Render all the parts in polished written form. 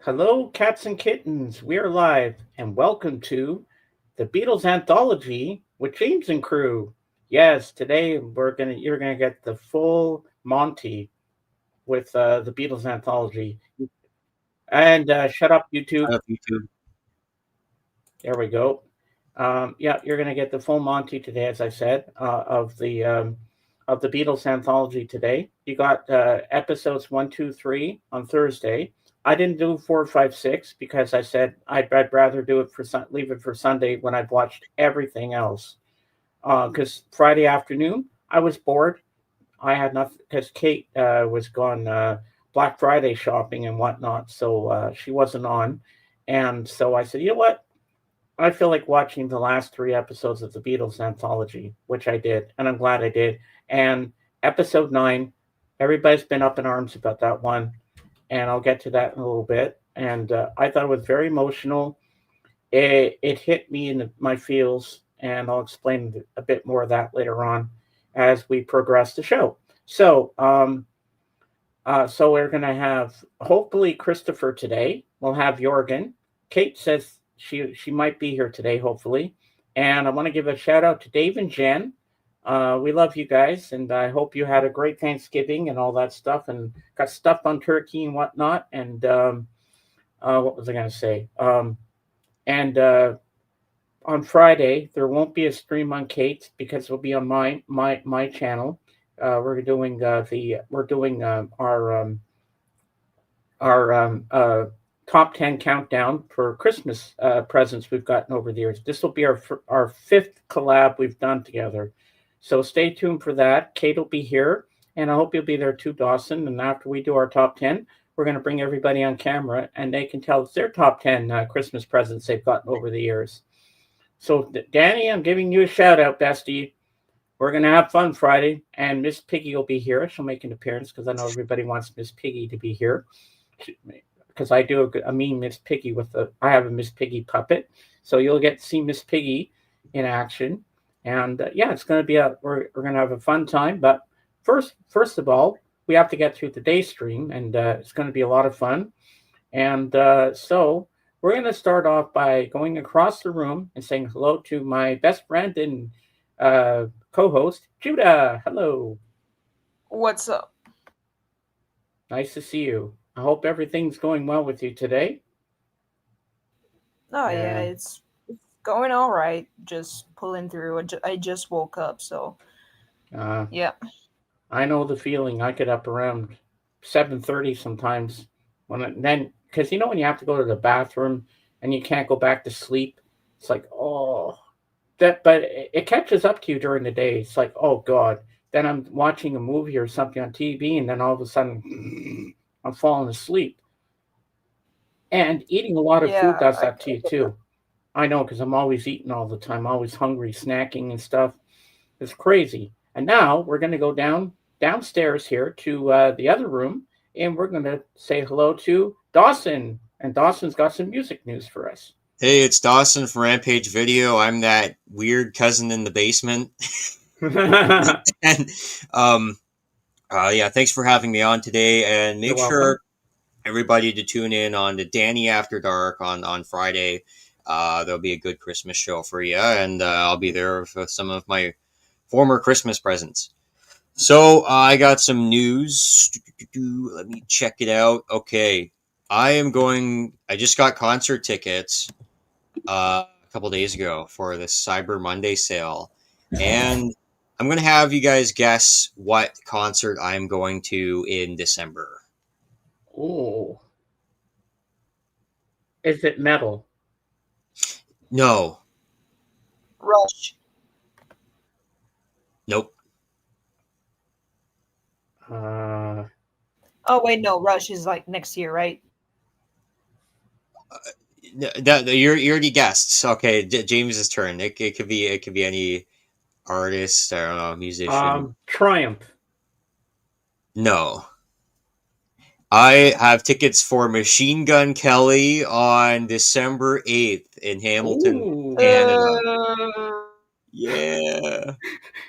Hello, cats and kittens. We are live, and welcome to the Beatles Anthology with James and crew. Yes, today you're gonna get the full Monty with the Beatles Anthology. And shut up, YouTube. Up YouTube. There we go. Yeah, you're gonna get the full Monty today, as I said, of the Beatles Anthology today. You got episodes 1, 2, 3 on Thursday. I didn't do 4, 5, 6 because I said I'd rather do it leave it for Sunday when I've watched everything else. Because Friday afternoon I was bored. I had nothing because Kate was gone Black Friday shopping and whatnot, so she wasn't on. And so I said, you know what? I feel like watching the last 3 episodes of the Beatles anthology, which I did, and I'm glad I did. And episode 9, everybody's been up in arms about that one, and I'll get to that in a little bit. And I thought it was very emotional. It hit me in my feels, and I'll explain a bit more of that later on as we progress the show. So we're going to have hopefully Christopher today. We'll have Jorgen. Kate says she might be here today, hopefully. And I want to give a shout out to Dave and Jen. We love you guys, and I hope you had a great Thanksgiving and all that stuff, and got stuff on turkey and whatnot. And what was I going to say? And on Friday there won't be a stream on Kate's because it'll be on my channel. We're doing our top 10 countdown for Christmas presents we've gotten over the years. This will be our fifth collab we've done together. So stay tuned for that. Kate will be here, and I hope you'll be there too, Dawson. And after we do our top 10, we're going to bring everybody on camera, and they can tell us their top 10 Christmas presents they've gotten over the years. So, Danny, I'm giving you a shout out, bestie. We're going to have fun Friday, and Miss Piggy will be here. She'll make an appearance because I know everybody wants Miss Piggy to be here. Because I do a mean Miss Piggy I have a Miss Piggy puppet. So you'll get to see Miss Piggy in action. And yeah, it's going to be we're going to have a fun time. But first of all, we have to get through today's stream, and it's going to be a lot of fun. And so we're going to start off by going across the room and saying hello to my best friend and co-host, Judah. Hello. What's up? Nice to see you. I hope everything's going well with you today. Oh yeah, it's going all right. Just pulling through. I just woke up, so yeah. I know the feeling. I get up around 7:30 sometimes because when you have to go to the bathroom and you can't go back to sleep, it's like, oh, but it catches up to you during the day. It's like, oh God. Then I'm watching a movie or something on TV, and then all of a sudden I'm falling asleep. And eating a lot of food does that to you too. I know, because I'm always eating all the time, always hungry, snacking and stuff. It's crazy. And now we're going to go downstairs here to the other room, and we're going to say hello to Dawson. And Dawson's got some music news for us. Hey, it's Dawson from Rampage Video. I'm that weird cousin in the basement. And yeah, thanks for having me on today. And make sure everybody to tune in on the Danny After Dark on Friday. There'll be a good Christmas show for you, and I'll be there with some of my former Christmas presents. So I got some news. Let me check it out. Okay, I just got concert tickets a couple days ago for the Cyber Monday sale, and I'm going to have you guys guess what concert I'm going to in December. Oh. Is it metal? No. Rush. Nope. Oh wait, no. Rush is like next year, right? You already guessed. Okay, James's turn. It could be any artist. I don't know, musician. Triumph. No. I have tickets for Machine Gun Kelly on December 8th in Hamilton, Canada. Yeah.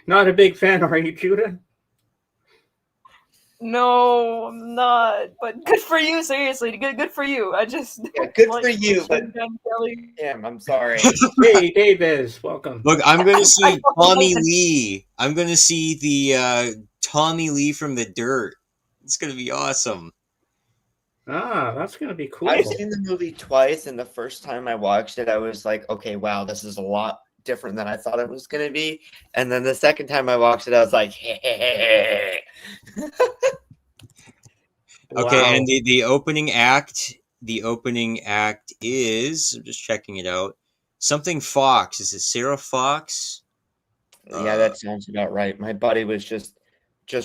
Not a big fan, are you, Judah? No, I'm not. But good for you, seriously. Good for you. I just good like for you, but Machine Gun Kelly. damn, I'm sorry. Hey, Davis, welcome. Look, I'm going to see fucking Tommy hate it. Lee. I'm going to see the Tommy Lee from The Dirt. It's going to be awesome. Ah, that's gonna be cool. I've seen the movie twice, and the first time I watched it, I was like, okay, wow, this is a lot different than I thought it was going to be. And then the second time I watched it, I was like, hey. Okay, Wow. and the opening act is, I'm just checking it out. Something Fox. Is it Sarah Fox? Yeah, that sounds about right. My buddy was just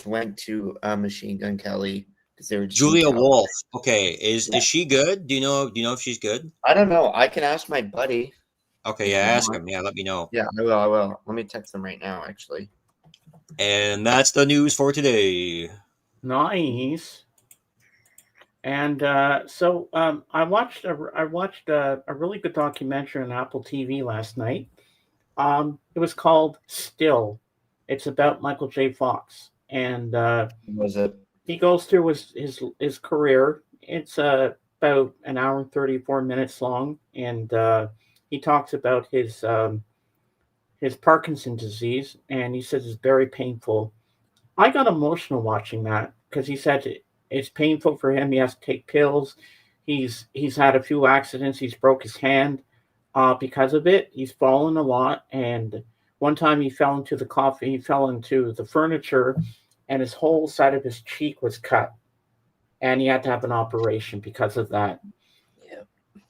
went to Machine Gun Kelly because they were just in Julia town. Wolf. Okay, is Yeah. she good? Do you know if she's good? I don't know. I can ask my buddy. Okay, if yeah, you ask want. him. Yeah, let me know. Yeah, I will. I will. Let me text him right now, actually. And that's the news for today. Nice. And I watched a really good documentary on Apple TV last night. It was called Still. It's about Michael J. Fox, and Was it? he goes through his career. It's about an hour and 34 minutes long, and he talks about his Parkinson's disease, and he says it's very painful. I got emotional watching that because he said it's painful for him. He has to take pills. He's had a few accidents. He's broke his hand because of it. He's fallen a lot, and one time he fell into the coffee. He fell into the furniture, and his whole side of his cheek was cut, and he had to have an operation because of that. Yeah.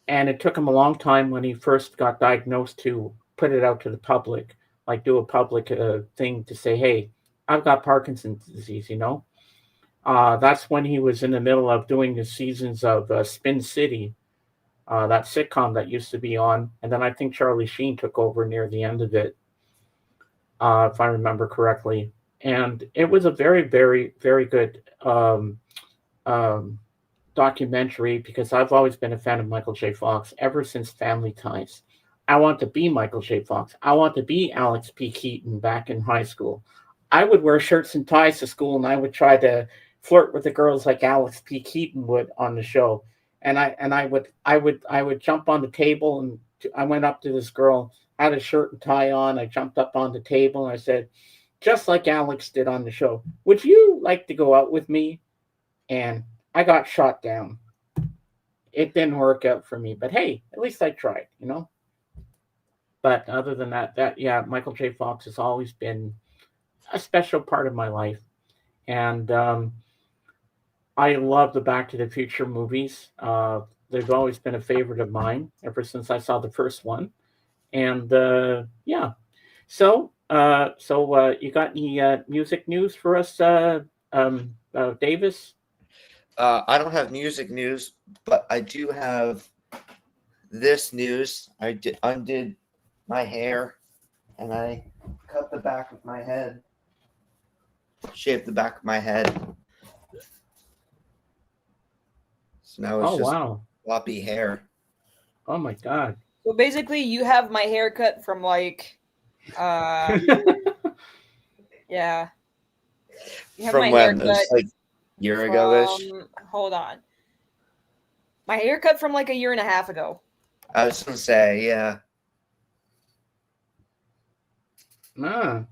And it took him a long time when he first got diagnosed to put it out to the public, like do a public thing to say, "Hey, I've got Parkinson's disease," you know. That's when he was in the middle of doing the seasons of Spin City, that sitcom that used to be on, and then I think Charlie Sheen took over near the end of it, if I remember correctly. And it was a very, very, very good um, documentary because I've always been a fan of Michael J. Fox ever since Family Ties. I want to be Michael J. Fox. I want to be Alex P. Keaton back in high school. I would wear shirts and ties to school, and I would try to flirt with the girls like Alex P. Keaton would on the show. And I would jump on the table, and I went up to this girl, had a shirt and tie on. I jumped up on the table and I said, just like Alex did on the show, would you like to go out with me? And I got shot down. It didn't work out for me, but hey, at least I tried, you know. But other than that yeah, Michael J. Fox has always been a special part of my life, and I love the Back to the Future movies. They've always been a favorite of mine ever since I saw the first one, and yeah. So you got any music news for us, Davis? I don't have music news, but I do have this news. I undid my hair, and I cut the back of my head, shaved the back of my head. So now it's Oh just wow! floppy hair. Oh my God! So basically, you have my haircut from like, uh, yeah, you have From my when? It haircut was like a year ago-ish. from. Hold on, my haircut from like a year and a half ago. I was gonna say, yeah. Ah,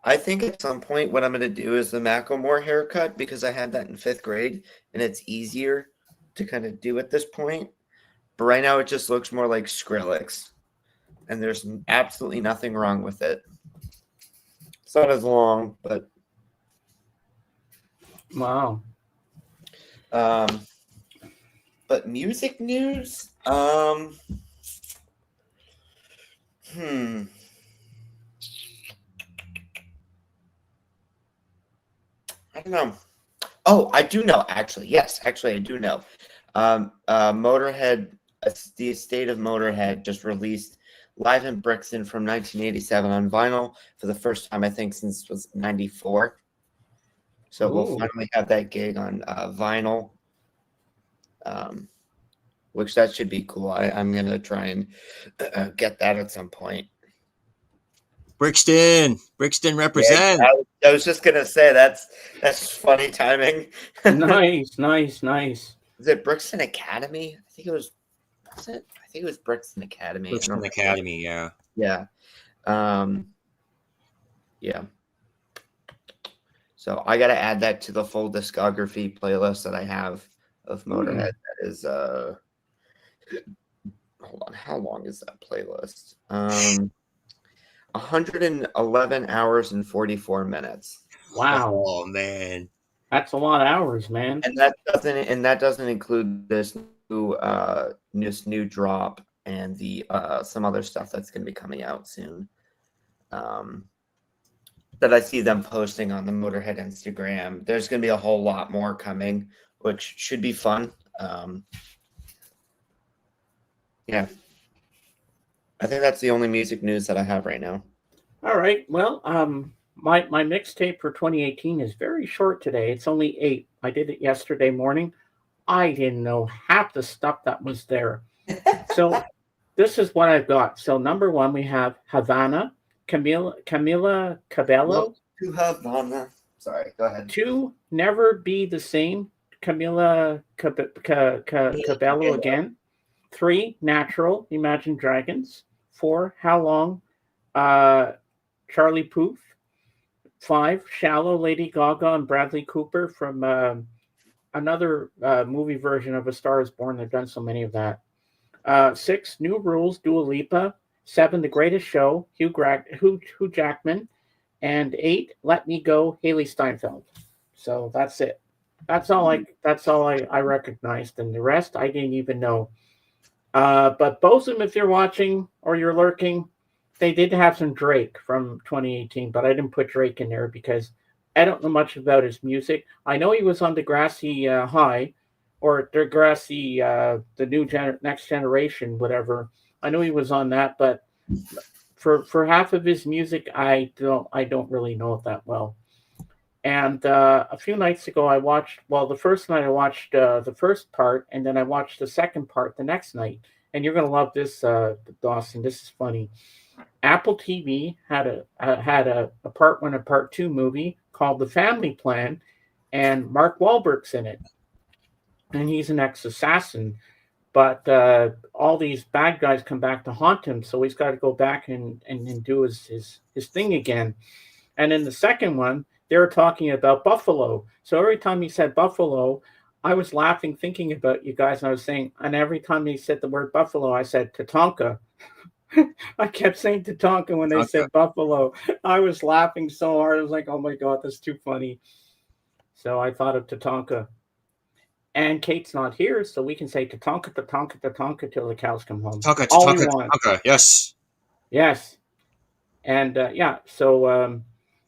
I think at some point what I'm gonna do is the Macklemore haircut because I had that in 5th grade and it's easier to kind of do at this point. But right now it just looks more like Skrillex, and there's absolutely nothing wrong with it. It's not as long, but wow! um, music news. Hmm. I don't know. Oh, I do know. Actually, yes. Actually, I do know. Motorhead, the estate of Motorhead, just released Live in Brixton from 1987 on vinyl for the first time, I think, since it was 94. So we'll Ooh, finally have that gig on vinyl, which that should be cool. I'm going to try and get that at some point. Brixton represent. Yeah, I was just gonna say that's funny timing. Nice. Is it Brixton Academy? I think it was. Was it? I think it was Brixton Academy. Brixton Academy, yeah. Yeah. Yeah. So I gotta add that to the full discography playlist that I have of Motorhead. That is hold on, how long is that playlist? 111 hours and 44 minutes. Wow. Oh man. That's a lot of hours, man. And that doesn't include this new drop and the some other stuff that's gonna be coming out soon. That I see them posting on the Motorhead Instagram. There's going to be a whole lot more coming, which should be fun. Yeah. I think that's the only music news that I have right now. All right. Well, my mixtape for 2018 is very short today. It's only 8. I did it yesterday morning. I didn't know half the stuff that was there. So this is what I've got. So number 1, we have Havana. Camila Cabello. To Havana. Sorry, go ahead. 2, Never Be the Same. Camila Cabello again. 3, Natural. Imagine Dragons. 4, How Long. Charlie Puth. 5, Shallow. Lady Gaga and Bradley Cooper from another movie version of A Star Is Born. They've done so many of that. 6, New Rules. Dua Lipa. 7, The Greatest Show, Hugh Jackman, and 8, Let Me Go, Haley Steinfeld. So that's it. That's all I recognized, and the rest I didn't even know. But Bosom, if you're watching or you're lurking, they did have some Drake from 2018, but I didn't put Drake in there because I don't know much about his music. I know he was on Degrassi High, or Degrassi, the new Next Generation, whatever. I know he was on that, but for half of his music, I don't really know it that well. And a few nights ago, the first night I watched the first part, and then I watched the second part the next night. And you're gonna love this, Dawson. This is funny. Apple TV had a part 1 and part 2 movie called The Family Plan, and Mark Wahlberg's in it, and he's an ex-assassin. But all these bad guys come back to haunt him, so he's got to go back and do his thing again. And in the second one, they were talking about Buffalo. So every time he said Buffalo, I was laughing thinking about you guys, and I was saying, and every time he said the word Buffalo, I said Tatanka. I kept saying Tatanka when they said Buffalo. I was laughing so hard. I was like, oh my God, that's too funny. So I thought of Tatanka. And Kate's not here, so we can say Tatanka till the cows come home. Tatanka, yes. Yes. And so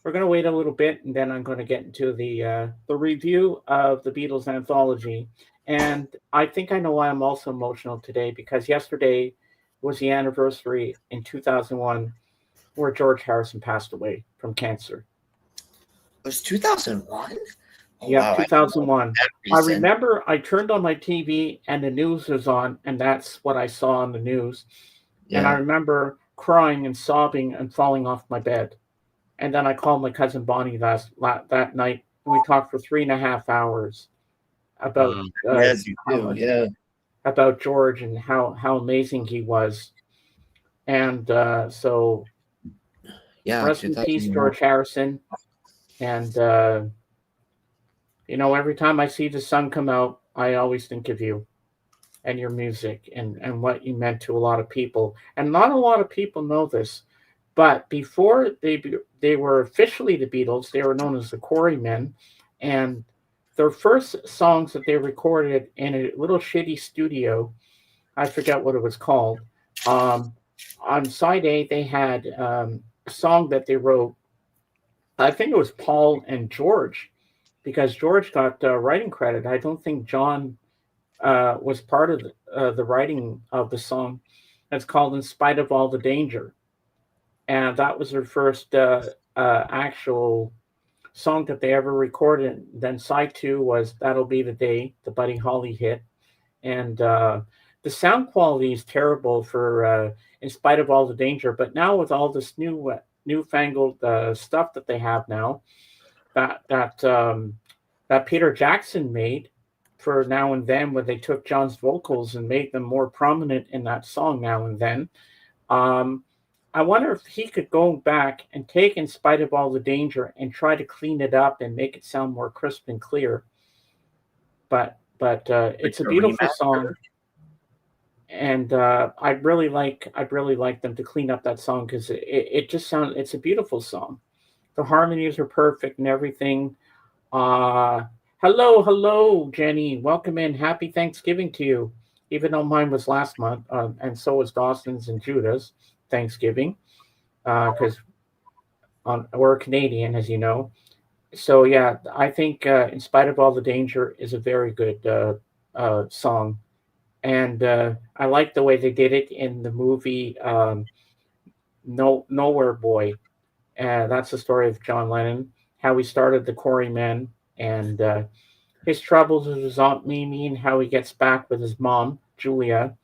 we're going to wait a little bit, and then I'm going to get into the review of the Beatles Anthology. And I think I know why I'm also emotional today, because yesterday was the anniversary in 2001 where George Harrison passed away from cancer. It was 2001? Oh, yeah, wow, 2001. I remember I turned on my TV and the news was on, and that's what I saw on the news. Yeah. And I remember crying and sobbing and falling off my bed. And then I called my cousin Bonnie that night, and we talked for 3.5 hours about about George and how amazing he was. And so, rest in peace, George Harrison. And every time I see the sun come out, I always think of you and your music and what you meant to a lot of people. And not a lot of people know this, but before they were officially the Beatles, they were known as the Quarrymen. And their first songs that they recorded in a little shitty studio, I forget what it was called. On side A, they had a song that they wrote. I think it was Paul and George, because George got writing credit. I don't think John was part of the writing of the song. It's called In Spite of All the Danger. And that was their first actual song that they ever recorded. Then side 2 was That'll Be the Day, the Buddy Holly hit. And the sound quality is terrible for In Spite of All the Danger. But now with all this new newfangled stuff that they have now that Peter Jackson made for Now and Then, where they took John's vocals and made them more prominent in that song Now and Then. Um, I wonder if he could go back and take In Spite of All the Danger and try to clean it up and make it sound more crisp and clear. But it's a beautiful song, and I'd really like them to clean up that song because it just sounds, it's a beautiful song. The harmonies are perfect and everything. Hello, Jenny. Welcome in. Happy Thanksgiving to you. Even though mine was last month, and so was Dawson's and Judah's Thanksgiving, because we're Canadian, as you know. So yeah, I think In Spite of All the Danger is a very good song, and I like the way they did it in the movie Nowhere Boy. That's the story of John Lennon, how he started the Quarrymen, and his troubles with his Aunt Mimi, and how he gets back with his mom, Julia,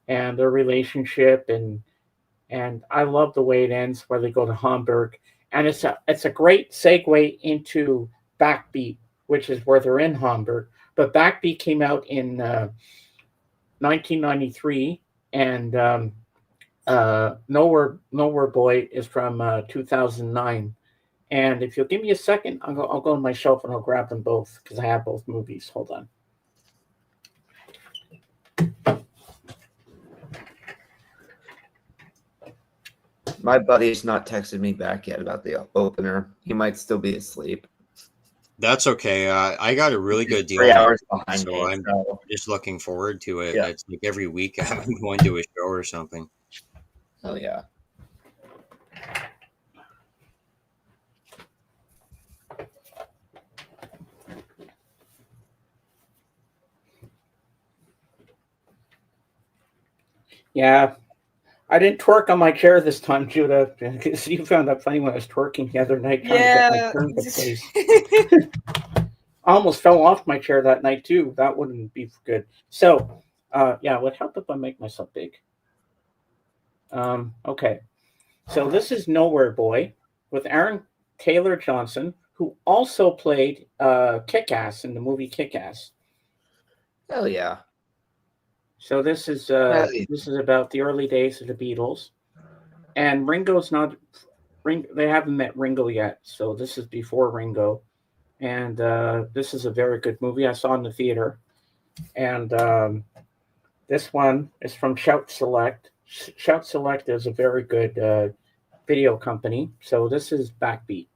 and their relationship. And I love the way it ends, where they go to Hamburg. And it's a great segue into Backbeat, which is where they're in Hamburg. But Backbeat came out in 1993, and Nowhere Boy is from 2009. And if you'll give me a second, I'll go on my shelf and I'll grab them both because I have both movies. Hold on. My buddy's not texted me back yet about the opener. He might still be asleep. That's okay. I got a really good deal. 3 hours behind so me. I'm just looking forward to it. Yeah. It's like every week I'm going to a show or something. Oh, yeah. Yeah. I didn't twerk on my chair this time, Judah, because you found that funny when I was twerking the other night trying to get my turn to place. I almost fell off my chair that night, too. That wouldn't be good. So, yeah, it would help if I make myself big. Okay. So this is Nowhere Boy with Aaron Taylor Johnson, who also played Kick-Ass in the movie Kick-Ass. Hell yeah. So this is about the early days of the Beatles, and Ringo's not. They haven't met Ringo yet, so this is before Ringo, and this is a very good movie. I saw in the theater, and this one is from Shout Select. Shout Select is a very good video company. So this is Backbeat.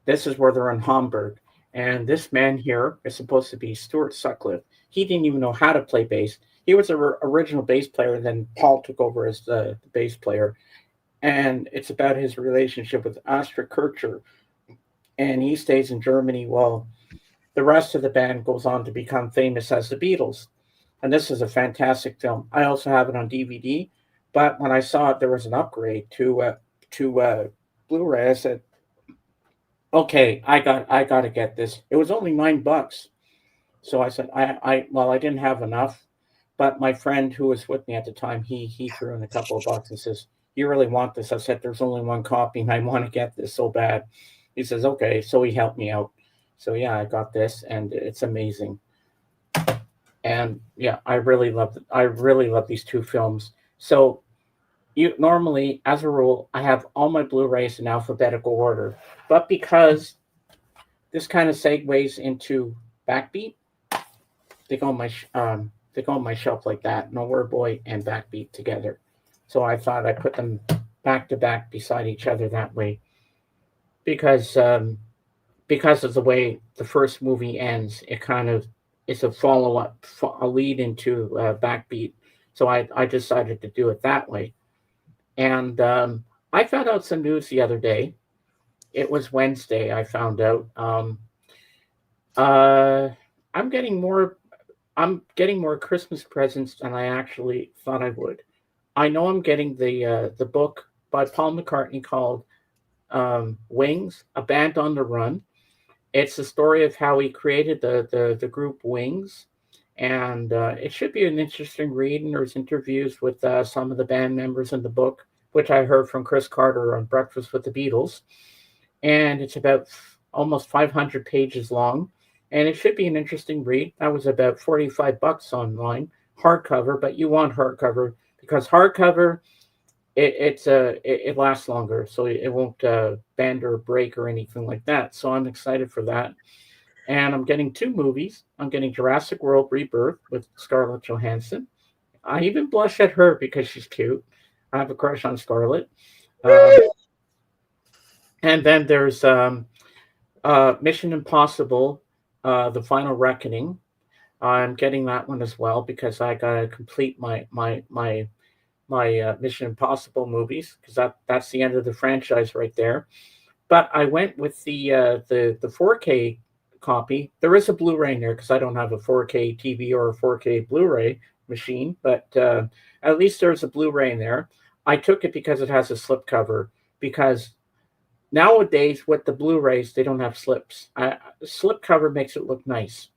This is where they're in Hamburg, and this man here is supposed to be Stuart Sutcliffe. He didn't even know how to play bass. He was the original bass player, then Paul took over as the bass player. And it's about his relationship with Astrid Kircher. And he stays in Germany while the rest of the band goes on to become famous as the Beatles. And this is a fantastic film. I also have it on DVD. But when I saw it, there was an upgrade to Blu-ray. I said, okay, I got to get this. It was only $9. So I said, I didn't have enough. But my friend who was with me at the time, he threw in a couple of bucks and says, you really want this? I said, there's only one copy and I want to get this so bad. He says, okay. So he helped me out. So yeah, I got this and it's amazing. And yeah, I really love these two films. So normally, as a rule, I have all my Blu-rays in alphabetical order. But because this kind of segues into Backbeat, they go on my shelf like that. Nowhere Boy and Backbeat together. So I thought I'd put them back to back beside each other that way. Because of the way the first movie ends, it kind of is a follow-up, a lead into Backbeat. So I decided to do it that way. And I found out some news the other day. It was Wednesday, I found out. I'm getting more Christmas presents than I actually thought I would. I know I'm getting the book by Paul McCartney called Wings, A Band on the Run. It's the story of how he created the group Wings, and it should be an interesting read. And there's interviews with some of the band members in the book, which I heard from Chris Carter on Breakfast with the Beatles. And it's about almost 500 pages long. And it should be an interesting read. That was about $45 online, hardcover, but you want hardcover because hardcover, it lasts longer, so it won't bend or break or anything like that. So I'm excited for that. And I'm getting 2 movies. I'm getting Jurassic World Rebirth with Scarlett Johansson. I even blush at her because she's cute. I have a crush on Scarlett. And then there's Mission Impossible, The Final Reckoning. I'm getting that one as well because I gotta complete my Mission Impossible movies because that's the end of the franchise right there. But I went with the 4K copy. There is a Blu-ray in there because I don't have a 4K TV or a 4K Blu-ray machine, but at least there's a Blu-ray in there. I took it because it has a slipcover because nowadays with the Blu-rays they don't have slips. Slipcover makes it look nice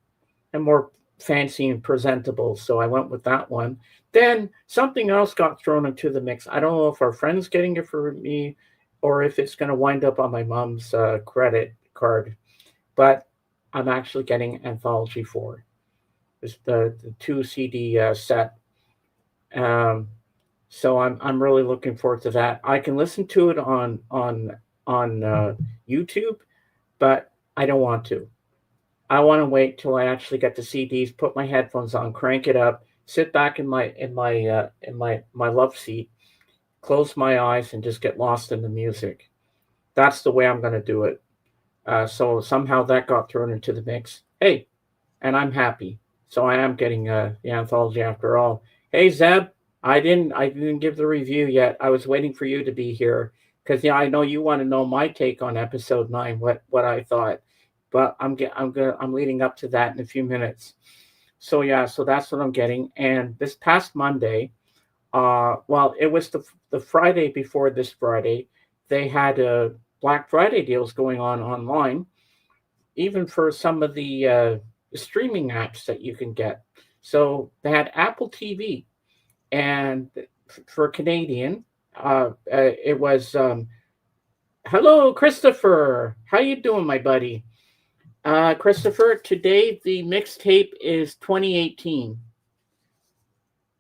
and more fancy and presentable, so I went with that one. Then something else got thrown into the mix. I don't know if our friend's getting it for me or if it's going to wind up on my mom's credit card, but I'm actually getting Anthology 4. It's the 2 CD set. So I'm really looking forward to that. I can listen to it on YouTube, but I don't want to. I want to wait till I actually get the CDs, put my headphones on, crank it up, sit back in my love seat, close my eyes, and just get lost in the music. That's the way I'm going to do it. So somehow that got thrown into the mix. Hey, and I'm happy. So I am getting the Anthology after all. Hey Zeb, I didn't give the review yet. I was waiting for you to be here because I know you want to know my take on episode 9, what I thought. But I'm leading up to that in a few minutes. So yeah, so that's what I'm getting. And this past Monday, well, it was the Friday before this Friday, they had Black Friday deals going on online, even for some of the streaming apps that you can get. So they had Apple TV, and for Canadian, it was hello Christopher, how you doing, my buddy? Christopher, today the mixtape is 2018.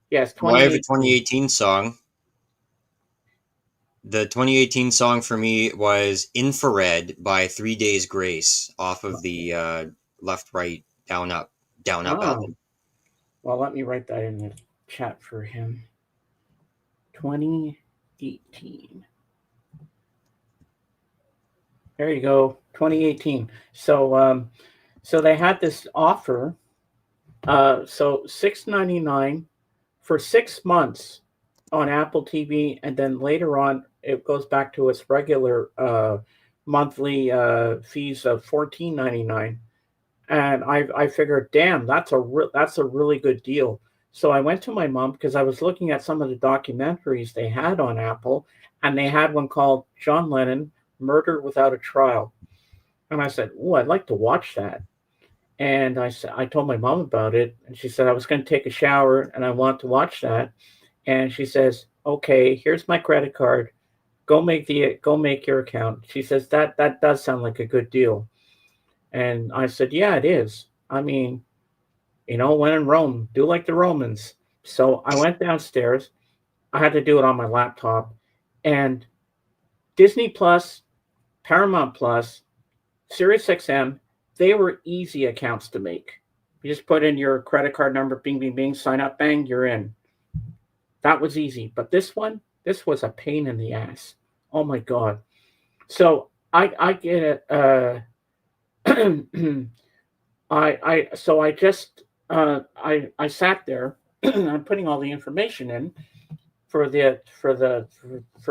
Yes, Well, I have a 2018. 2018 song. The 2018 song for me was Infrared by 3 Days Grace off of the Left, Right, Down, Up album. Well, let me write that in the chat for him. 2018. There you go, 2018. So so they had this offer. So $6.99 for 6 months on Apple TV, and then later on it goes back to its regular monthly fees of $14.99. And I figured, damn, that's a really good deal. So I went to my mom because I was looking at some of the documentaries they had on Apple, and they had one called John Lennon, Murder Without a Trial. And I said, oh, I'd like to watch that. And I told my mom about it, and she said I was going to take a shower and I want to watch that. And she says, okay, here's my credit card. Go make your account. She says that does sound like a good deal. And I said, yeah, it is. I mean, when in Rome, do like the Romans. So I went downstairs. I had to do it on my laptop. And Disney Plus, Paramount Plus, SiriusXM, they were easy accounts to make. You just put in your credit card number, bing, bing, bing, sign up, bang, you're in. That was easy. But this was a pain in the ass. Oh my God. So I get it. I sat there. I'm putting all the information in for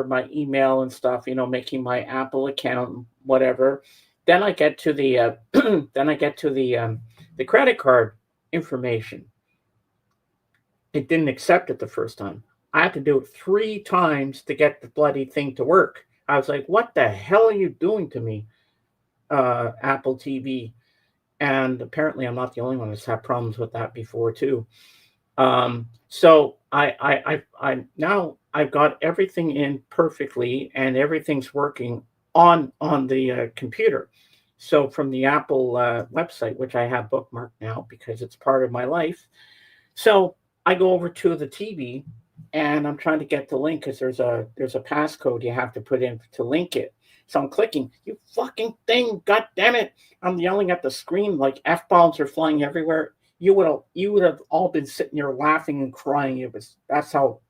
my email and stuff. Making my Apple account, whatever. Then I get to the the credit card information. It didn't accept it the first time. I had to do it 3 times to get the bloody thing to work. I was like, what the hell are you doing to me, Apple TV? And apparently I'm not the only one that's had problems with that before too. So I now I've got everything in perfectly, and everything's working on the computer. So from the Apple website, which I have bookmarked now because it's part of my life. So I go over to the TV, and I'm trying to get the link because there's a passcode you have to put in to link it. So I'm clicking, you fucking thing, god damn it. I'm yelling at the screen like F bombs are flying everywhere. You would have all been sitting there laughing and crying. That's how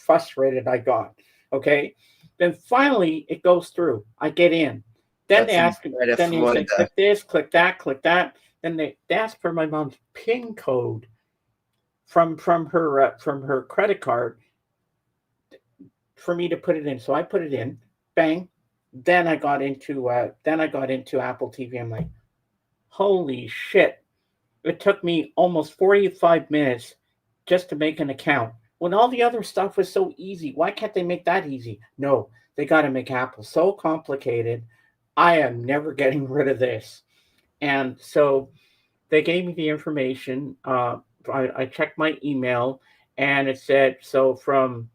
frustrated I got. Okay. Then finally it goes through. I get in. Then That's they some ask right then they say Florida. click this, click that, click that. Then they ask for my mom's PIN code from her credit card for me to put it in. So I put it in, bang. Then I got into Apple TV. I'm like, holy shit! It took me almost 45 minutes just to make an account. When all the other stuff was so easy, why can't they make that easy? No, they got to make Apple so complicated. I am never getting rid of this. And so they gave me the information. I checked my email, and it said from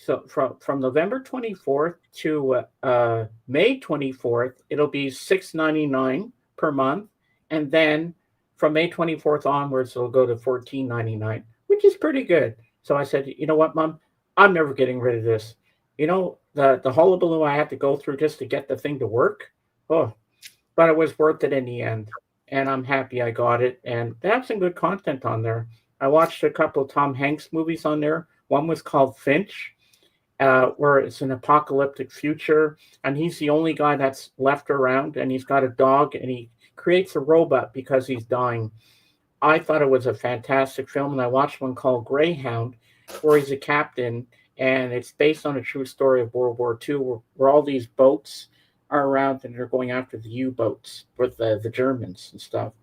November 24th to May 24th, it'll be $6.99 per month, and then from May 24th onwards, it'll go to $14.99, which is pretty good. So I said, you know what, Mom, I'm never getting rid of this. The hullabaloo I had to go through just to get the thing to work. Oh, but it was worth it in the end, and I'm happy I got it. And they have some good content on there. I watched a couple of Tom Hanks movies on there. One was called Finch, where it's an apocalyptic future, and he's the only guy that's left around, and he's got a dog, and he creates a robot because he's dying. I thought it was a fantastic film, and I watched one called Greyhound, where he's a captain, and it's based on a true story of World War II, where all these boats are around and they're going after the U-boats with the Germans and stuff.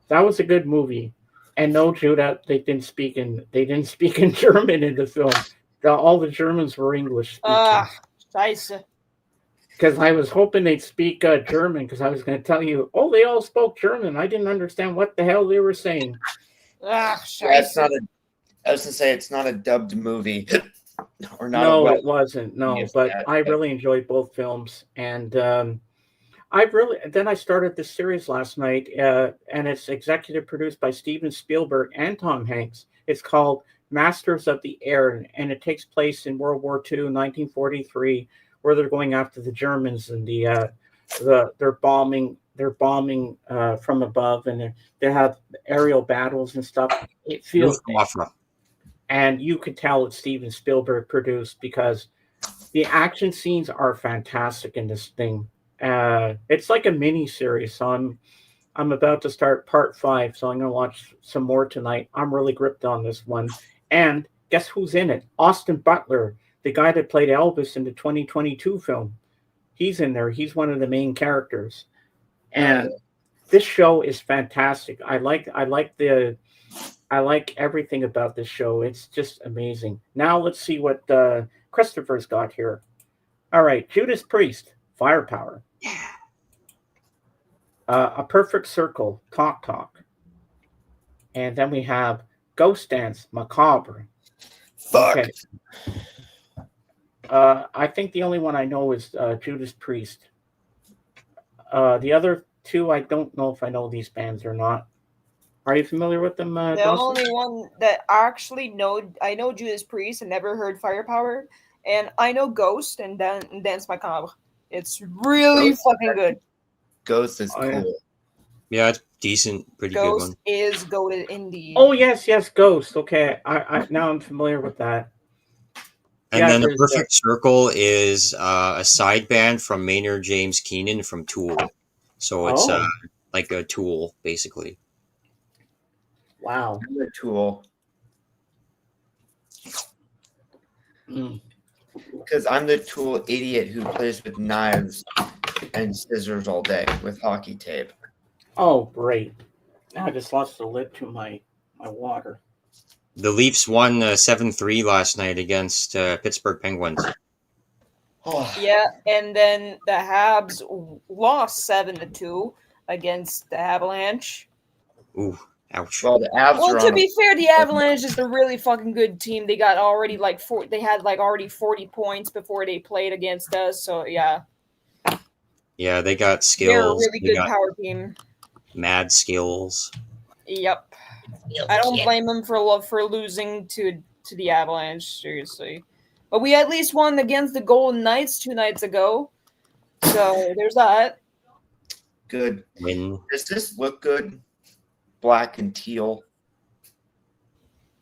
That was a good movie. And no, Judah, they didn't speak in German in the film. All the Germans were English speaking. Scheiße. Because I was hoping they'd speak German, because I was going to tell you, oh, they all spoke German. I didn't understand what the hell they were saying. Scheiße. Yeah, I was gonna say it's not a dubbed movie, or not. No, it wasn't. No, Yes, but that- I really enjoyed both films, and then I started this series last night, and it's executive produced by Steven Spielberg and Tom Hanks. It's called Masters of the Air, and it takes place in World War II, 1943, where they're going after the Germans, and they're bombing from above, and they have aerial battles and stuff. It feels, Luftwaffe. and you could tell it's Steven Spielberg produced because the action scenes are fantastic in this thing. It's like a mini series, so I'm about to start part 5, so I'm gonna watch some more tonight. I'm really gripped on this one. And guess who's in it? Austin Butler, the guy that played Elvis in the 2022 film. He's in there. He's one of the main characters. And this show is fantastic. I like everything about this show. It's just amazing. Now let's see what Christopher's got here. All right, Judas Priest, Firepower. A Perfect Circle, Talk Talk. And then we have Ghost Dance, Macabre. Fuck. Okay. I think the only one I know is Judas Priest. The other two, I don't know if I know these bands or not. Are you familiar with them, The Dawson? only one that actually I know Judas Priest and never heard Firepower, and I know Ghost and Dance Macabre. It's really Ghost? fucking good. Ghost is Oh, yeah. cool. Yeah, it's decent, pretty good Ghost one. is goated indeed. Oh yes, Ghost. Okay, I now I'm familiar with that. And Yeah, then the there's, Perfect Circle is a side band from Maynard James Keenan from Tool. So it's Oh. like a Tool, basically. Wow. I'm a Tool Mm. because I'm the Tool idiot who plays with knives and scissors all day with hockey tape. Oh, great. Now I just lost the lid to my water. The Leafs won 7-3 last night against Pittsburgh Penguins. Oh, Yeah, and then the Habs lost 7-2 against the Avalanche. Ooh. Ouch. Well, the Avs Well, are to on. be fair, the Avalanche is a really fucking good team. They got already they had like already 40 points before they played against us. So yeah, Yeah, they got they're a skills. really They good got power team. mad skills. Yep, I don't blame them for losing to the Avalanche. Seriously, but we at least won against the Golden Knights 2 nights ago. So there's that. Good. Win. Does this look good? Black and teal.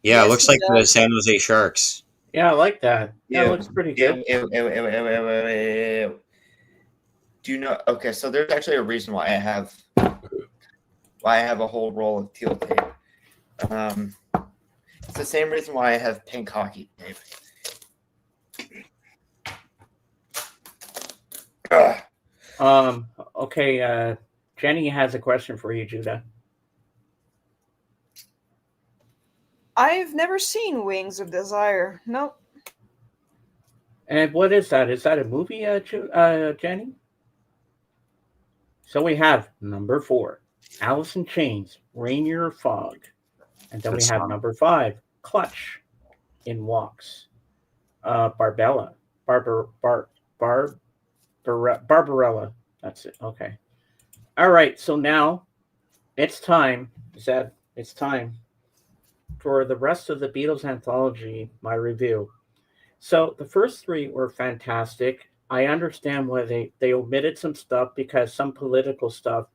Yeah, it Yes, looks it like the does. San Jose Sharks. Yeah, I like that. That Ew, looks pretty ew, good. ew, ew, ew, ew, ew, ew, ew. Do you know? Okay, so there's actually a reason why I have a whole roll of teal tape. It's the same reason why I have pink hockey tape. Ugh. Okay, Jenny has a question for you, Judah. I've never seen Wings of Desire. Nope. And what is that? Is that a movie, Jenny? So we have number 4, Alice in Chains, Rainier Fog. And then Good we have song. number 5, Clutch, In Walks. Barbella. Barbarella. That's it. Okay. All right. So now it's time, Zed. It's time for the rest of the Beatles anthology, my review. So the first 3 were fantastic. I understand why they omitted some stuff because some political stuff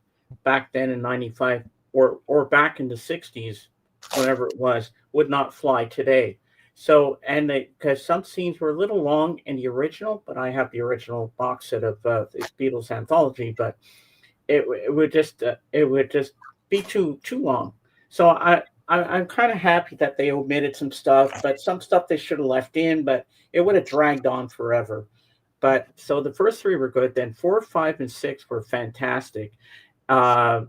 back then in 95 or back in the 60s, whenever it was, would not fly today. So, and because some scenes were a little long in the original, but I have the original box set of the Beatles anthology, but it would just be too long. So I'm kind of happy that they omitted some stuff, but some stuff they should have left in, but it would have dragged on forever. But so the first 3 were good. Then 4, 5, and 6 were fantastic. But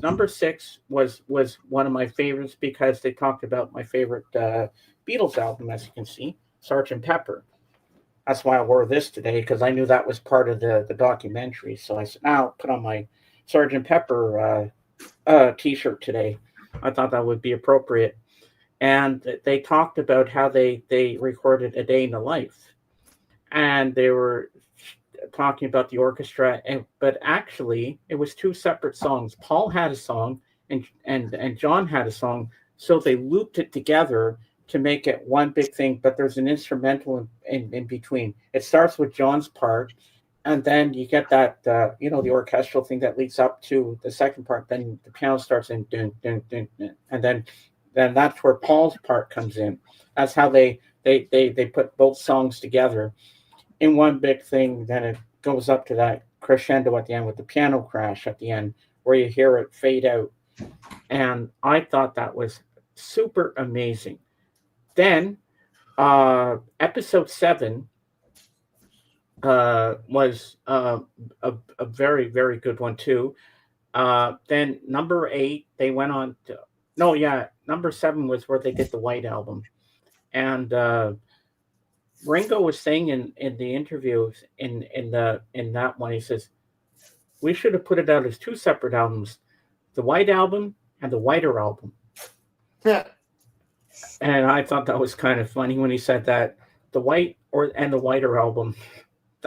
number 6 was one of my favorites because they talked about my favorite Beatles album, as you can see, Sergeant Pepper. That's why I wore this today because I knew that was part of the documentary. So I said, I'll put on my Sergeant Pepper T-shirt today. I thought that would be appropriate. And they talked about how they recorded A Day in the Life, and they were talking about the orchestra. But actually, it was 2 separate songs. Paul had a song, and John had a song. So they looped it together to make it one big thing, but there's an instrumental in between. It starts with John's part, and then you get that the orchestral thing that leads up to the second part. Then the piano starts in dun, dun, dun, dun, and then that's where Paul's part comes in. That's how they put both songs together in one big thing. Then it goes up to that crescendo at the end with the piano crash at the end, where you hear it fade out. And I thought that was super amazing. Then episode 7 was a very, very good one too. Then number 8, they went on to, no, yeah, number 7 was where they did the White Album. And Ringo was saying in the interviews in that one, he says, we should have put it out as 2 separate albums, the White Album and the Whiter Album. Yeah. And I thought that was kind of funny when he said that, the White and the Whiter Album.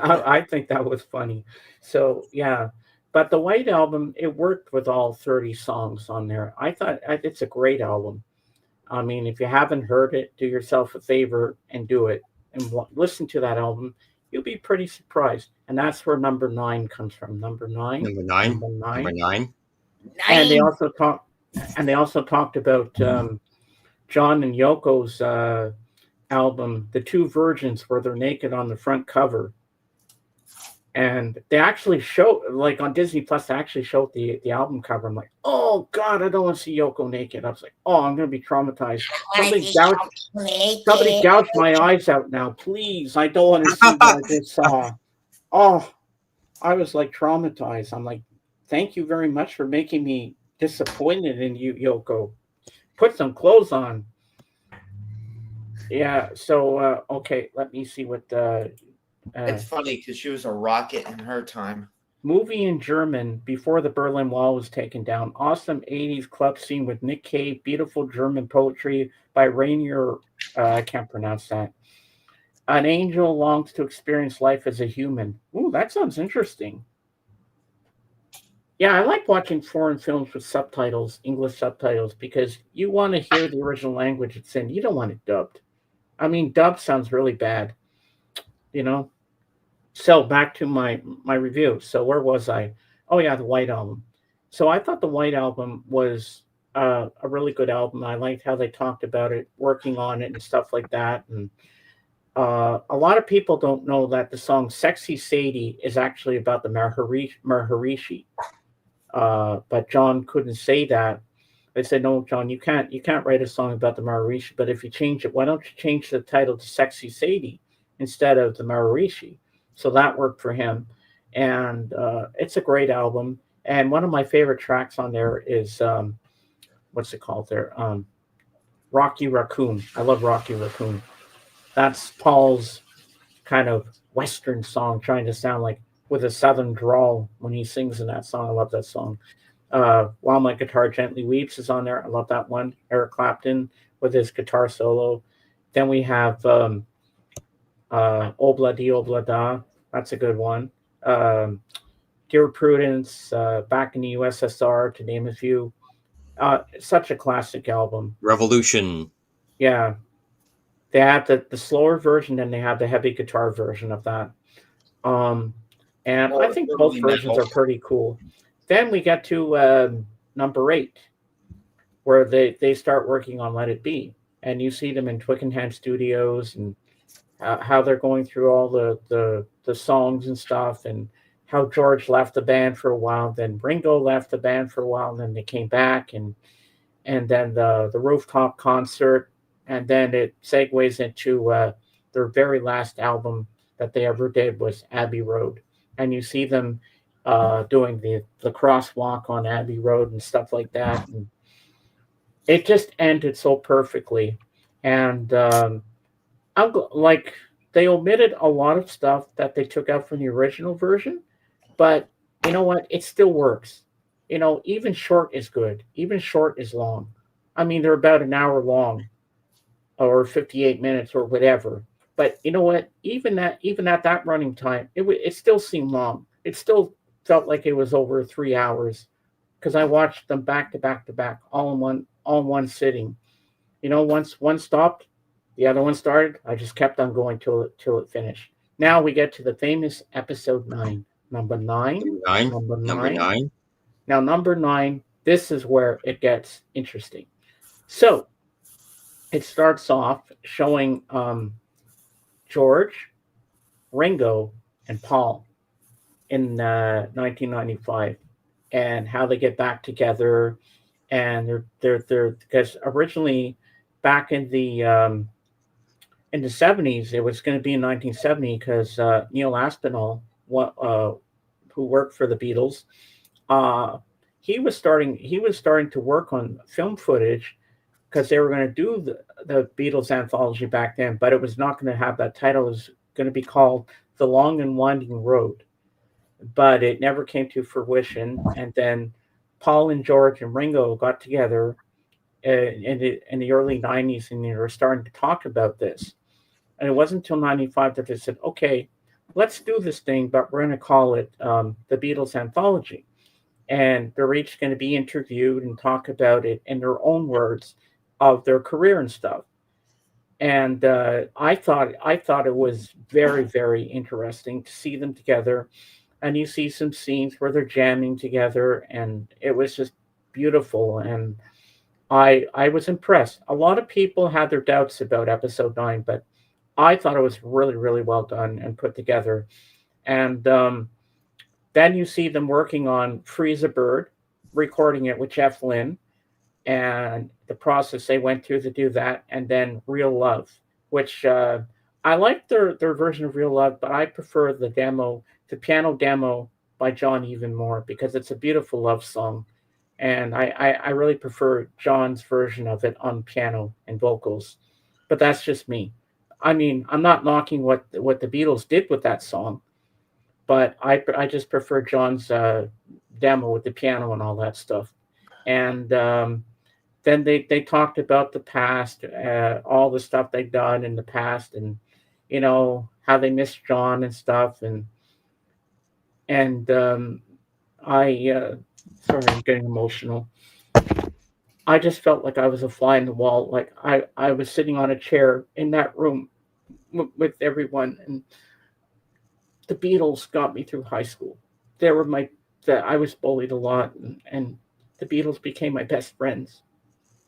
I think that was funny. So yeah, but the White Album, it worked with all 30 songs on there. I thought it's a great album. I mean, if you haven't heard it, do yourself a favor and do it and listen to that album. You'll be pretty surprised. And that's where number 9 comes from. Number 9. Number 9. Number 9. Number 9. And they also talked about John and Yoko's album, The Two Virgins, where they're naked on the front cover. And they actually show, like on Disney Plus, they actually showed the album cover. I'm like, oh God, I don't want to see Yoko naked. I was like, oh, I'm going to be traumatized. Somebody gouge my eyes out now, please. I don't want to see what I just saw. Oh, I was like traumatized. I'm like, thank you very much for making me disappointed in you, Yoko. Put some clothes on. Yeah. So okay, let me see what. It's funny because she was a rocket in her time. movie in German before the Berlin Wall was taken down. Awesome 80s club scene with Nick Cave. Beautiful German poetry by Rainier. I can't pronounce that. An angel longs to experience life as a human. Ooh, that sounds interesting. Yeah, I like watching foreign films with subtitles, English subtitles, because you want to hear the original language it's in. You don't want it dubbed. I mean, dubbed sounds really bad, you know? So back to my review. So where was I? Oh yeah, the White Album. So I thought the White Album was a really good album. I liked how they talked about it, working on it, and stuff like that. And a lot of people don't know that the song "Sexy Sadie" is actually about the Maharishi. But John couldn't say that. They said, "No, John, you can't write a song about the Maharishi. But if you change it, why don't you change the title to Sexy Sadie instead of the Maharishi?" So that worked for him, and it's a great album. And one of my favorite tracks on there is what's it called? There, Rocky Raccoon. I love Rocky Raccoon. That's Paul's kind of Western song, trying to sound like with a Southern drawl when he sings in that song. I love that song. While My Guitar Gently Weeps is on there. I love that one. Eric Clapton with his guitar solo. Then we have Obla Di Obla Da. That's a good one. Dear Prudence, Back in the USSR, to name a few. Such a classic album. Revolution. Yeah. They have the slower version and they have the heavy guitar version of that. Um, and I think both versions are pretty cool. Then we get to number 8, where they start working on Let It Be. And you see them in Twickenham Studios and how they're going through all the songs and stuff, and how George left the band for a while, then Ringo left the band for a while, and then they came back, and then the rooftop concert, and then it segues into their very last album that they ever did was Abbey Road, and you see them doing the crosswalk on Abbey Road and stuff like that, and it just ended so perfectly, and like they omitted a lot of stuff that they took out from the original version, but you know what? It still works. Even short is good. Even short is long. I mean, they're about an hour long, or 58 minutes, or whatever. But you know what? Even at that running time, it still seemed long. It still felt like it was over 3 hours because I watched them back to back to back, all in one sitting. Once one stopped, the other one started. I just kept on going till it finished. Now we get to the famous episode 9. Number 9. Number 9. Number 9. Now, number 9, this is where it gets interesting. So it starts off showing George, Ringo, and Paul in 1995, and how they get back together, and they're because originally back in the 70s, it was going to be in 1970 because Neil Aspinall, who worked for the Beatles, uh, he was starting to work on film footage because they were going to do the Beatles anthology back then, but it was not going to have that title. It was going to be called The Long and Winding Road, but it never came to fruition. And then Paul and George and Ringo got together in the early 90s, and they were starting to talk about this. And it wasn't until 95 that they said, okay, let's do this thing, but we're going to call it the Beatles Anthology. And they're each going to be interviewed and talk about it in their own words of their career and stuff. And I thought it was very, very interesting to see them together. And you see some scenes where they're jamming together, and it was just beautiful. And I was impressed. A lot of people had their doubts about episode 9, but I thought it was really, really well done and put together. And then you see them working on Freeze a Bird, recording it with Jeff Lynne, and the process they went through to do that, and then Real Love, which I like their version of Real Love, but I prefer the piano demo by John even more because it's a beautiful love song. And I really prefer John's version of it on piano and vocals. But that's just me. I mean, I'm not knocking what the Beatles did with that song, but I just prefer John's demo with the piano and all that stuff. And then they talked about the past, all the stuff they've done in the past, and how they miss John and stuff, and I sorry, I'm getting emotional. I just felt like I was a fly in the wall. Like I was sitting on a chair in that room with everyone, and the Beatles got me through high school. They were that I was bullied a lot, and the Beatles became my best friends,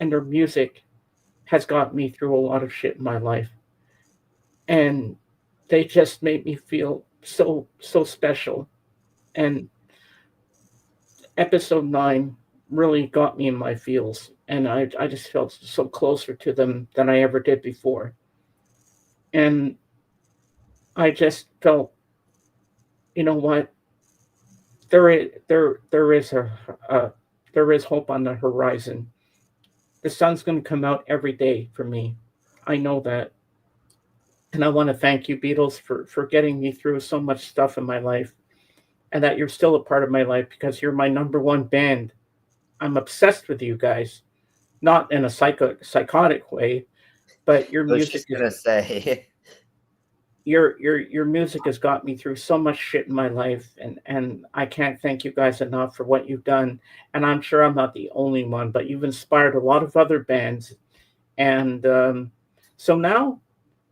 and their music has got me through a lot of shit in my life, and they just made me feel so special. And episode 9 really got me in my feels, and I just felt so closer to them than I ever did before. And I just felt, you know what, there is a there is hope on the horizon. The sun's going to come out every day for me. I know that. And I want to thank you, Beatles, for getting me through so much stuff in my life, and that you're still a part of my life because you're my number one band. I'm obsessed with you guys, not in a psychotic way, but your I was music just gonna say. your music has got me through so much shit in my life, and I can't thank you guys enough for what you've done. And I'm sure I'm not the only one, but you've inspired a lot of other bands. And so now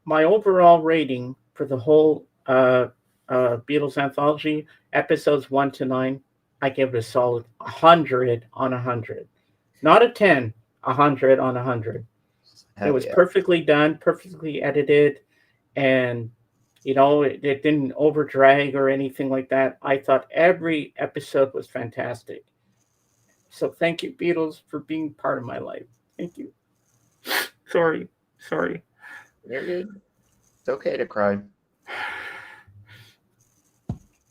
my overall rating for the whole Beatles anthology, episodes 1 to 9, I give it a solid 100 on 100. Not a 10, 100 on 100. It was perfectly done, perfectly edited, and it didn't over drag or anything like that. I thought every episode was fantastic. So thank you, Beatles, for being part of my life. Thank you. Sorry. You're good. It's okay to cry.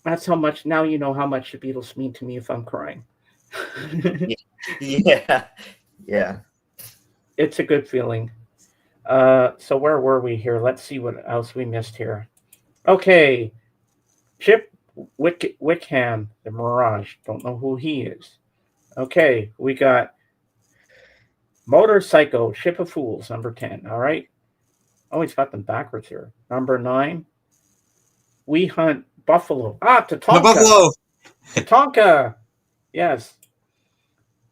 That's how much, now you know how much the Beatles mean to me if I'm crying. Yeah. It's a good feeling. So where were we here? Let's see what else we missed here. Okay, Chip Wickham, the Mirage. Don't know who he is. Okay, we got Motorcycle, Ship of Fools, number 10. All right. Oh, he's got them backwards here. Number 9, We Hunt Buffalo. The Tatonka. Buffalo. Tatonka. Yes.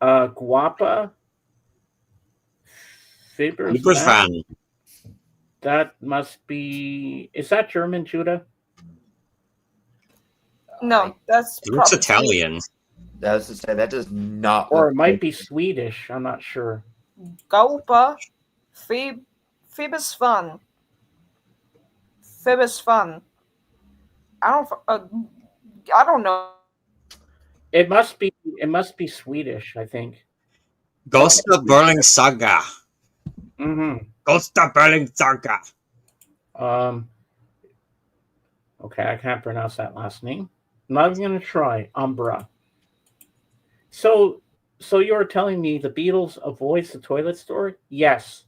Guapa. Fibers Fan. That must be. Is that German, Judah? No, that's It looks probably Italian. That was to say that does not. Or it might be Swedish. I'm not sure. Gaupa, Phoebus Fun. Phoebus Fun. I don't know. It must be Swedish, I think. Ghost of Berling Saga. Mm-hmm. Ghost of Berling Saga. Okay, I can't pronounce that last name. I'm not even gonna try. Umbra. So you're telling me the Beatles avoids the toilet story? Yes.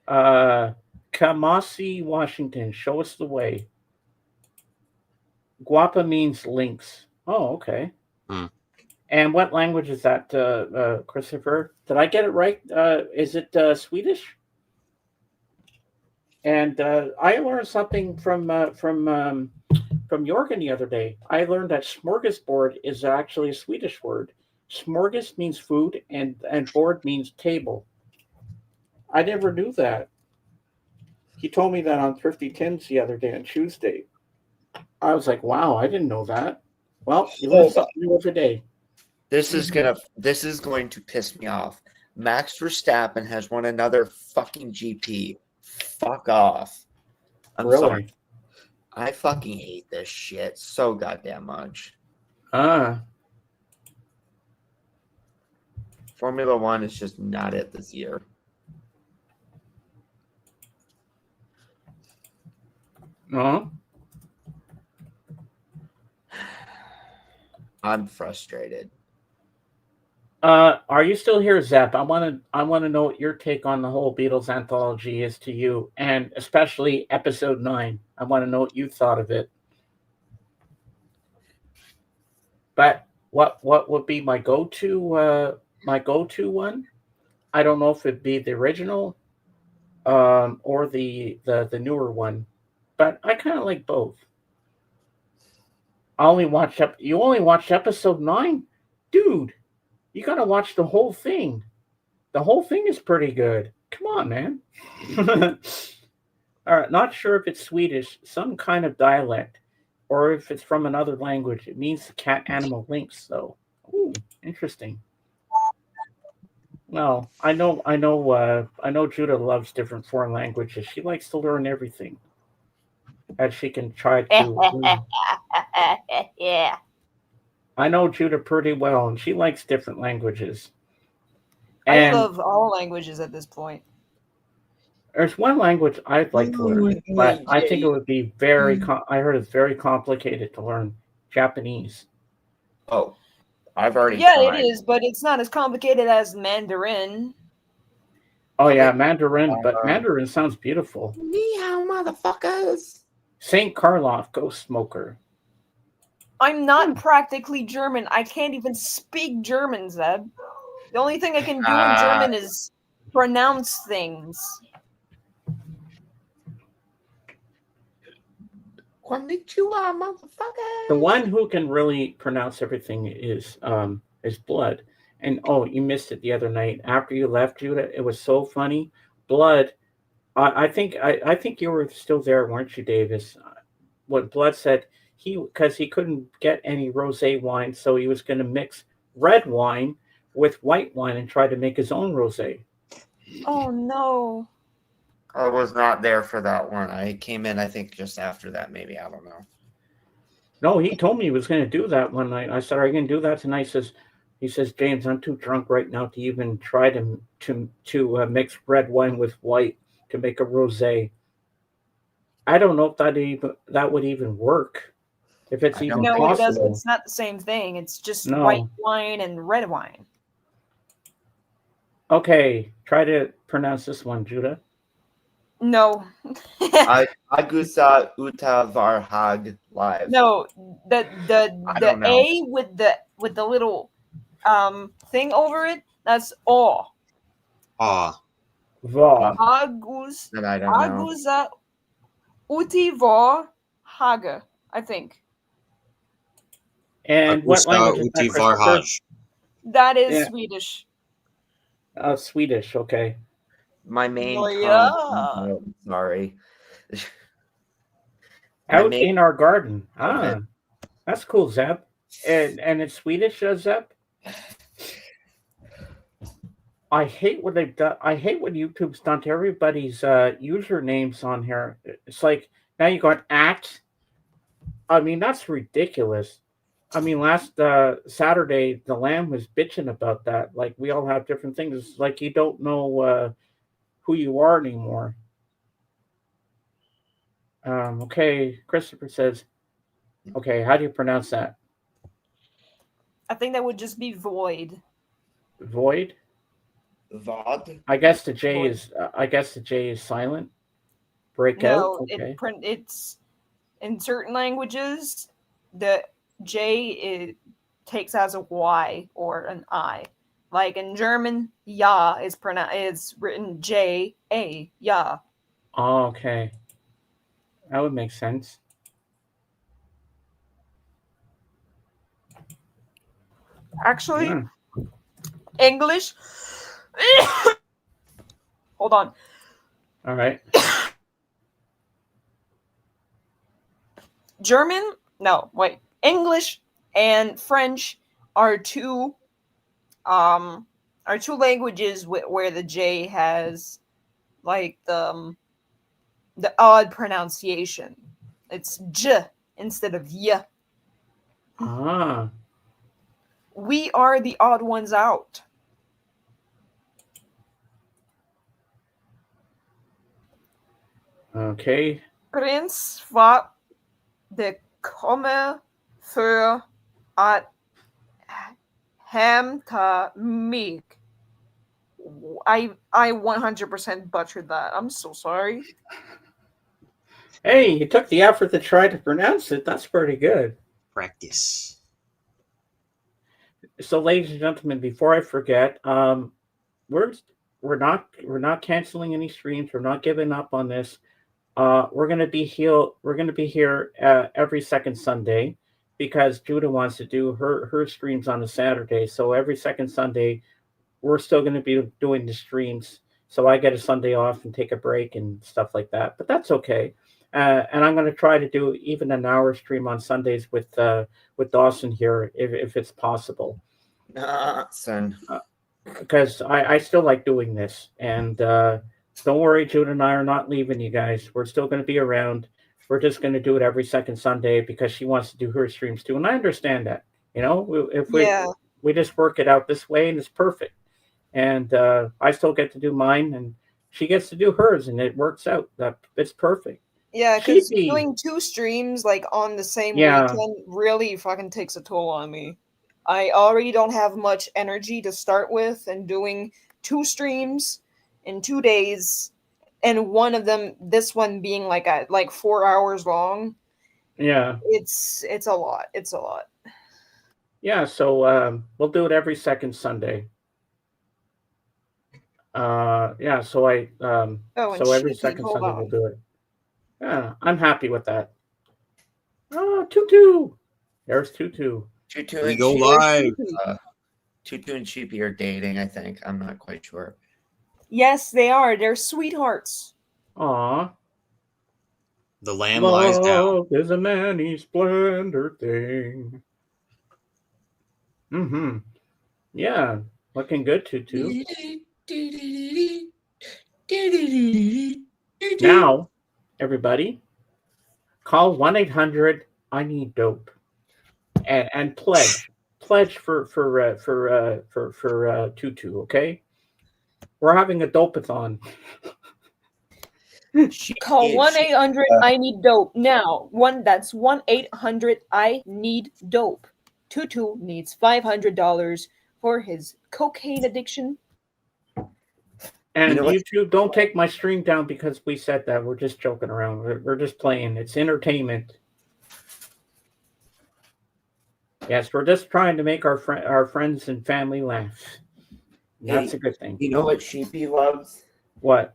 Kamasi, Washington, show us the way. Guapa means lynx. Oh, okay. And what language is that, Christopher? Did I get it right? Is it Swedish? And I learned something from Jorgen the other day. I learned that smorgasbord is actually a Swedish word. Smorgas means food, and board means table. I never knew that. He told me that on Thrifty Tim's the other day on Tuesday. I was like, wow, I didn't know that. Well, you learn something new every day. This is going to piss me off. Max Verstappen has won another fucking GP. Fuck off. I'm Really? sorry. I fucking hate this shit so goddamn much. Formula One is just not it this year. No. I'm frustrated. Are you still here, Zep? I want to know what your take on the whole Beatles anthology is to you, and especially episode 9. I want to know what you thought of it. But what would be my go-to one? I don't know if it'd be the original or the newer one, but I kind of like both. You only watched episode 9, dude. You gotta watch the whole thing. The whole thing is pretty good. Come on, man. All right, not sure if it's Swedish, some kind of dialect, or if it's from another language. It means the cat animal links, though. Ooh, interesting. Well, I know Judah loves different foreign languages. She likes to learn everything that she can try to learn. Yeah. I know Judah pretty well, and she likes different languages. I And love all languages at this point. there's one language I'd like to learn, but I think it would be I heard it's very complicated to learn Japanese. Oh, I've already Yeah, tried. it is, but it's not as complicated as Mandarin. Oh Okay. yeah, Mandarin, but Mandarin sounds beautiful. Ni hao, motherfuckers. Saint Karloff, Ghost Smoker. I'm not practically German. I can't even speak German, Zeb. The only thing I can do in German is pronounce things. Konnichiwa, motherfuckers. The one who can really pronounce everything is Blood. And oh, you missed it the other night after you left, Judah. It was so funny. Blood. I think you were still there, weren't you, Davis? What Blood said, because he couldn't get any rosé wine, so he was going to mix red wine with white wine and try to make his own rosé. Oh no! I was not there for that one. I came in, I think, just after that. Maybe, I don't know. No, he told me he was going to do that one night. I said, "Are you going to do that tonight?" He says, "James, I'm too drunk right now to even try to mix red wine with white to make a rosé." I don't know if that would even work. If it's even No, possible. it doesn't. It's not the same thing. It's just No. white wine and red wine. Okay, try to pronounce this one, Judah. No. Agusa Uta Varhag live. No, the don't know. A with the little thing over it, that's O. Ah. Va. Agus Then I don't know. Agusa Uti Var Haga, I think. And what language is that, Uti Christopher? Varhaj. That is Yeah. Swedish. Swedish, okay. My main Oh, tongue. yeah. Oh, sorry. Out in our garden. Okay. That's cool, Zeb. And it's Swedish, Zeb? I hate what they've done. I hate what YouTube's done to everybody's usernames on here. It's like now you got @ I mean, that's ridiculous. I mean, last Saturday, the Lamb was bitching about that. Like, we all have different things. It's like you don't know who you are anymore. Okay, Christopher says, okay, how do you pronounce that? I think that would just be void. Void? Vod? I guess the J Void. is silent. Break No, out. Okay. it's in certain languages the J takes as a Y or an I. Like in German, ja is written J-A, ja. Oh, okay. That would make sense. Actually, Yeah. English. Hold on. All right. German? No, wait. English and French are two languages where the J has like the odd pronunciation. It's J instead of Y. Ah. We are the odd ones out. Okay. Prins vad det kommer för att Hamtamik. I 100% butchered that. I'm so sorry. Hey, you took the effort to try to pronounce it. That's pretty good. Practice. So, ladies and gentlemen, before I forget, we're we're not canceling any streams. We're not giving up on this. We're gonna be here. We're gonna be here every second Sunday because Judah wants to do her streams on a Saturday. So every second Sunday, we're still gonna be doing the streams. So I get a Sunday off and take a break and stuff like that. But that's okay. And I'm gonna try to do even an hour stream on Sundays with Dawson here if it's possible. Son. Because I still like doing this. And don't worry, Judah and I are not leaving you guys. We're still going to be around. We're just going to do it every second Sunday because she wants to do her streams too. And I understand that. You know, if we just work it out this way and it's perfect. And I still get to do mine and she gets to do hers and it works out. It's perfect. Yeah, because doing 2 streams like on the same weekend really fucking takes a toll on me. I already don't have much energy to start with, and doing 2 streams in 2 days, and one of them, this one being like 4 hours long. Yeah, it's a lot. It's a lot. Yeah, so we'll do it every second Sunday. Yeah, so so every second Sunday we'll do it. Yeah, I'm happy with that. Oh, Tutu. There's Tutu. Tutu We and go Sheepy. live. Tutu and Sheepy are dating, I think. I'm not quite sure. Yes, they are. They're sweethearts. Aw. The lamb lies down. Love is a many splendor thing. Mm-hmm. Yeah, looking good, Tutu. Now, everybody, call 1-800-I-NEED-DOPE and pledge for Tutu. Okay, we're having a dope-a-thon. Call 1-800-I-NEED-DOPE now. That's 1-800-I-NEED-DOPE. Tutu needs $500 for his cocaine addiction. And YouTube, don't take my stream down because we said that. We're just joking around. We're just playing. It's entertainment. Yes, we're just trying to make our friends and family laugh. That's a good thing. You know what Sheepy loves? What?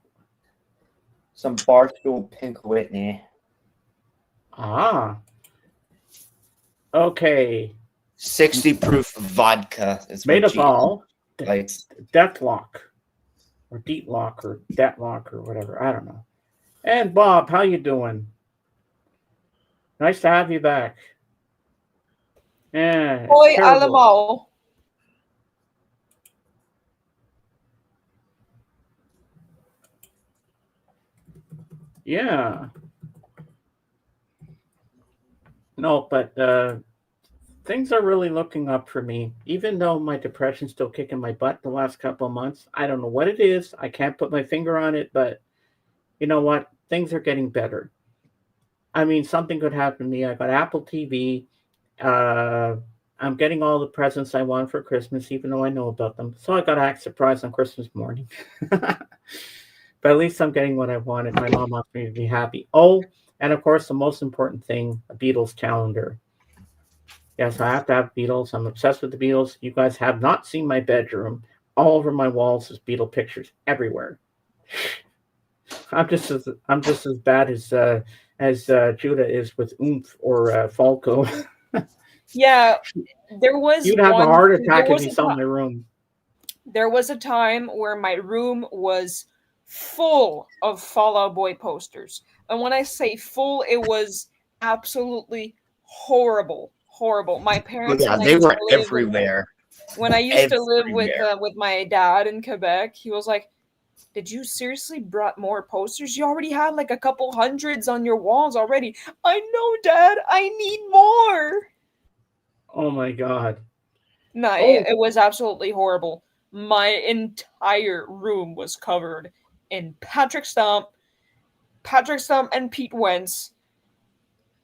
Some Barstool Pink Whitney. Ah. Okay. 60 proof vodka is made of all Deathlock or Deatlock or Deathlock or whatever. I don't know. And Bob, how you doing? Nice to have you back. Yeah. Oi, Alamo. Yeah. No, but things are really looking up for me. Even though my depression's still kicking my butt the last couple of months. I don't know what it is. I can't put my finger on it, but you know what? Things are getting better. I mean, something could happen to me. I got Apple TV. I'm getting all the presents I want for Christmas, even though I know about them. So I got to act surprised on Christmas morning. But at least I'm getting what I wanted. My mom wants me to be happy. Oh, and of course, the most important thing, a Beatles calendar. Yes, I have to have Beatles. I'm obsessed with the Beatles. You guys have not seen my bedroom. All over my walls is Beatle pictures everywhere. I'm just as bad as Judah is with Oomph or Falco. Yeah, there was. You'd have a heart attack if you saw my room. There was a time where my room was full of Fall Out Boy posters, and when I say full, it was absolutely horrible. Horrible. My parents. Yeah, they were everywhere. When I used to live with my dad in Quebec, he was like, "Did you seriously brought more posters? You already had like a couple hundreds on your walls already." I know, Dad. I need more. Oh my God. No, it was absolutely horrible. My entire room was covered in Patrick Stump and Pete Wentz,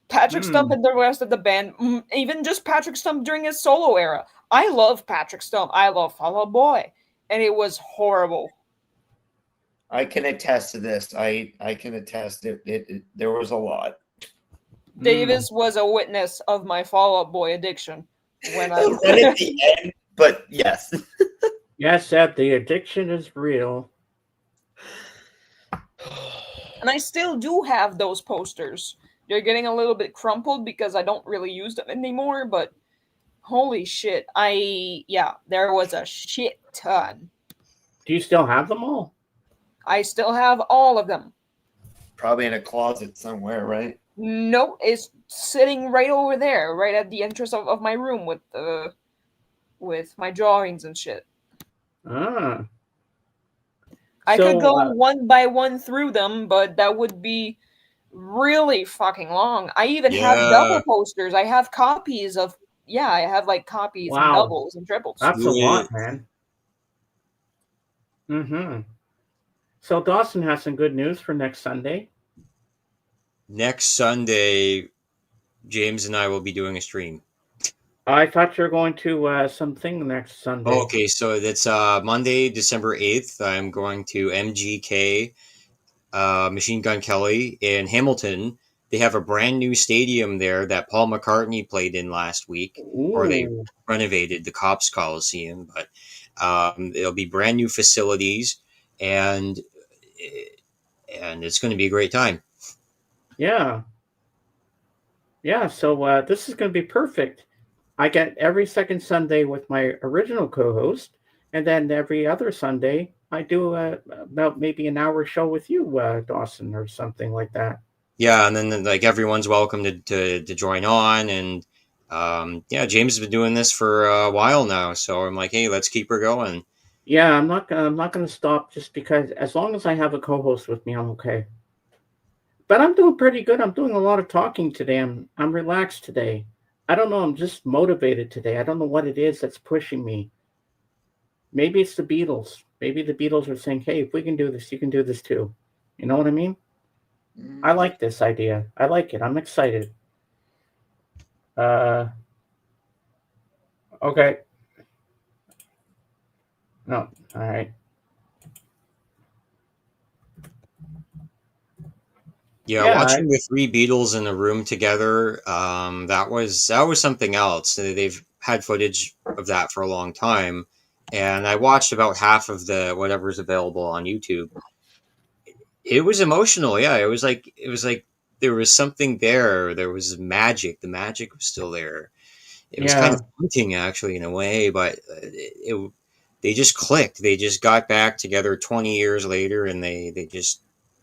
Patrick Stump and the rest of the band, even just Patrick Stump during his solo era. I love Patrick Stone. I love Fall Out Boy, and it was horrible. I can attest to this. I can attest it there was a lot. Davis was a witness of my Fall Out Boy addiction. When I right at the end, but yes. Yes, Ed, the addiction is real. And I still do have those posters. They're getting a little bit crumpled because I don't really use them anymore, but holy shit. There was a shit ton. Do you still have them all? I still have all of them. Probably in a closet somewhere, right? No, it's sitting right over there, right at the entrance of my room with my drawings and shit. Ah. I could go one by one through them, but that would be really fucking long. I even have double posters. I have copies of I have like copies and doubles and triples. That's a lot, man. Mm-hmm. So Dawson has some good news for next Sunday. Next Sunday, James and I will be doing a stream. I thought you were going to something next Sunday. Oh, okay, so that's Monday, December 8th. I'm going to MGK, Machine Gun Kelly in Hamilton. They have a brand new stadium there that Paul McCartney played in last week, or they renovated the Cops Coliseum, but it'll be brand new facilities, and it's going to be a great time. Yeah. Yeah, so this is going to be perfect. I get every second Sunday with my original co-host, and then every other Sunday I do about maybe an hour show with you, Dawson, or something like that. Yeah, and then like everyone's welcome to join on, and James has been doing this for a while now, so I'm like, hey, let's keep her going. Yeah, I'm not going to stop just because as long as I have a co-host with me, I'm okay. But I'm doing pretty good. I'm doing a lot of talking today. I'm relaxed today. I don't know. I'm just motivated today. I don't know what it is that's pushing me. Maybe it's the Beatles. Maybe the Beatles are saying, hey, if we can do this, you can do this too. You know what I mean? I like this idea. I like it. I'm excited. Okay. No. All right. Yeah, watching the three Beatles in a room together, that was something else. They've had footage of that for a long time, and I watched about half of the whatever's available on YouTube. It was emotional, yeah. It was like there was something there. There was magic. The magic was still there. It was kind of haunting, actually, in a way, but they just clicked. They just got back together 20 years later, and they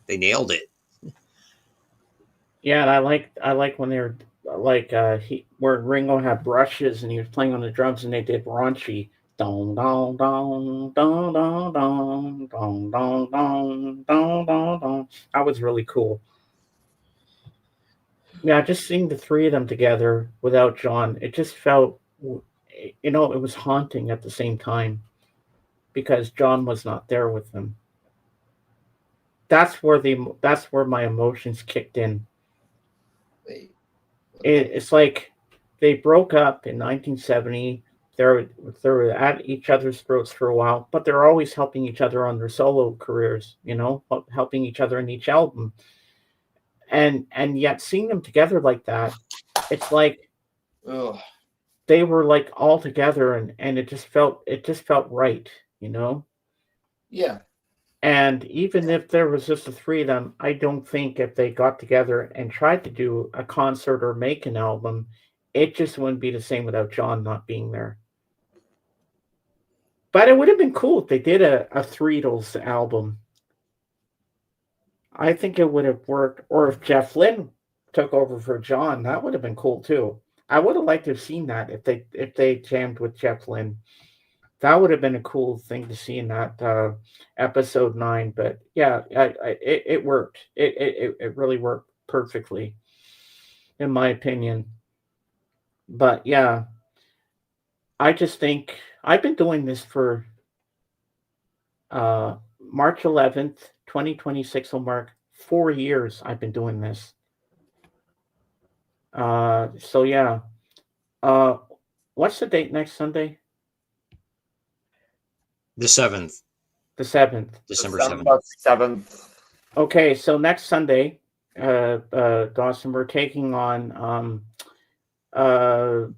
nailed it. Yeah, and I like when they were like where Ringo had brushes and he was playing on the drums and they did raunchy dong dong dong dong dong dong dong dong dong dong dong dong. That was really cool. Yeah, just seeing the three of them together without John, it just felt, it was haunting at the same time because John was not there with them. That's where my emotions kicked in. It's like they broke up in 1970. They're at each other's throats for a while, but they're always helping each other on their solo careers. Helping each other in each album, and yet seeing them together like that, it's like they were like all together, and it just felt right. Yeah. And even if there was just the three of them, I don't think if they got together and tried to do a concert or make an album, it just wouldn't be the same without John not being there. But it would have been cool if they did a Threedles album. I think it would have worked. Or if Jeff Lynne took over for John, that would have been cool too. I would have liked to have seen that if they jammed with Jeff Lynne. That would have been a cool thing to see in that episode 9. But yeah, it worked. It really worked perfectly, in my opinion. But yeah, I just think I've been doing this for March 11th, 2026 will mark 4 years I've been doing this. So yeah. What's the date next Sunday? The 7th. The 7th. December December 7th. Okay, so next Sunday, Dawson, we're taking on the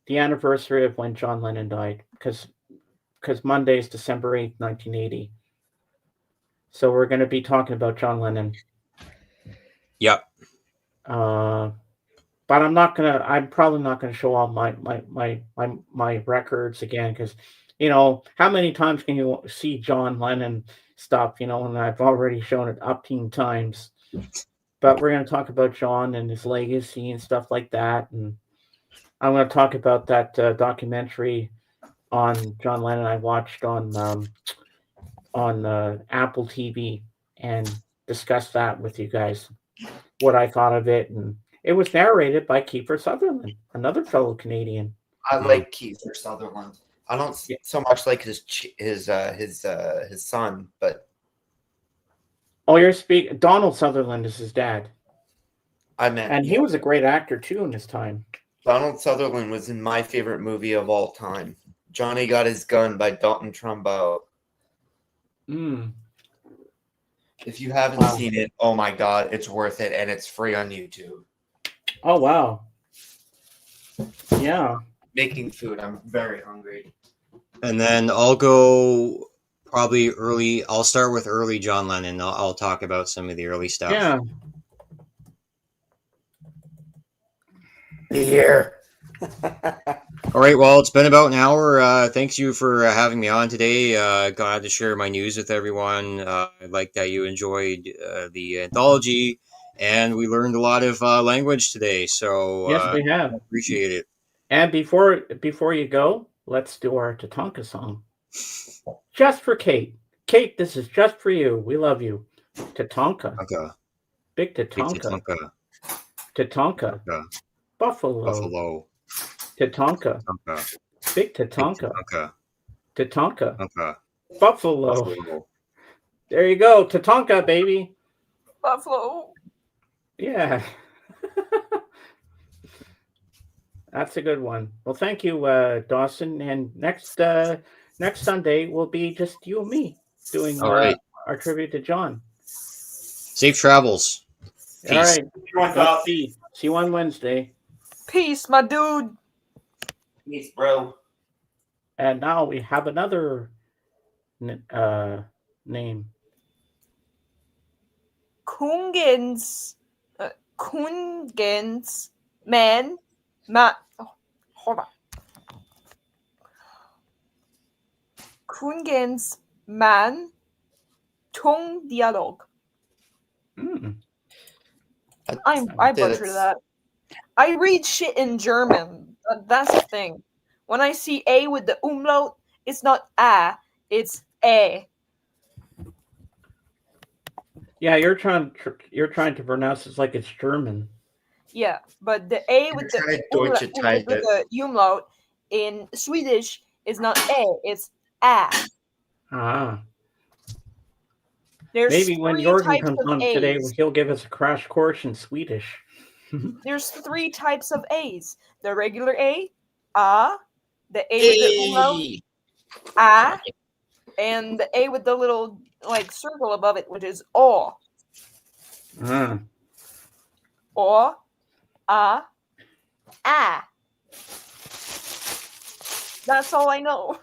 anniversary of when John Lennon died, because Monday is December 8th, 1980. So we're going to be talking about John Lennon. Yep. But I'm probably not gonna show all my records again, because how many times can you see John Lennon stuff? And I've already shown it 18 times. But we're gonna talk about John and his legacy and stuff like that, and I'm gonna talk about that documentary on John Lennon I watched on Apple TV and discuss that with you guys, what I thought of it. And it was narrated by Kiefer Sutherland, another fellow Canadian. I like Kiefer Sutherland. I don't so much like his son, but you're speaking. Donald Sutherland is his dad. I meant, and he was a great actor too in his time. Donald Sutherland was in my favorite movie of all time, Johnny Got His Gun by Dalton Trumbo. If you haven't seen it, oh my God, it's worth it, and it's free on YouTube. Oh wow! Yeah. Making food. I'm very hungry. And then I'll go probably early. I'll start with early John Lennon. I'll talk about some of the early stuff. Yeah. Here. All right. Well, it's been about an hour. Thanks you for having me on today. Glad to share my news with everyone. I like that you enjoyed the anthology, and we learned a lot of language today. So yes, we have. Appreciate it. And before you go, let's do our Tatanka song. Just for Kate. Kate, this is just for you. We love you. Tatanka. Okay. Big Tatanka. Tatanka. Okay. Buffalo. Tatanka. Okay. Big Tatanka. Okay. Tatanka. Okay. Buffalo. There you go. Tatanka, baby. Buffalo. Yeah. That's a good one. Well, thank you, Dawson. And next Sunday will be just you and me doing our tribute to John. Safe travels. Peace. All right. See you on Wednesday. Peace, my dude. Peace, bro. And now we have another name. Kungens man. Hold on. Kungens man. Tung dialog. I butchered that. I read shit in German. That's the thing. When I see A with the umlaut, it's not a, it's a. Yeah, you're trying to pronounce it like it's German. Yeah, but the A with the umlaut in Swedish is not a, it's a. Ah. There's maybe when Jorgen comes on A's. today, he'll give us a crash course in Swedish. There's 3 types of A's. The regular A, the A with the umlaut, and the A with the little circle above it, which is O. O, a. That's all I know.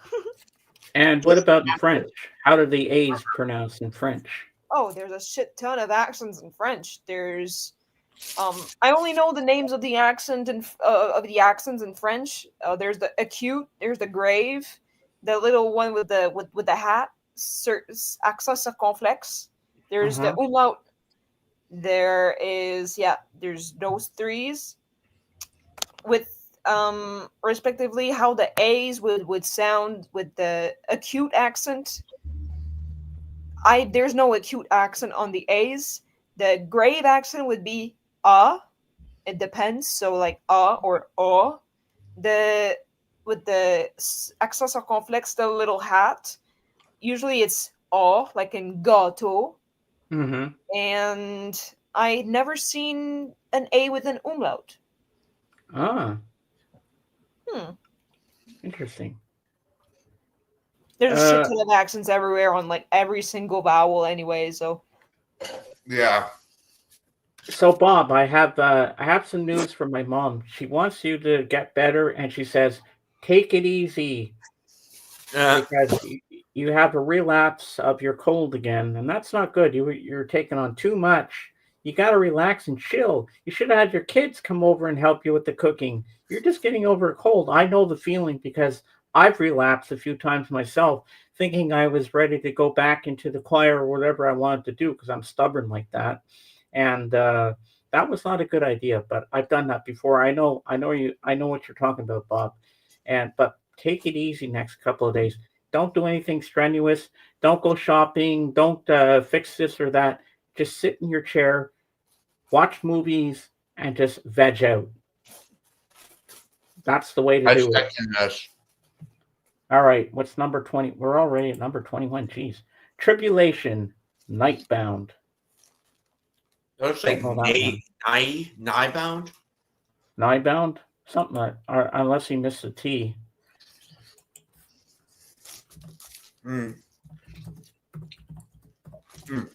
And what about in French? How do the A's pronounce in French? Oh, there's a shit ton of accents in French. There's I only know the names of the accents in French. There's the acute, there's the grave, the little one with the hat, accent circonflexe. There's the umlaut. There's those 3s with respectively how the A's would sound with the acute accent. There's no acute accent on the A's. The grave accent would be it depends. So like or o. With the accent circonflexe, the little hat, usually it's o, like in gâteau. And I never seen an A with an umlaut. Interesting. There's a shit ton of accents everywhere on like every single vowel anyway, so. Yeah. So Bob, I have some news from my mom. She wants you to get better, and she says, "Take it easy because you have a relapse of your cold again, and that's not good. You're taking on too much. You got to relax and chill. You should have had your kids come over and help you with the cooking. You're just getting over a cold. I know the feeling because I've relapsed a few times myself, thinking I was ready to go back into the choir or whatever I wanted to do because I'm stubborn like that, and that was not a good idea. But I've done that before. I know you. I know what you're talking about, Bob. But take it easy next couple of days. Don't do anything strenuous. Don't go shopping. Don't fix this or that. Just sit in your chair, watch movies, and just veg out. That's the way to do it. This. All right, what's number 20? We're already at number 21. Jeez. Tribulation, Nightbound. Looks like Nightbound. Nightbound? Something like, or unless he missed a T. Mm. Mm.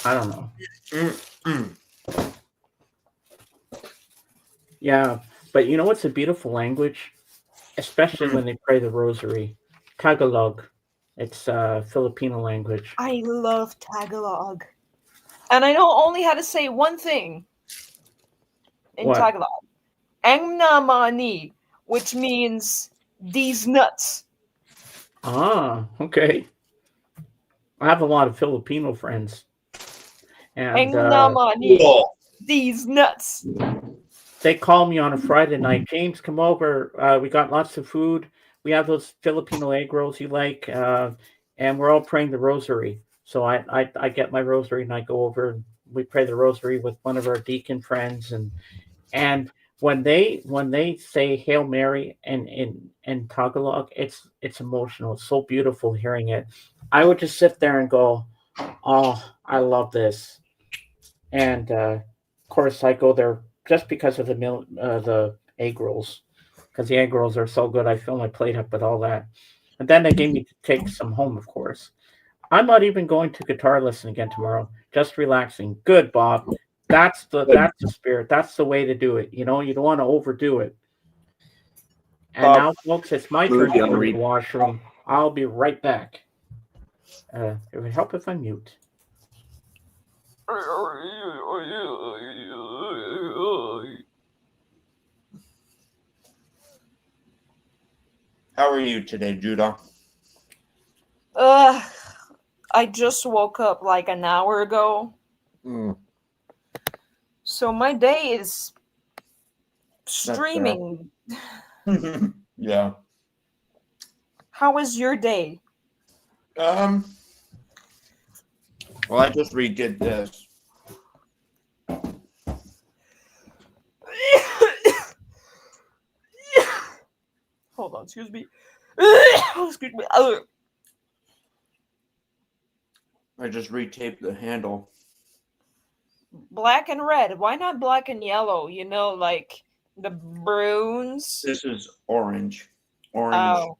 I don't know. Mm. Yeah, but you know what's a beautiful language? Especially when they pray the rosary. Tagalog. It's Filipino language. I love Tagalog. And I know only how to say one thing in What? Tagalog. Ang namani, which means these nuts. Ah, okay. I have a lot of Filipino friends. Ang And namani, these nuts. they call me on a Friday night. James, come over. We got lots of food. We have those Filipino egg rolls you like, and we're all praying the rosary. So I get my rosary and I go over and we pray the rosary with one of our deacon friends, and when they say Hail Mary in Tagalog, it's emotional. It's so beautiful hearing it. I would just sit there and go, "Oh, I love this," and of course I go there just because of the egg rolls, because the egg rolls are so good. I fill my plate up with all that, and then they gave me to take some home. Of course, I'm not even going to guitar lesson again tomorrow. Just relaxing. Good, Bob. That's the spirit. That's the way to do it. You know, you don't want to overdo it. And Bob, now, folks, it's my turn to go to the washroom. I'll be right back. It would help if I mute. How are you today, Judah? I just woke up like an hour ago. Mm. So my day is streaming. Yeah. How was your day? Well, I just redid this. Hold on, excuse me. Excuse me. I just retaped the handle. Black and red. Why not black and yellow? You know, like the Bruins. This is orange. Orange. Oh.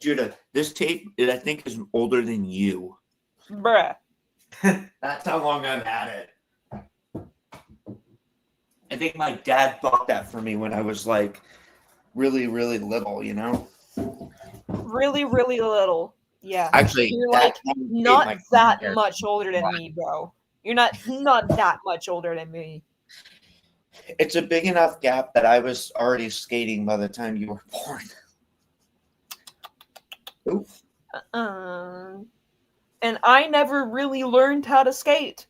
Judah, this tape, I think, is older than you. Bruh. That's how long I've had it. I think my dad bought that for me when I was like really, really little, you know? Really, really little. Yeah. Actually, you're like not that much older than me, bro. You're not that much older than me. It's a big enough gap that I was already skating by the time you were born. Oof. And I never really learned how to skate.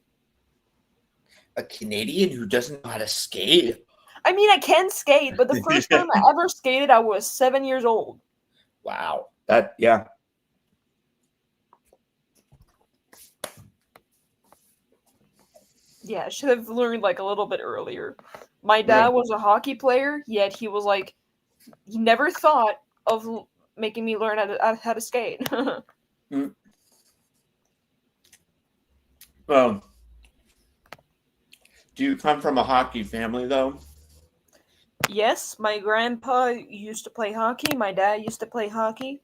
A Canadian who doesn't know how to skate? I mean, I can skate, but the first time I ever skated, I was 7 years old. Wow. That, yeah. Yeah, I should have learned like a little bit earlier. My dad was a hockey player, yet he was like, he never thought of making me learn how to skate. Do you come from a hockey family, though? Yes, my grandpa used to play hockey. My dad used to play hockey,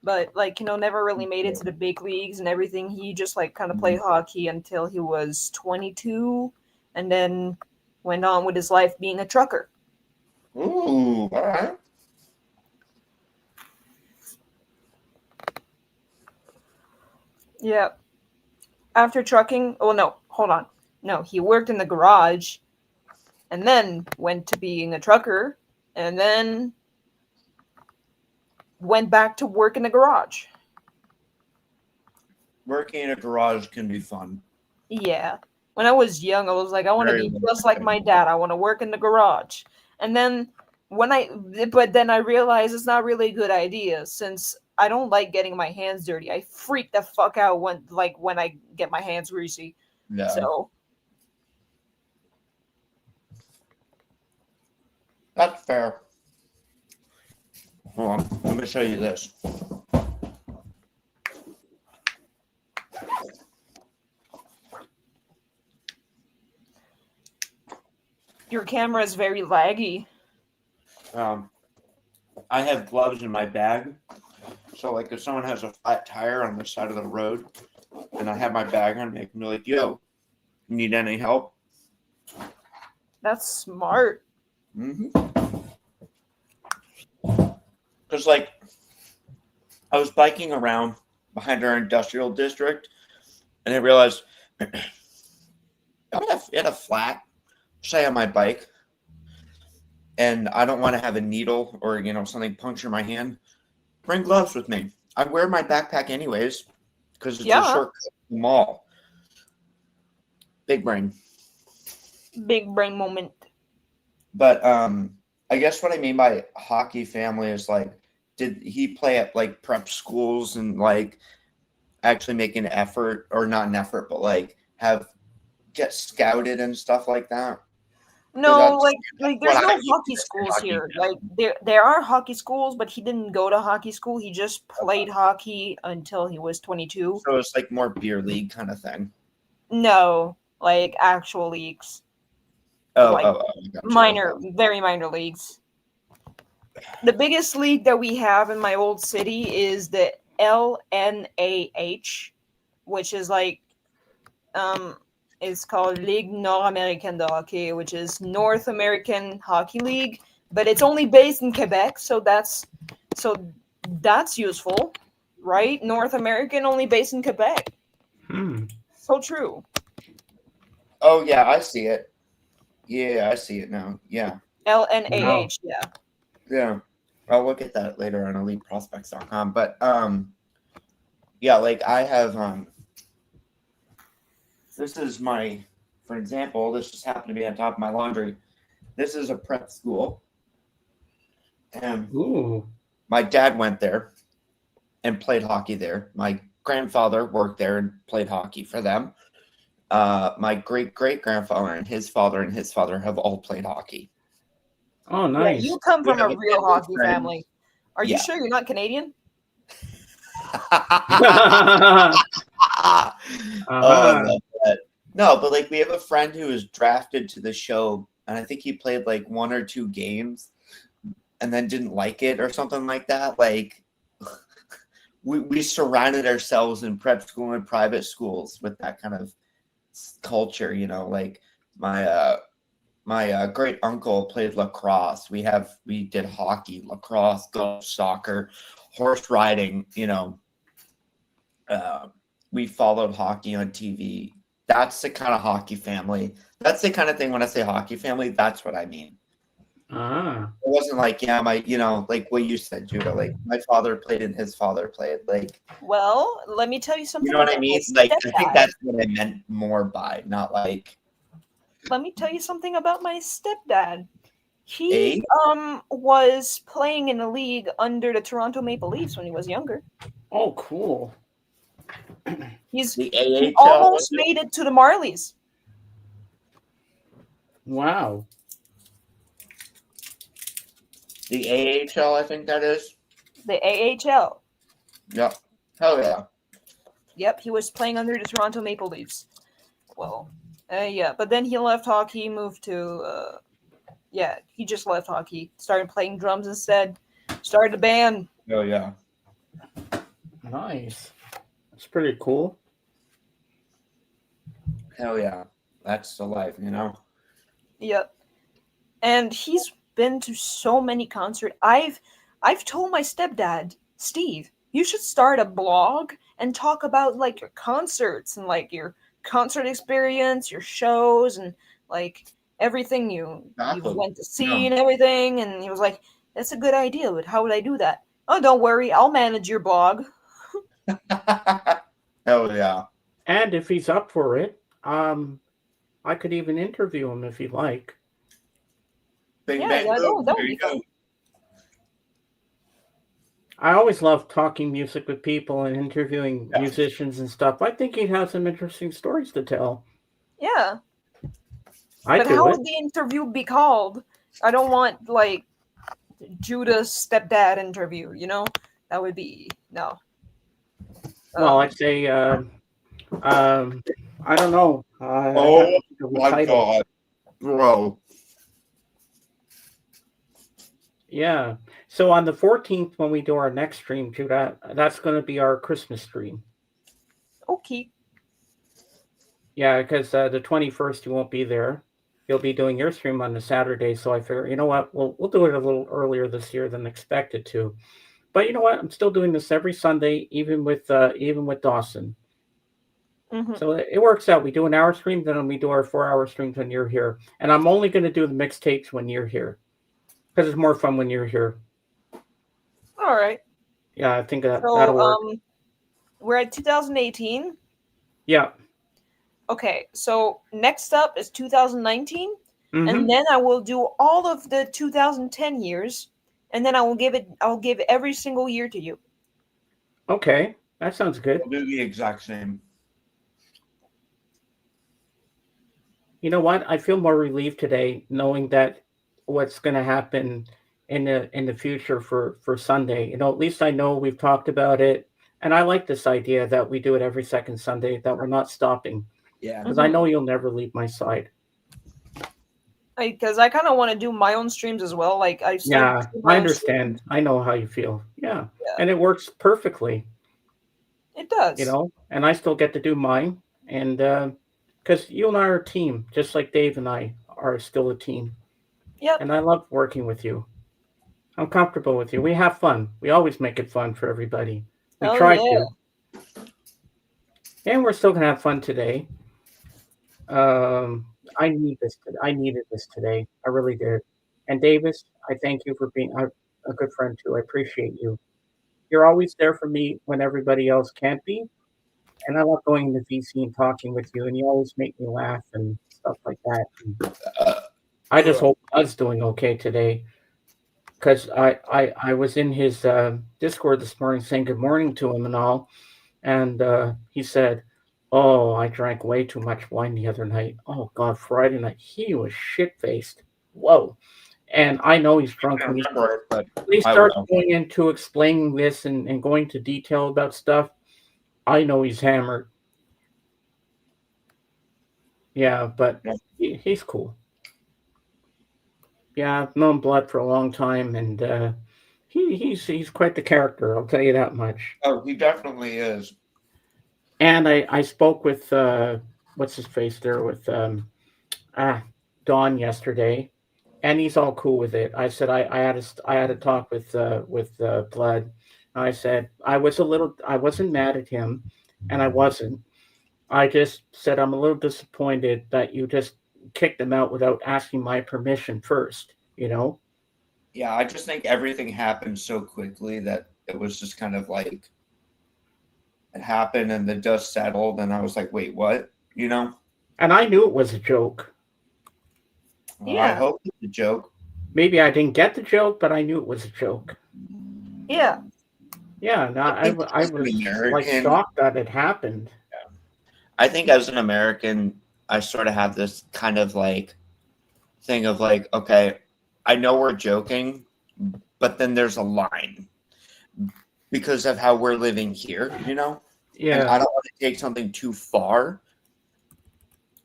but never really made it to the big leagues and everything. He just kind of played hockey until he was 22, and then went on with his life being a trucker. Ooh, all right. Yeah. After trucking, oh no, hold on. No, he worked in the garage and then went to being a trucker and then went back to work in the garage. Working in a garage can be fun. Yeah. When I was young, I was like, I want to Very be just like my dad. I want to work in the garage. And then but then I realized it's not really a good idea since I don't like getting my hands dirty. I freak the fuck out when I get my hands greasy. Yeah. So That's fair. Hold on, let me show you this. your camera is very laggy. I have gloves in my bag. So, like, if someone has a flat tire on the side of the road and I have my bag on, they can be like, yo, need any help? That's smart. Because, like, I was biking around behind our industrial district and I realized I had a flat, say, on my bike, and I don't want to have a needle or, something puncture my hand. Bring gloves with me. I wear my backpack anyways because it's a shortcut to the mall. Big brain. Big brain moment. But I guess what I mean by hockey family is like, did he play at like prep schools and like actually make an effort, or not an effort, but like get scouted and stuff like that? No, there's no hockey schools here. Like there are hockey schools, but he didn't go to hockey school. He just played hockey until he was 22. So it's like more beer league kind of thing. No, like actual leagues. Minor, very minor leagues. The biggest league that we have in my old city is the LNAH, which is it's called Ligue Nord-Américaine de Hockey, which is North American Hockey League, but it's only based in Quebec, so that's useful, right? North American, only based in Quebec. So true. Oh yeah, I see it. Yeah, I see it now. Yeah. LNAH, yeah. Yeah. I'll look at that later on eliteprospects.com. But yeah, like I have this is for example, this just happened to be on top of my laundry. This is a prep school. And my dad went there and played hockey there. My grandfather worked there and played hockey for them. My great-great-grandfather and his father have all played hockey. Oh, nice. Yeah, you come from a real hockey family. Are you sure you're not Canadian? I love that. No, but like we have a friend who was drafted to the show, and I think he played like 1 or 2 games and then didn't like it or something like that. Like we surrounded ourselves in prep school and private schools with that kind of culture, like my great uncle played lacrosse. We did hockey, lacrosse, golf, soccer, horse riding, we followed hockey on TV. That's the kind of hockey family. That's the kind of thing when I say hockey family, that's what I mean. It wasn't like, like what you said, Judah, like my father played and his father played. Like, well, let me tell you something. You know what I mean? Like, I think that's what I meant more by, not like. Let me tell you something about my stepdad. He was playing in a league under the Toronto Maple Leafs when he was younger. Oh, cool. He almost made it to the Marlies. Wow. The AHL, I think that is. The AHL. Yep. Hell yeah. Yep, he was playing under the Toronto Maple Leafs. Well, yeah, but then he left hockey, moved to yeah, he just left hockey, started playing drums instead, started a band. Oh yeah. Nice. That's pretty cool. Hell yeah. That's the life, you know? Yep. And he's been to so many concerts. I've told my stepdad, Steve, you should start a blog and talk about like your concerts and like your concert experience, your shows, and like everything you Exactly. went to see Yeah. and everything. And he was like, that's a good idea, but how would I do that? Oh, don't worry, I'll manage your blog. Hell yeah. And if he's up for it, I could even interview him if he'd like. Bing Yeah, bang yeah, boom. that There would be you go. fun. I always love talking music with people and interviewing Yeah. musicians and stuff. I think he'd have some interesting stories to tell. Yeah. I'd But how do it. would the interview be called? I don't want like Judah's stepdad interview, you know? That would be no. Well, I'd say, I don't know. I'd have Oh to think of a my title. god. Bro. Yeah. So on the 14th, when we do our next stream, Judah, that's going to be our Christmas stream. Okay. Yeah, because the 21st you won't be there. You'll be doing your stream on the Saturday. So I figure, you know what? We'll do it a little earlier this year than expected to. But you know what? I'm still doing this every Sunday, even with Dawson. Mm-hmm. So it works out. We do an hour stream, then we do our 4-hour streams when you're here. And I'm only going to do the mixtapes when you're here because it's more fun when you're here. All right. Yeah, I think that'll So work. we're at 2018. Yeah. Okay. So next up is 2019, Mhm. and then I will do all of the 2010 years, and then I'll give every single year to you. Okay, that sounds good. We'll do the exact same. You know what? I feel more relieved today knowing that what's going to happen in the future for Sunday. You know, at least I know we've talked about it, and I like this idea that we do it every second Sunday. That we're not stopping Yeah. because I know you'll never leave my side. Because I kind of want to do my own streams as well. Like I started Yeah, to do my I own understand. I know how you feel. Yeah, Yeah. and it works perfectly. It does. You know, and I still get to do mine, and because you and I are a team, just like Dave and I are still a team. Yep. And I love working with you. I'm comfortable with you. We have fun. We always make it fun for everybody. We Oh, try yeah. to. And we're still gonna have fun today. I needed this today. I really did. And Davis, I thank you for being a good friend too. I appreciate you. You're always there for me when everybody else can't be. And I love going to VC and talking with you, and you always make me laugh and stuff like that. And I just hope Bud's doing okay today, because I was in his Discord this morning saying good morning to him and all, and he said, "Oh, I drank way too much wine the other night. Oh God, Friday night he was shit faced. Whoa!" And I know he's drunk I when don't remember it, but he I starts will. going into explaining this and going to detail about stuff. I know he's hammered. Yeah, but he's cool. Yeah, I've known Blood for a long time, and he's quite the character. I'll tell you that much. Oh, he definitely is. And I spoke with what's his face there with Don yesterday, and he's all cool with it. I said I had a talk with Blood. I said I wasn't mad at him, and I wasn't. I just said I'm a little disappointed that you just kicked him out without asking my permission first. You know. Yeah, I just think everything happened so quickly that it was just kind of like it happened and the dust settled, and I was like, wait, what? You know? And I knew it was a joke. Well, I Yeah. hope it's a joke. Maybe I didn't get the joke, but I knew it was a joke. Yeah. Yeah, no, I was like shocked that it happened. I think as an American, I sort of have this kind of like thing of like, okay, I know we're joking, but then there's a line because of how we're living here, you know? Yeah. And I don't want to take something too far.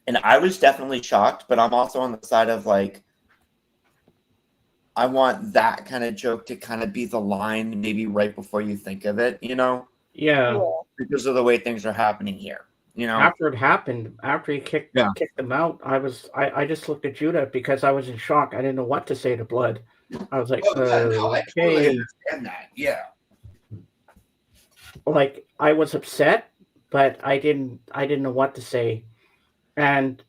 And I was definitely shocked, but I'm also on the side of like, I want that kind of joke to kind of be the line maybe right before you think of it, Yeah. because of the way things are happening here. After it happened, after he kicked them out, I just looked at Judah because I was in shock. I didn't know what to say to Blood. I was like, I totally understand that. Yeah. Like, I was upset, but I didn't know what to say. And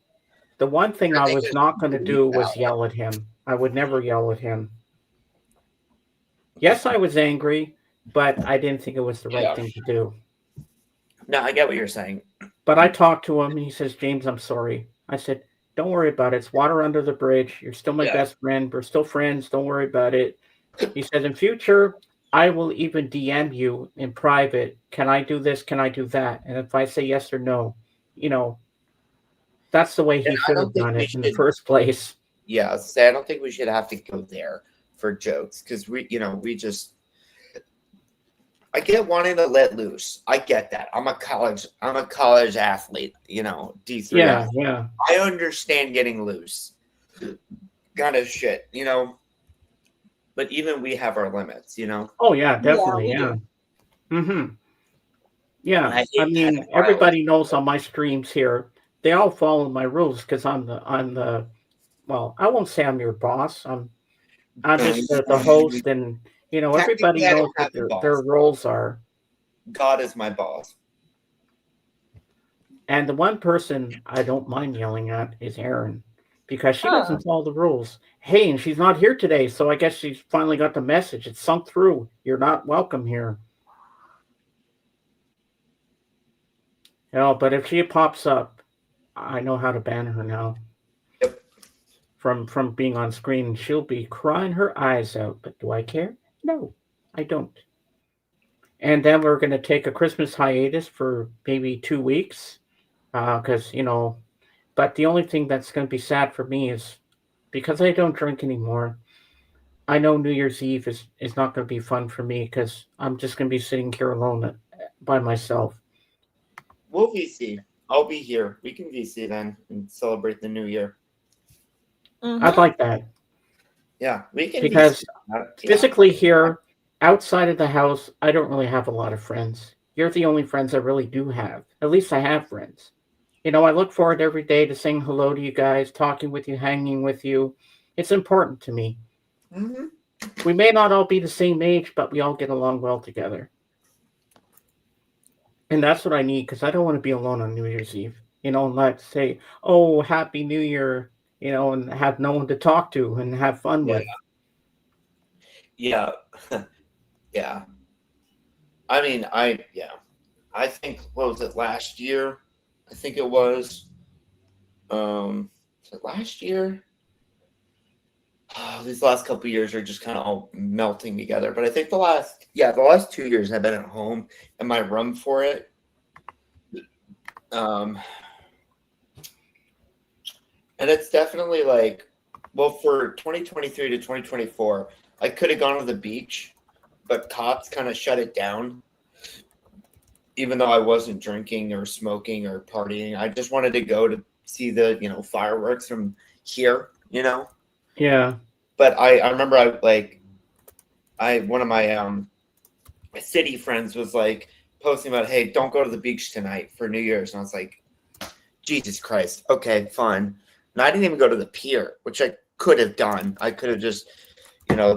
the one thing I was not going to do was yell at him. I would never yell at him. Yes, I was angry, but I didn't think it was the right thing to do. No, I get what you're saying. But I talked to him, and he says, James, I'm sorry. I said, don't worry about it. It's water under the bridge. You're still my best friend. We're still friends. Don't worry about it. He said, in future, I will even DM you in private. Can I do this? Can I do that? And if I say yes or no, that's the way he should have done it in the first place. Yeah, I don't think we should have to go there for jokes because I get wanting to let loose. I get that. I'm a college athlete, D3. Yeah. I understand getting loose. Kind of shit, But even we have our limits, Oh yeah, definitely, yeah. Mm-hmm. Yeah, I mean, everybody knows on my streams here, they all follow my rules because I'm the well, I won't say I'm your boss. I'm just the host, and everybody knows what their roles are. God is my boss. And the one person I don't mind yelling at is Erin, because she doesn't follow the rules. Hey, and she's not here today, so I guess she's finally got the message. It's sunk through. You're not welcome here. But if she pops up, I know how to ban her now. Yep. From being on screen, she'll be crying her eyes out. But do I care? No, I don't. And then we're going to take a Christmas hiatus for maybe 2 weeks, because But the only thing that's going to be sad for me is because I don't drink anymore. I know New Year's Eve is not going to be fun for me because I'm just going to be sitting here alone by myself. We'll VC. I'll be here. We can VC then and celebrate the new year. Mm-hmm. I'd like that. Yeah, we can. Because physically here, outside of the house, I don't really have a lot of friends. You're the only friends I really do have. At least I have friends. I look forward every day to saying hello to you guys, talking with you, hanging with you. It's important to me. Mm-hmm. We may not all be the same age, but we all get along well together. And that's what I need, because I don't want to be alone on New Year's Eve. And not say, oh, Happy New Year, and have no one to talk to and have fun with. Yeah. Yeah. I mean, I think, what was it, last year? I think it was. Was it last year? Oh, these last couple of years are just kind of all melting together. But I think the last 2 years I've been at home in my room for it. And it's definitely for 2023 to 2024, I could have gone to the beach, but cops kind of shut it down. Even though I wasn't drinking or smoking or partying, I just wanted to go to see the, fireworks from here, Yeah. But I remember one of my city friends was posting about, hey, don't go to the beach tonight for New Year's. And I was like, Jesus Christ. Okay, fine. And I didn't even go to the pier, which I could have done. I could have just,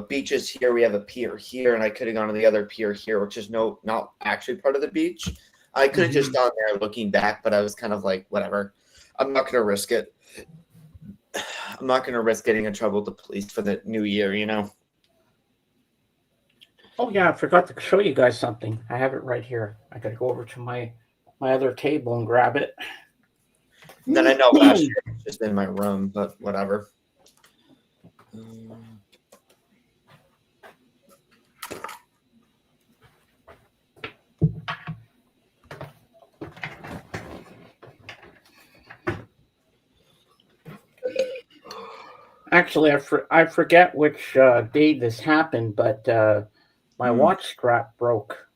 beaches here. We have a pier here, and I could have gone to the other pier here, which is not actually part of the beach. I could have just gone there looking back, but I was kind of like, whatever. I'm not going to risk it. I'm not going to risk getting in trouble with the police for the new year, Oh, yeah, I forgot to show you guys something. I have it right here. I got to go over to my other table and grab it. And then I know last year it was just in my room, but whatever. Actually, I forget which day this happened, but my watch strap broke.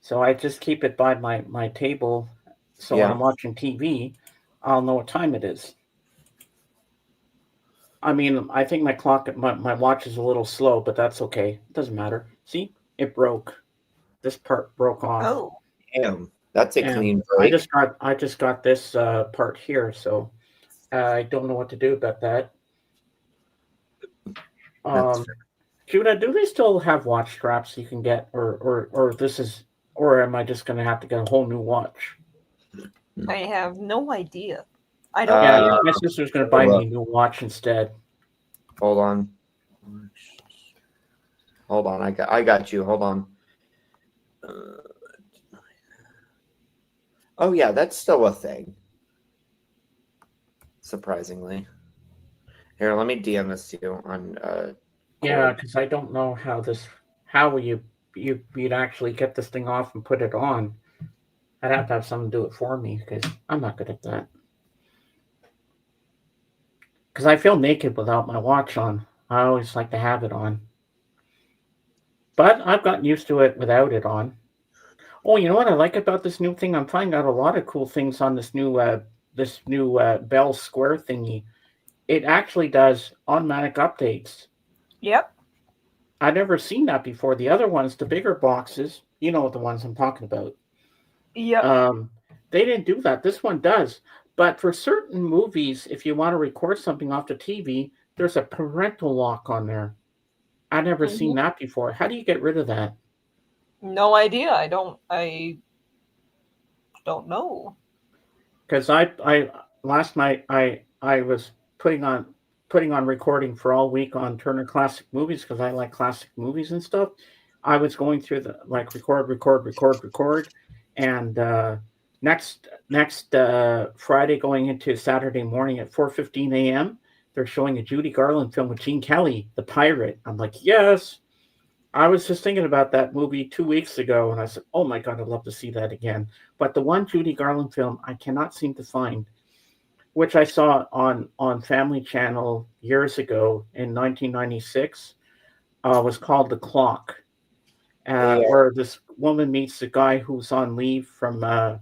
So I just keep it by my table. So when I'm watching TV, I'll know what time it is. I mean, I think my watch is a little slow, but that's okay. It doesn't matter. See, it broke. This part broke off. Oh, Damn, that's a And clean I break. just got this part here, so I don't know what to do about that. That's fair. Judah, do they still have watch straps you can get, or this is, or am I just going to have to get a whole new watch? I have no idea. I don't. Yeah, know. my sister's going to buy me a new watch instead. Hold on. Hold on. I got you. Hold on. Oh yeah, that's still a thing. Surprisingly. Here, let me DM this to you on Yeah, because I don't know how will you'd actually get this thing off and put it on. I'd have to have someone do it for me because I'm not good at that. Because I feel naked without my watch on. I always like to have it on. But I've gotten used to it without it on. Oh, you know what I like about this new thing? I'm finding out a lot of cool things on this new Bell Square thingy. It actually does automatic updates. Yep. I've never seen that before. The other ones, the bigger boxes, you know the ones I'm talking about. Yep. They didn't do that. This one does. But for certain movies, if you want to record something off the TV, there's a parental lock on there. I've never seen that before. How do you get rid of that? No idea. I don't know. Because I last night I was putting on recording for all week on Turner Classic Movies because I like classic movies and stuff. I was going through the record, and next Friday going into Saturday morning at 4:15 a.m. they're showing a Judy Garland film with Gene Kelly, The Pirate. I'm like, yes. I was just thinking about that movie 2 weeks ago, and I said, "Oh my God, I'd love to see that again." But the one Judy Garland film I cannot seem to find, which I saw on Family Channel years ago in 1996, was called The Clock, where this woman meets the guy who's on leave from the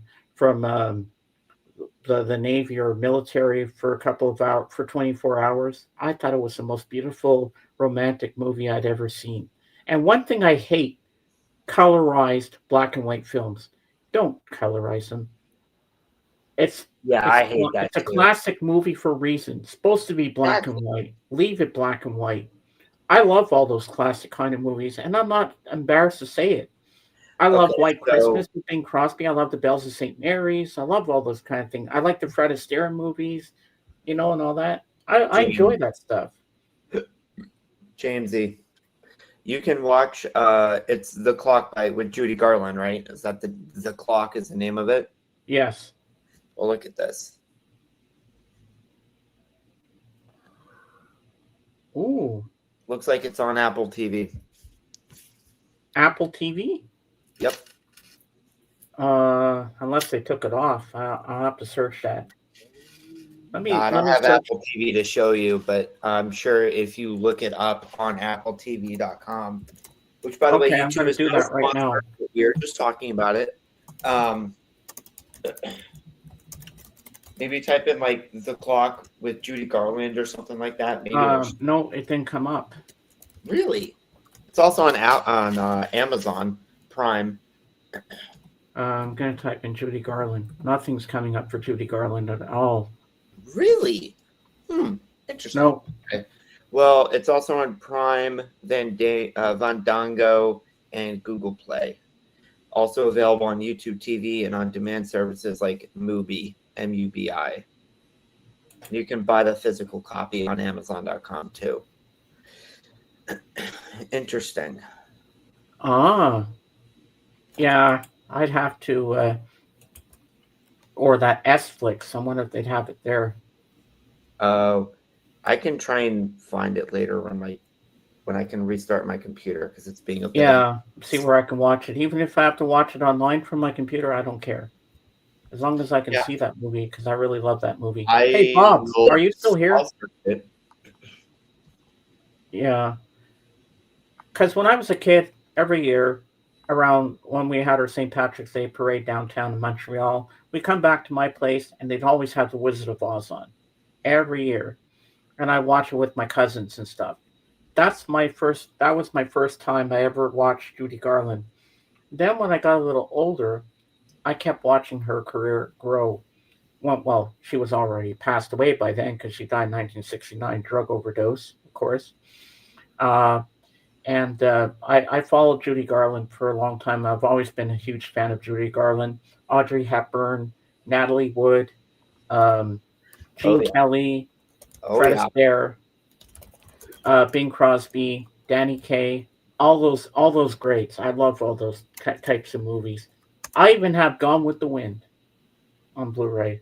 Navy or military for a couple of hours, for 24 hours. I thought it was the most beautiful romantic movie I'd ever seen. And one thing I hate, colorized black and white films. Don't colorize them. I hate that It's a too. classic movie for a reason. It's supposed to be black and white. Leave it black and white. I love all those classic kind of movies, and I'm not embarrassed to say it. I love White Christmas with Bing Crosby. I love The Bells of St. Mary's. I love all those kind of things. I like the Fred Astaire movies, and all that. I enjoy that stuff. Jamesy, you can watch it's The Clock with Judy Garland, right? Is that the Clock is the name of it? Yes. Well, look at this. Ooh. Looks like it's on Apple TV. Apple TV? Yep. Unless they took it off. I'll have to search that. I don't have Apple TV to show you, but I'm sure if you look it up on appletv.com, which, by the way, I'm going to do that right now. We're just talking about it. Maybe type in like The Clock with Judy Garland or something like that. Maybe no, it didn't come up. Really? It's also on Amazon Prime. I'm going to type in Judy Garland. Nothing's coming up for Judy Garland at all. Really? Interesting. No. Okay. Well, it's also on Prime, then Fandango, and Google Play. Also available on YouTube TV and on-demand services like Mubi, M-U-B-I. You can buy the physical copy on Amazon.com too. Interesting. Yeah, I'd have to, or that S-Flix. I wonder if they'd have it there. I can try and find it later when I can restart my computer because it's being a bit. Yeah, see where I can watch it. Even if I have to watch it online from my computer, I don't care. As long as I can see that movie, because I really love that movie. Hey, Bob, are you still here? Yeah. Because when I was a kid, every year, around when we had our St. Patrick's Day parade downtown in Montreal, we come back to my place, and they'd always have The Wizard of Oz on. Every year. and I watch it with my cousins and stuff. That was my first time I ever watched Judy Garland. Then when I got a little older, I kept watching her career grow. Well, she was already passed away by then because she died in 1969, drug overdose, of course. Uh, and I followed Judy Garland for a long time. I've always been a huge fan of Judy Garland, Audrey Hepburn, Natalie Wood, um, Oh Gene yeah. Kelly, Oh Fred yeah. Astaire, Bing Crosby, Danny Kaye, all those greats. I love all those types of movies. I even have Gone with the Wind on Blu-ray.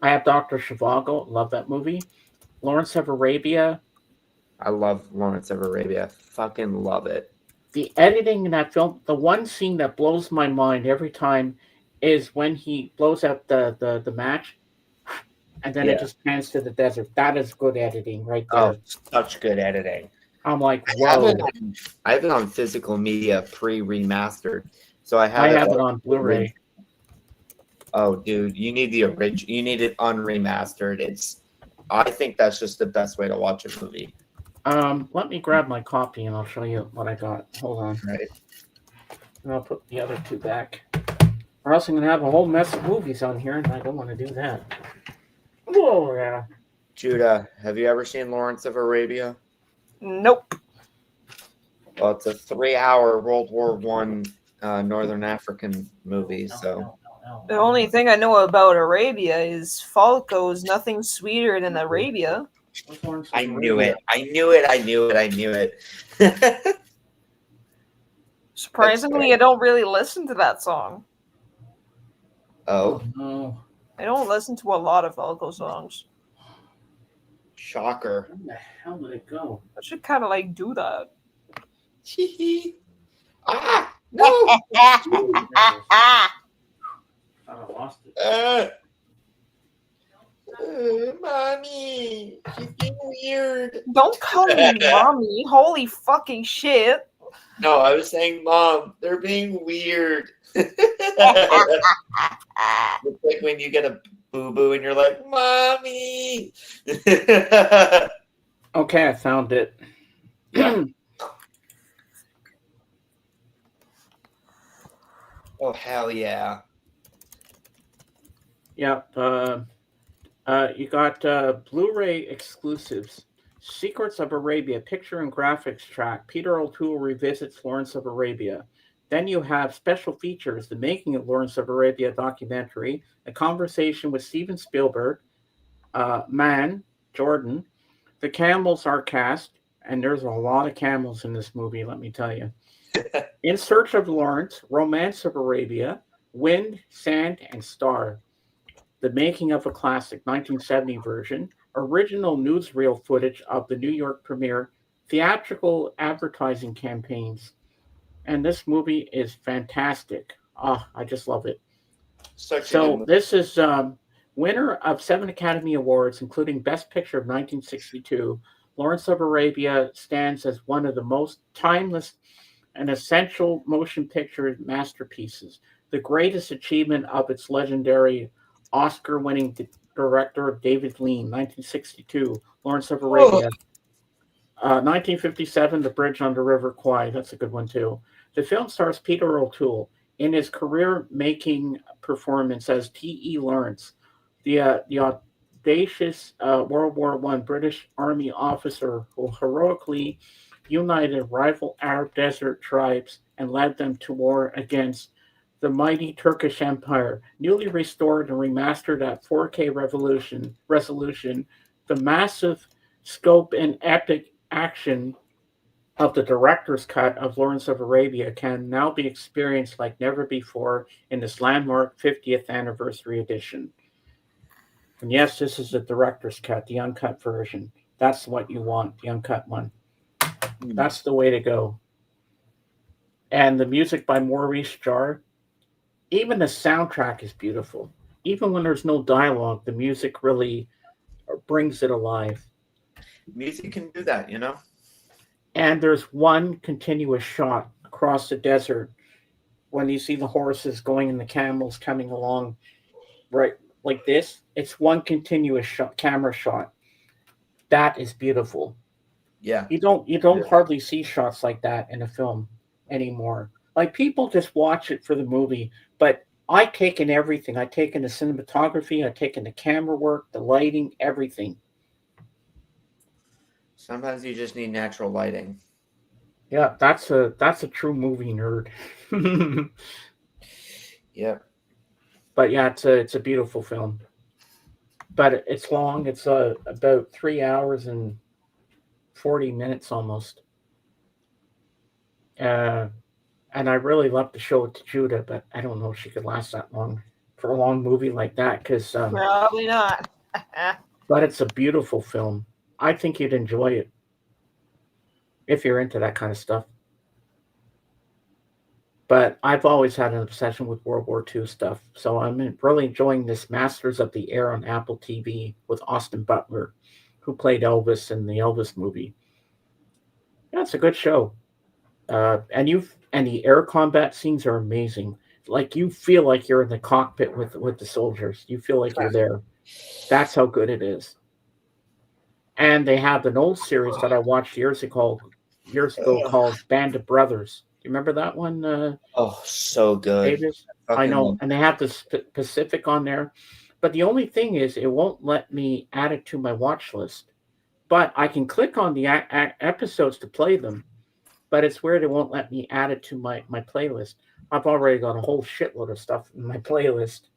I have Doctor Zhivago, love that movie. Lawrence of Arabia. I love Lawrence of Arabia. Fucking love it. The editing in that film, the one scene that blows my mind every time is when he blows out the match and then it Yeah. just pans to the desert. That is good editing right Oh, there. such good editing. I'm like, I have it whoa. on, I have it on physical media pre-remastered. So I I have it have it like on Blu-ray. Oh, dude, you need the original. You need it unremastered. I think that's just the best way to watch a movie. Let me grab my copy and I'll show you what I got. Hold on. Right. And I'll put the other two back. Or else I'm gonna have a whole mess of movies on here, and I don't want to do that. Oh yeah. Judah, have you ever seen Lawrence of Arabia? Nope. Well, it's a 3-hour World War One Northern African movie. So No. The only thing I know about Arabia is Falco's Nothing Sweeter Than Arabia. I knew it. I knew it. I knew it. I knew it. Surprisingly, I don't really listen to that song. Oh, no. I don't listen to a lot of Falco songs. shocker. Where the hell did it go? I should kind of like do that. Ah, no. I lost it. Mommy, she's being weird. Don't call me mommy. Holy fucking shit. No, I was saying, Mom, they're being weird. It's like when you get a boo-boo and you're like, Mommy. Okay, I found it. Yeah. Oh, hell yeah. Yep. You got Blu-ray exclusives. Secrets of Arabia, picture and graphics track. Peter O'Toole revisits Lawrence of Arabia. Then you have special features, the making of Lawrence of Arabia documentary, a conversation with Steven Spielberg, Jordan. The camels are cast, and there's a lot of camels in this movie, let me tell you. In Search of Lawrence, Romance of Arabia, Wind, Sand, and Star. The Making of a Classic, 1970 version, original newsreel footage of the New York premiere, theatrical advertising campaigns. And this movie is fantastic. Oh, I just love it. Such a good So movie. this is winner of 7 Academy Awards, including Best Picture of 1962. Lawrence of Arabia stands as one of the most timeless and essential motion picture masterpieces, the greatest achievement of its legendary Oscar-winning director David Lean, 1962, Lawrence of Arabia. 1957, The Bridge on the River Kwai. That's a good one, too. The film stars Peter O'Toole in his career-making performance as T.E. Lawrence, the audacious World War I British Army officer who heroically united rival Arab desert tribes and led them to war against the mighty Turkish Empire. Newly restored and remastered at 4K resolution, the massive scope and epic action of the director's cut of Lawrence of Arabia can now be experienced like never before in this landmark 50th anniversary edition. And yes, this is the director's cut, the uncut version. That's what you want, the uncut one. That's the way to go. And the music by Maurice Jarre, even the soundtrack is beautiful. Even when there's no dialogue, the music really brings it alive. Music can do that, you know? And there's one continuous shot across the desert when you see the horses going and the camels coming along right like this. It's one continuous shot, camera shot. That is beautiful. Yeah. You don't hardly see shots like that in a film anymore. Like people just watch it for the movie, but I take in everything. I take in the cinematography, I take in the camera work, the lighting, everything. Sometimes you just need natural lighting. Yeah, that's a true movie nerd. Yep. But yeah, it's a beautiful film. But it's long. It's about 3 hours and 40 minutes almost. Uh, and I really love to show it to Judah, but I don't know if she could last that long for a long movie like that. Probably not. But it's a beautiful film. I think you'd enjoy it if you're into that kind of stuff. But I've always had an obsession with World War II stuff, so I'm really enjoying this Masters of the Air on Apple TV with Austin Butler, who played Elvis in the Elvis movie. Yeah, it's a good show. And the air combat scenes are amazing. Like you feel like you're in the cockpit with the soldiers. You feel like you're there. That's how good it is. And they have an old series that I watched years ago called Band of Brothers. Do you remember that one, Oh, so good. Davis? I Fucking know, love and they have the Pacific on there. But the only thing is, it won't let me add it to my watch list. But I can click on the episodes to play them. But it's weird it won't let me add it to my playlist. I've already got a whole shitload of stuff in my playlist.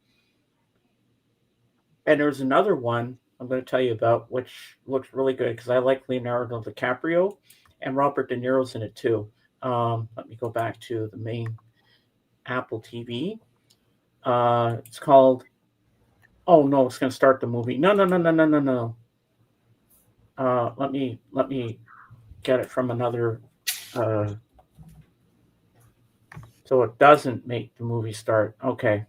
And there's another one I'm going to tell you about, which looks really good because I like Leonardo DiCaprio and Robert De Niro's in it too. Let me go back to the main Apple TV. It's called. Oh no, it's going to start the movie. No, no, no, no, no, no, no. Let me get it from another. So it doesn't make the movie start. Okay.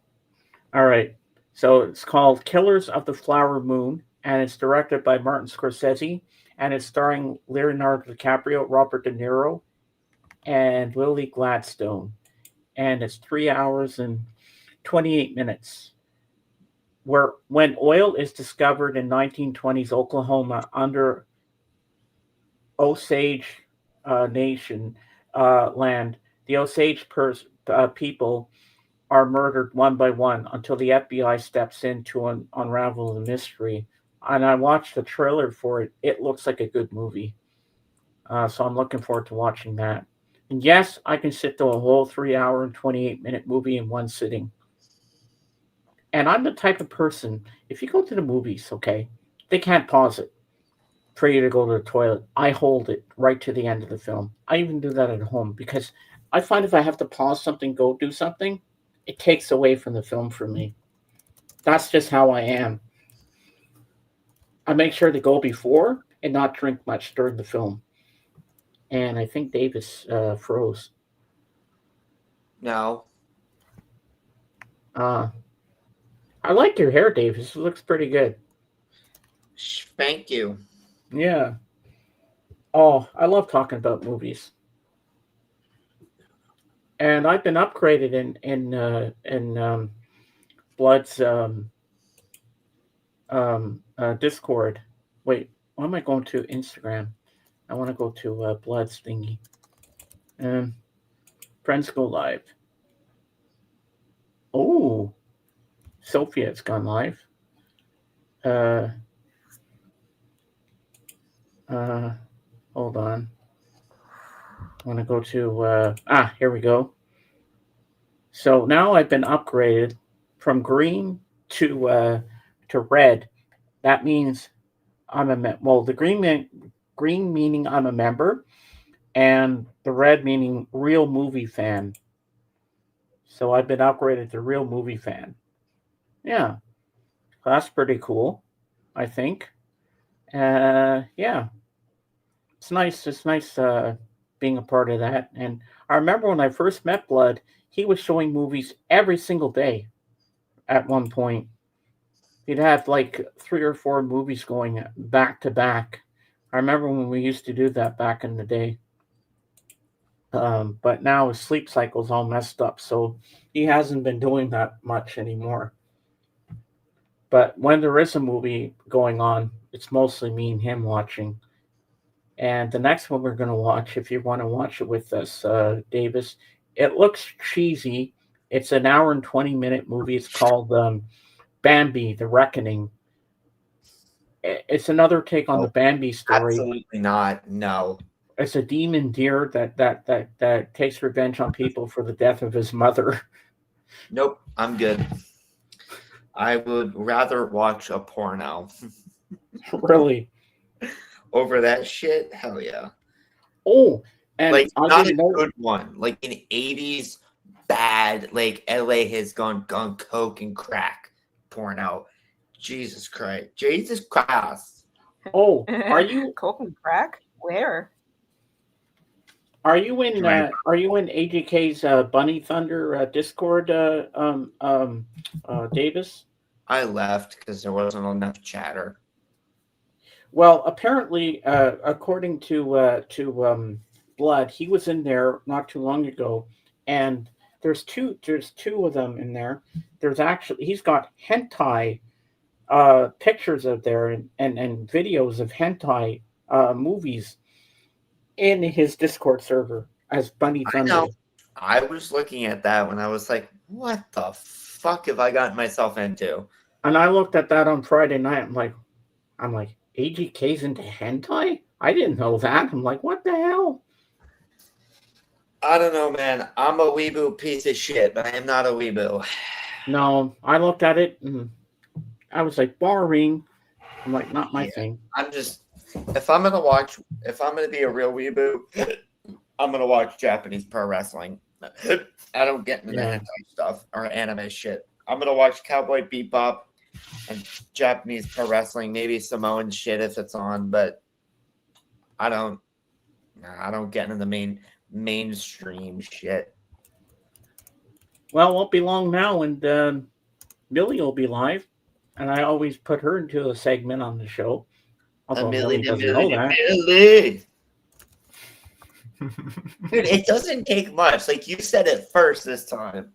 All right. So it's called Killers of the Flower Moon, and it's directed by Martin Scorsese, and it's starring Leonardo DiCaprio, Robert De Niro, and Lily Gladstone. And it's 3 hours and 28 minutes. Where when oil is discovered in 1920s Oklahoma under Osage Nation land, the Osage people are murdered one by one until the FBI steps in to unravel the mystery. And I watched the trailer for it. It looks like a good movie. So I'm looking forward to watching that. And yes, I can sit through a whole 3 hour and 28-minute movie in one sitting. And I'm the type of person, if you go to the movies, okay, they can't pause it for you to go to the toilet. I hold it right to the end of the film. I even do that at home because I find if I have to pause something, go do something, it takes away from the film for me. That's just how I am. I make sure to go before and not drink much during the film. And I think Davis froze. No. I like your hair, Davis. It looks pretty good. Thank you. Yeah. Oh, I love talking about movies. And I've been upgraded in Blood's Discord. Wait, why am I going to Instagram? I want to go to Blood's thingy. Friends go live. Oh, Sophia's gone live. Hold on. I want to go to here we go. So now I've been upgraded from green to red. That means I'm the green meaning I'm a member, and the red meaning real movie fan. So I've been upgraded to real movie fan. Yeah, that's pretty cool, I think. Yeah, it's nice. It's nice being a part of that. And I remember when I first met Blood, he was showing movies every single day. At one point, he'd have like 3 or 4 movies going back to back. I remember when we used to do that back in the day. But now his sleep cycle's all messed up, so he hasn't been doing that much anymore. But when there is a movie going on, it's mostly me and him watching. And the next one we're going to watch, if you want to watch it with us, Davis, it looks cheesy. It's an hour and 20-minute movie. It's called Bambi, The Reckoning. It's another take on the Bambi story. Absolutely not. No. It's a demon deer that takes revenge on people for the death of his mother. Nope, I'm good. I would rather watch a porno. Really? Over that shit? Hell yeah. Oh, and like I not a didn't know. good one. Like in 80s, bad. Like LA has gone coke and crack porno. Jesus Christ. Jesus Christ. Oh, are you Coke and crack? Where? are you in AGK's Bunny Thunder Discord, Davis? I left because there wasn't enough chatter. Well, apparently, according to Blood, he was in there not too long ago, and there's two of them in there. There's actually he's got hentai pictures of there and videos of hentai movies in his Discord server as Bunny Thunder. I was looking at that when I was like, what the fuck have I gotten myself into? And I looked at that on Friday night. I'm like, AGK's into hentai? I didn't know that. I'm like, what the hell? I don't know, man. I'm a weeboo piece of shit, but I am not a weeboo. No, I looked at it and I was like, boring. I'm like, not my thing. I'm just, if I'm gonna be a real weeboo, I'm gonna watch Japanese pro wrestling. I don't get into the hentai stuff or anime shit. I'm gonna watch Cowboy Bebop and Japanese pro wrestling, maybe Samoan shit if it's on, but I don't get into the mainstream shit. Well, it won't be long now, and Millie will be live, and I always put her into a segment on the show. Although Millie doesn't know that. Dude, it doesn't take much. Like you said it first this time,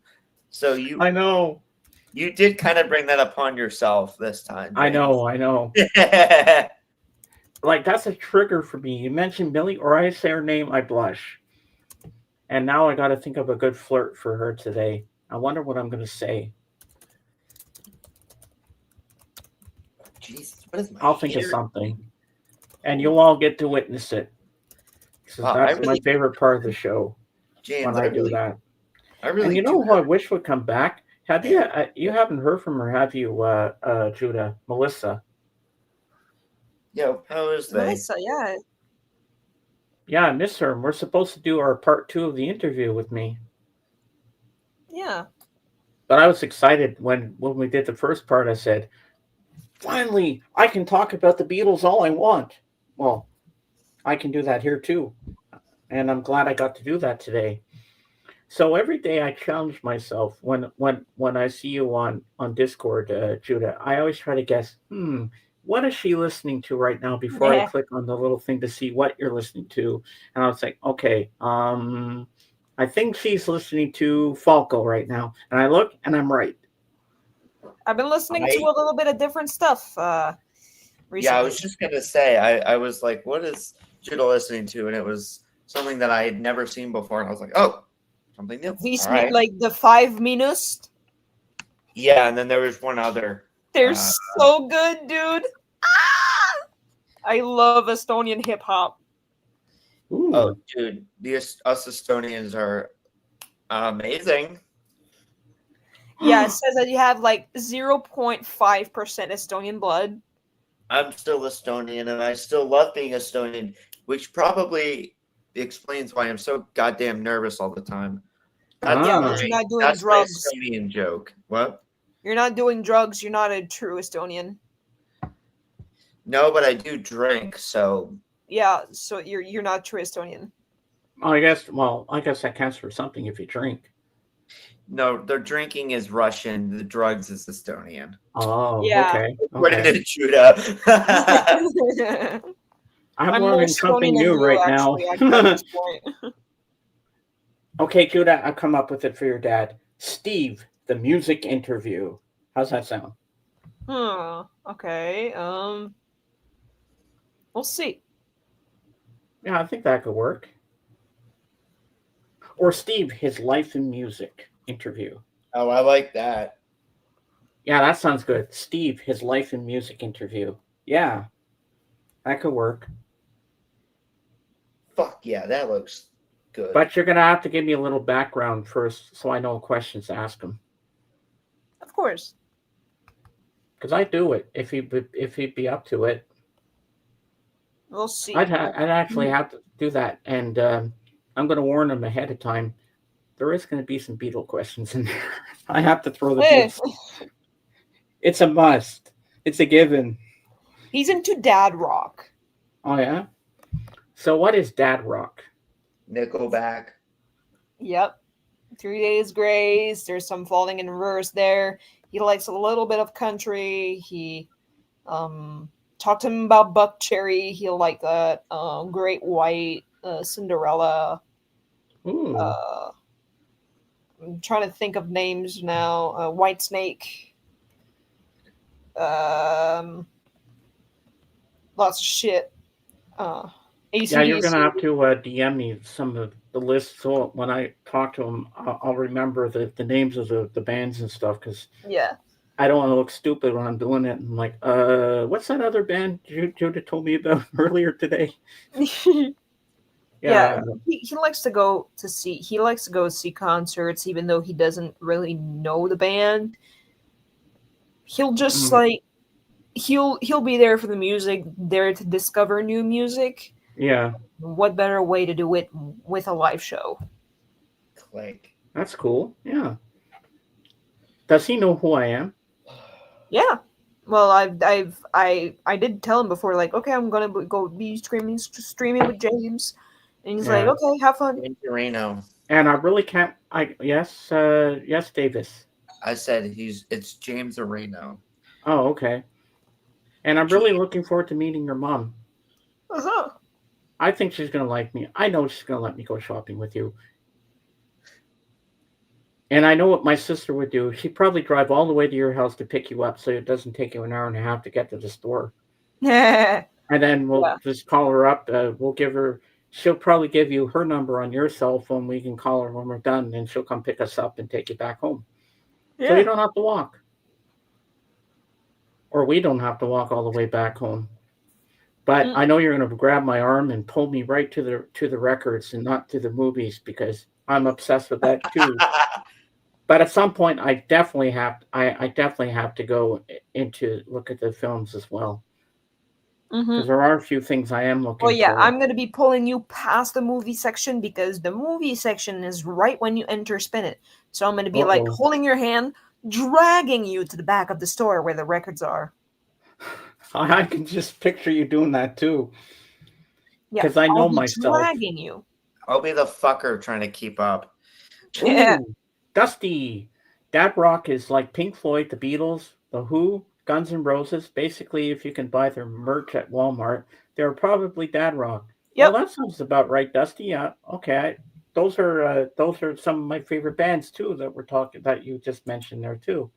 so I know. You did kind of bring that upon yourself this time. James. I know. Like, that's a trigger for me. You mentioned Millie, or I say her name, I blush. And now I got to think of a good flirt for her today. I wonder what I'm going to say. Jesus, what is my I'll think of something. And you'll all get to witness it. So that's my favorite part of the show. James, when I do that. And you know who I wish would come back? Have you? You haven't heard from her, have you, Judah? Melissa. Yo, how is that? Melissa, yeah. Yeah, I miss her. We're supposed to do our part 2 of the interview with me. Yeah. But I was excited when we did the first part. I said, finally, I can talk about the Beatles all I want. Well, I can do that here too. And I'm glad I got to do that today. So every day I challenge myself when I see you on Discord, Judah, I always try to guess, what is she listening to right now before I click on the little thing to see what you're listening to. And I was like, okay, I think she's listening to Falco right now. And I look and I'm right. I've been listening to a little bit of different stuff recently. Yeah, I was just going to say, I was like, what is Judah listening to? And it was something that I had never seen before. And I was like, oh, something new. Right. Like the 5 Minus. Yeah, and then there was one other. They're so good, dude. I love Estonian hip hop. Oh, dude, us Estonians are amazing. Yeah, it says that you have like 0.5% Estonian blood. I'm still Estonian, and I still love being Estonian, which probably explains why I'm so goddamn nervous all the time. But you're not doing drugs. My Estonian joke. What? You're not doing drugs. You're not a true Estonian. No, but I do drink, so. Yeah, so you're not true Estonian. I guess that counts for something if you drink. No, their drinking is Russian. The drugs is Estonian. Oh, yeah. Okay. What did Judah? I'm learning something new right now. Okay, Judah, I'll come up with it for your dad. Steve, the music interview. How's that sound? Okay. We'll see. Yeah, I think that could work. Or Steve, his life in music interview. Oh, I like that. Yeah, that sounds good. Steve, his life in music interview. Yeah, that could work. Fuck yeah, that looks good. But you're gonna have to give me a little background first, so I know what questions to ask him. Of course. Because I do it if he'd be up to it. We'll see. I'd actually have to do that, and I'm going to warn him ahead of time. There is going to be some Beatle questions in there. I have to throw the Beatles. It's a must. It's a given. He's into dad rock. Oh yeah. So what is dad rock? Nickelback. Yep. 3 Days Grace. There's some Falling in Reverse there. He likes a little bit of country. He talked to him about Buck Cherry. He'll like that. Great White, Cinderella. Ooh. I'm trying to think of names now. White Snake. Lots of shit. Yeah, you're gonna have to DM me some of the lists, so when I talk to him, I'll remember the names of the bands and stuff. Because I don't want to look stupid when I'm doing it. And I'm like, what's that other band Judah told me about earlier today? Yeah, he likes to go to see. He likes to go see concerts, even though he doesn't really know the band. He'll just like he'll be there for the music, there to discover new music. Yeah. What better way to do it with a live show? Click. That's cool. Yeah. Does he know who I am? Yeah. Well, I did tell him before, like, okay, I'm gonna go be streaming with James, and he's like, okay, have fun. Reno. And I really can't. Yes, Davis. I said it's James Areno. Oh, okay. And I'm really looking forward to meeting your mom. I think she's gonna like me. I know she's gonna let me go shopping with you. And I know what my sister would do. She'd probably drive all the way to your house to pick you up, so it doesn't take you an hour and a half to get to the store. Yeah. And then we'll just call her up. We'll give her. She'll probably give you her number on your cell phone. We can call her when we're done, and she'll come pick us up and take you back home. Yeah. So you don't have to walk, or we don't have to walk all the way back home. But I know you're going to grab my arm and pull me right to the records and not to the movies, because I'm obsessed with that too. But at some point, I definitely have to go into look at the films as well. Because there are a few things I am looking for. Oh yeah, I'm going to be pulling you past the movie section, because the movie section is right when you enter Spin It. So I'm going to be like holding your hand, dragging you to the back of the store where the records are. I can just picture you doing that too. Yeah, because I know myself. Dragging you. I'll be the fucker trying to keep up. Yeah. Ooh, Dusty. Dad rock is like Pink Floyd, the Beatles, the Who, Guns N' Roses. Basically, if you can buy their merch at Walmart, they're probably dad rock. Yep. Well, that sounds about right, Dusty. Yeah. Okay. Those are some of my favorite bands too that you just mentioned there too.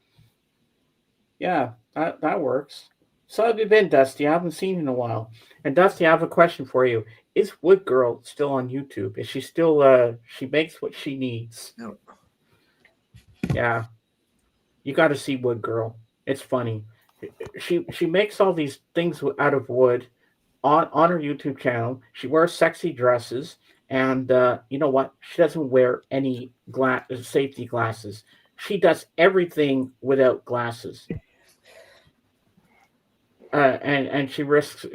Yeah, that works. So how have you been, Dusty? I haven't seen you in a while. And Dusty, I have a question for you. Is Wood Girl still on YouTube? Is she still she makes what she needs? No. Yeah. You got to see Wood Girl. It's funny. She makes all these things out of wood on her YouTube channel. She wears sexy dresses, and you know what? She doesn't wear any safety glasses. She does everything without glasses. And she risks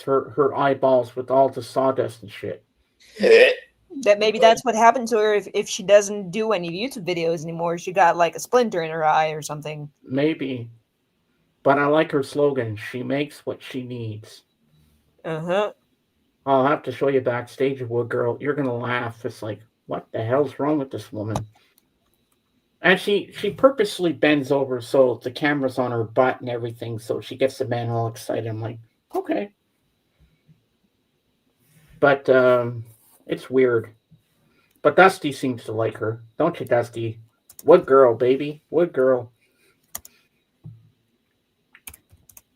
her eyeballs with all the sawdust and shit. That's what happened to her if she doesn't do any YouTube videos anymore. She got like a splinter in her eye or something. Maybe. But I like her slogan. She makes what she needs. Uh-huh. I'll have to show you backstage of Wood Girl. You're going to laugh. It's like, what the hell's wrong with this woman? And she purposely bends over so the camera's on her butt and everything, so she gets the man all excited. I'm like, okay. But it's weird. But Dusty seems to like her. Don't you, Dusty? Wood Girl, baby. Wood Girl.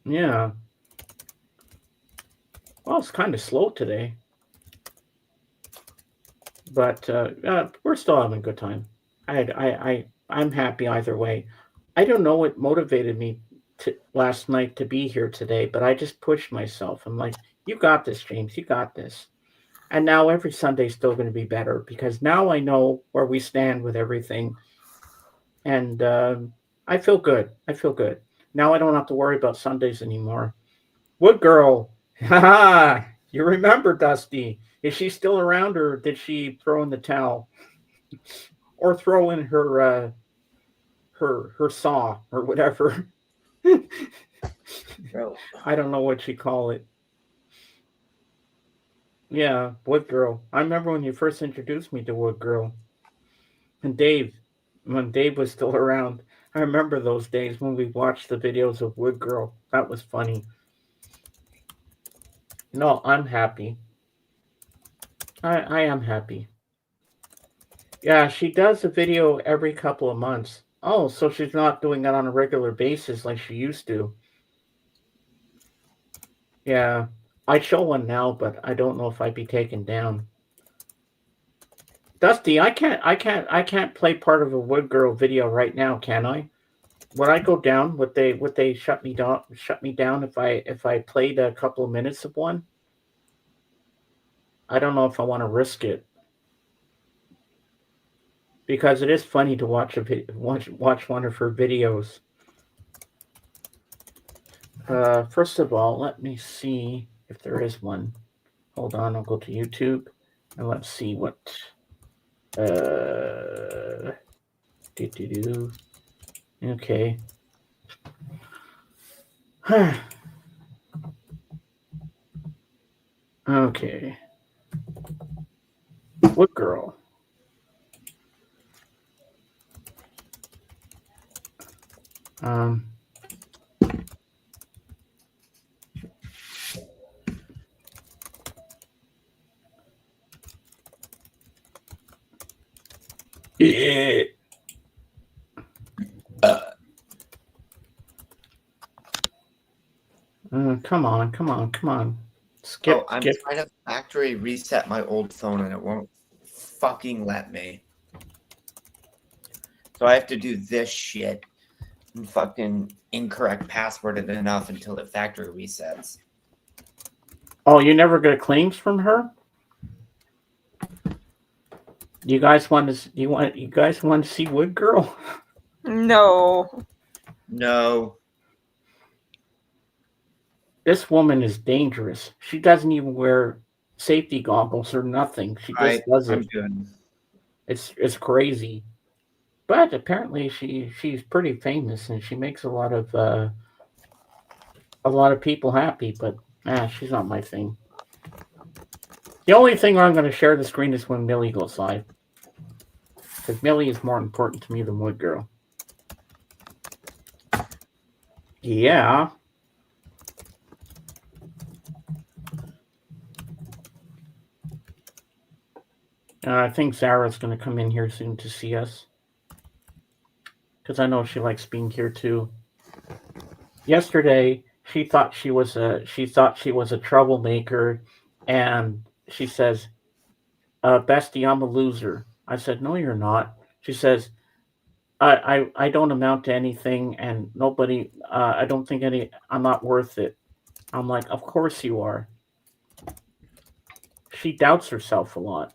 Yeah. Well, it's kind of slow today, but we're still having a good time. I'm happy either way. I don't know what motivated me last night to be here today, but I just pushed myself. I'm like, you got this, James. You got this. And now every Sunday's still going to be better because now I know where we stand with everything, and I feel good. I feel good. Now I don't have to worry about Sundays anymore. Wood Girl, haha! You remember Dusty? Is she still around, or did she throw in the towel, or throw in her saw or whatever? Bro. I don't know what you call it. Yeah, Wood Girl. I remember when you first introduced me to Wood Girl. And Dave, when Dave was still around, I remember those days when we watched the videos of Wood Girl. That was funny. No, I'm happy. I am happy. Yeah, she does a video every couple of months. Oh, so she's not doing it on a regular basis like she used to. Yeah, I'd show one now, but I don't know if I'd be taken down. Dusty, I can't play part of a Wood Girl video right now, can I? Would I go down? Would they shut me down? Shut me down if I played a couple of minutes of one? I don't know if I want to risk it because it is funny to watch one of her videos. First of all, let me see if there is one. Hold on, I'll go to YouTube and let's see what. Do. Okay. Okay. What girl? Um. Yeah. Come on, come on, come on. Skip, I'm skip. trying to factory reset my old phone and it won't fucking let me. So I have to do this shit and fucking incorrect password it enough until it factory resets. Oh, you never got claims from her? You guys want to? You guys want to see Wood Girl? No. No. This woman is dangerous. She doesn't even wear safety goggles or nothing. She just does I'm it. good. It's crazy. But apparently she's pretty famous and she makes a lot of people happy. But she's not my thing. The only thing where I'm going to share the screen is when Millie goes live, because Millie is more important to me than Wood Girl. Yeah. I think Sarah's going to come in here soon to see us, because I know she likes being here too. Yesterday, she thought she was a troublemaker, and she says, "Bestie, I'm a loser." I said, "No, you're not." She says, "I don't amount to anything, and nobody. I don't think I'm not worth it." I'm like, "Of course you are." She doubts herself a lot.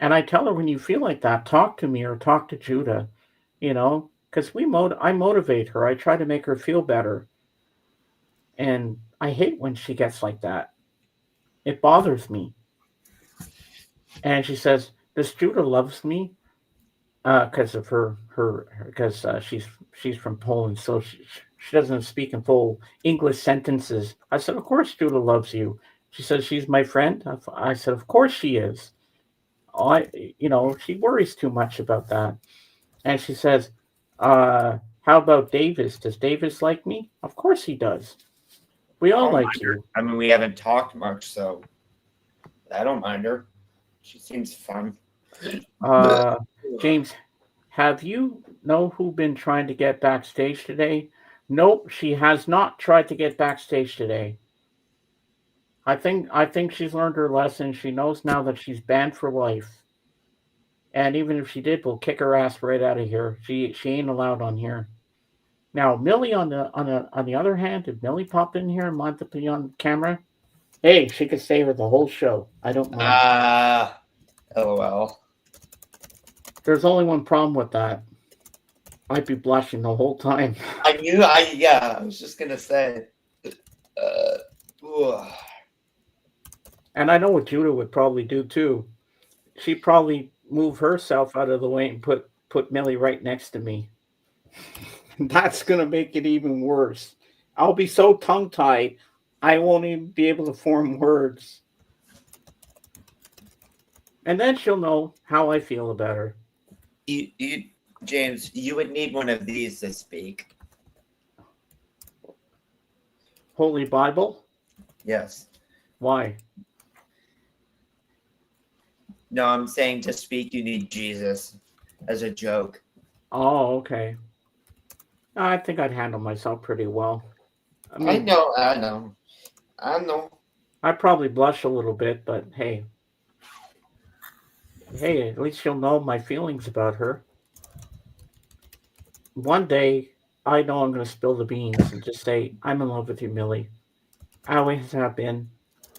And I tell her, when you feel like that, talk to me or talk to Judah, because I motivate her. I try to make her feel better. And I hate when she gets like that. It bothers me. And she says, "Does Judah loves me?" Because of because she's from Poland, so she doesn't speak in full English sentences. I said, "Of course Judah loves you." She says, "She's my friend." I said, "Of course she is." She worries too much about that. And she says, "How about Davis? Does Davis like me?" Of course he does. We all like you. I mean, we haven't talked much, so I don't mind her. She seems fun. James, have you know who been trying to get backstage today? Nope, she has not tried to get backstage today. I think she's learned her lesson. She knows now that she's banned for life. And even if she did, we'll kick her ass right out of here. She ain't allowed on here. Now, Millie on the other hand, if Millie popped in here and wanted to be on camera, hey, she could stay for the whole show. I don't mind. LOL. There's only one problem with that. I'd be blushing the whole time. I was just gonna say. And I know what Judah would probably do too. She'd probably move herself out of the way and put Millie right next to me. That's gonna make it even worse. I'll be so tongue-tied, I won't even be able to form words. And then she'll know how I feel about her. James, you would need one of these to speak. Holy Bible? Yes. Why? No, I'm saying to speak, you need Jesus as a joke. Oh, okay. I think I'd handle myself pretty well. I know. I'd probably blush a little bit, but hey, at least she'll know my feelings about her. One day, I know I'm going to spill the beans and just say, I'm in love with you, Millie. I always have been.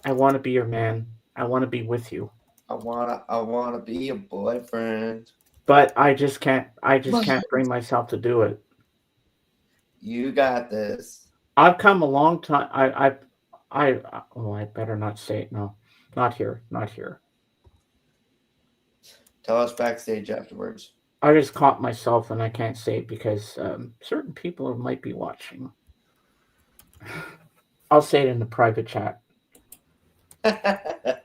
I want to be your man. I want to be with you. I wanna be a boyfriend. But I just can't bring myself to do it. You got this. I've come a long time. I better not say it. No, not here. Tell us backstage afterwards. I just caught myself and I can't say it because certain people might be watching. I'll say it in the private chat. There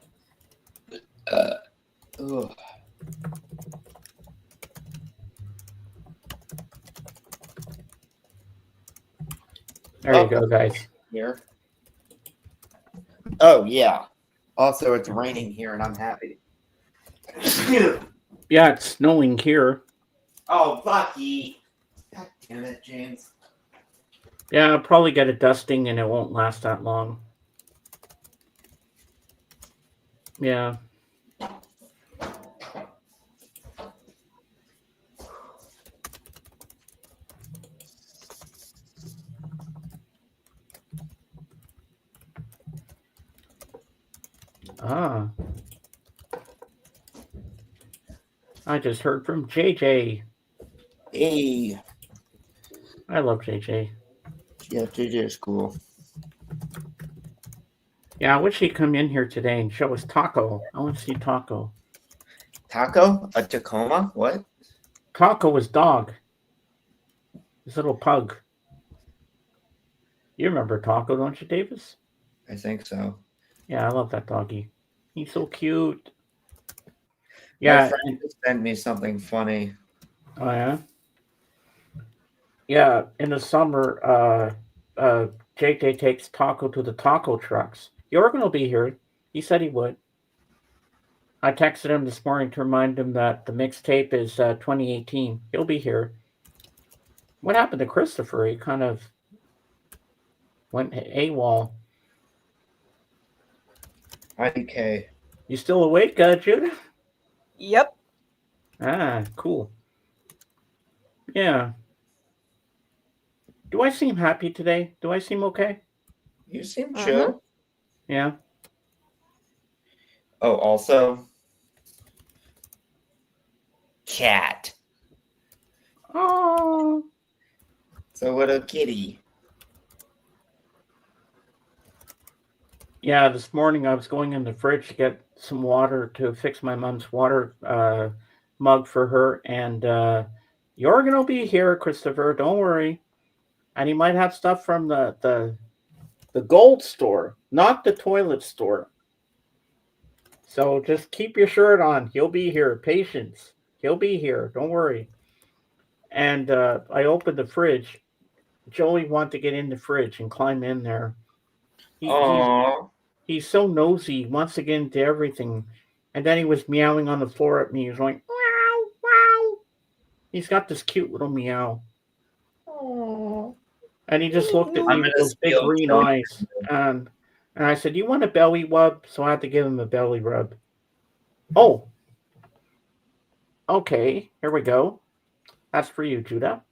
you go, guys. Here. Oh, yeah. Also, it's raining here and I'm happy. Yeah, it's snowing here. Oh, Bucky. God damn it, James. Yeah, I'll probably get a dusting and it won't last that long. Yeah. Ah. I just heard from JJ. Hey. I love JJ. Yeah, JJ is cool. Yeah, I wish he'd come in here today and show us Taco. I want to see Taco. Taco? A Tacoma? What? Taco was dog. His little pug. You remember Taco, don't you, Davis? I think so. Yeah, I love that doggy. He's so cute. Yeah. My friend just sent me something funny. Oh, yeah? Yeah, in the summer, JJ takes Taco to the taco trucks. Jorgen will be here. He said he would. I texted him this morning to remind him that the mixtape is 2018. He'll be here. What happened to Christopher? He kind of went AWOL. IDK. You still awake, Judah? Yep. Ah, cool. Yeah. Do I seem happy today? Do I seem okay? You seem chill. Yeah. Oh, also, cat. Oh. So what a kitty. Yeah, this morning I was going in the fridge to get some water to fix my mom's water mug for her, and you're gonna be here, Christopher. Don't worry. And he might have stuff from the gold store, not the toilet store. So just keep your shirt on. He'll be here. Patience. He'll be here. Don't worry. And I opened the fridge. Joey wanted to get in the fridge and climb in there. He's so nosy. He wants to get into everything. And then he was meowing on the floor at me. He was going, meow, meow. He's got this cute little meow. Oh. And he just looked at I'm me with gonna those big steal green Joey. eyes. And I said, "You want a belly rub?" So I had to give him a belly rub. Oh, okay. Here we go. That's for you, Judah.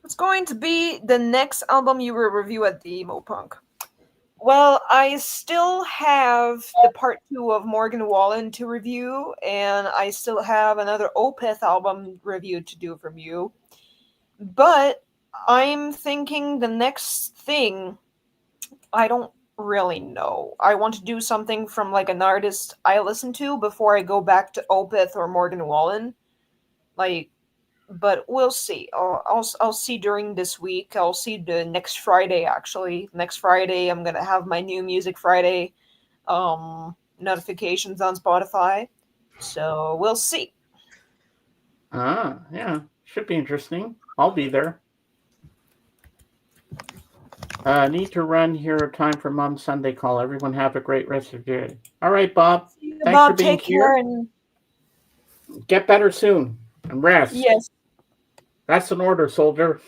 It's going to be the next album you will review at the Emo Punk. Well, I still have the part 2 of Morgan Wallen to review, and I still have another Opeth album review to do from you. But I'm thinking the next thing, I don't really know. I want to do something from like an artist I listen to before I go back to Opeth or Morgan Wallen. Like, but we'll see. I'll see during this week. I'll see the next Friday. Actually, next Friday I'm gonna have my new Music Friday notifications on Spotify. So we'll see. Yeah. Should be interesting. I'll be there. Need to run here. Time for Mom's Sunday call. Everyone have a great rest of your day. All right, Bob. Thanks Bob, for being take here. care and Get better soon and rest. yes. That's an order, soldier.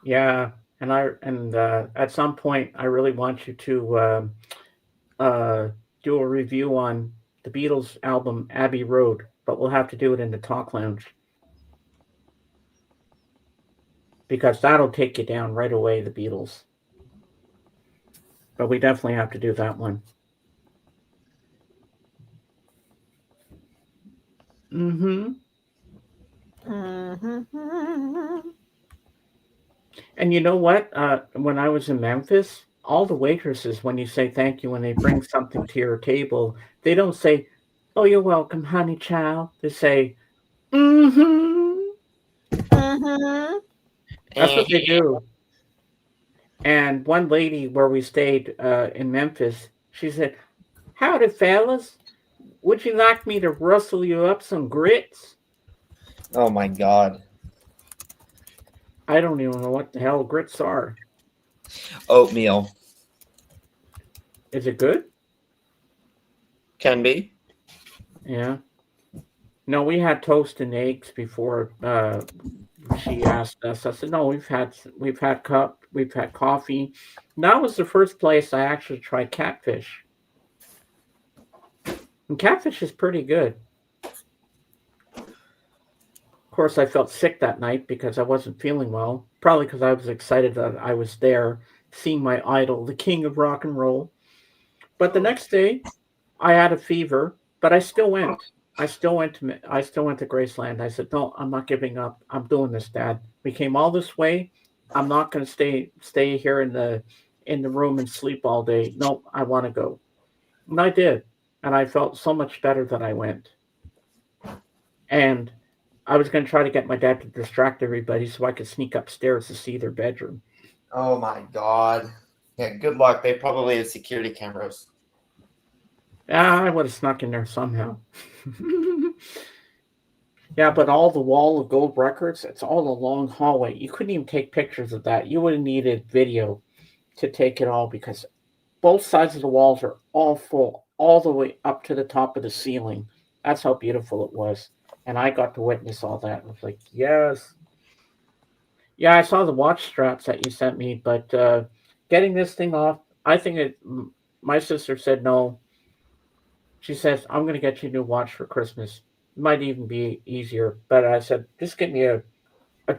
Yeah, and at some point I really want you to do a review on the Beatles album Abbey Road, but we'll have to do it in the Talk Lounge because that'll take you down right away, the Beatles. But we definitely have to do that one. Mm-hmm. Mm-hmm. And you know what? When I was in Memphis, all the waitresses, when you say thank you, when they bring something to your table, they don't say, "Oh, you're welcome, honey child." They say, "Mm-hmm." Mm-hmm. That's what they do. And one lady where we stayed in Memphis, she said, "Howdy, fellas. Would you like me to rustle you up some grits?" Oh my god. I don't even know what the hell grits are. Oatmeal. Is it good? Can be. Yeah. No, we had toast and eggs before she asked us. I said, "No, we've had coffee." And that was the first place I actually tried catfish. And catfish is pretty good. Of course, I felt sick that night because I wasn't feeling well. Probably because I was excited that I was there, seeing my idol, the king of rock and roll. But the next day, I had a fever, but I still went. I still went to Graceland. I said, "No, I'm not giving up. I'm doing this, Dad. We came all this way. I'm not going to stay here in the room and sleep all day. No, I want to go." And I did. And I felt so much better that I went. And I was going to try to get my dad to distract everybody so I could sneak upstairs to see their bedroom. Oh my god. Yeah, good luck. They probably have security cameras. I would have snuck in there somehow. Yeah, but all the wall of gold records, it's all a long hallway. You couldn't even take pictures of that. You would have needed video to take it all because both sides of the walls are all full, all the way up to the top of the ceiling. That's how beautiful it was. And I got to witness all that. I was like, yes. Yeah, I saw the watch straps that you sent me, but getting this thing off, I think my sister said no. She says, "I'm going to get you a new watch for Christmas." It might even be easier. But I said, "Just get me a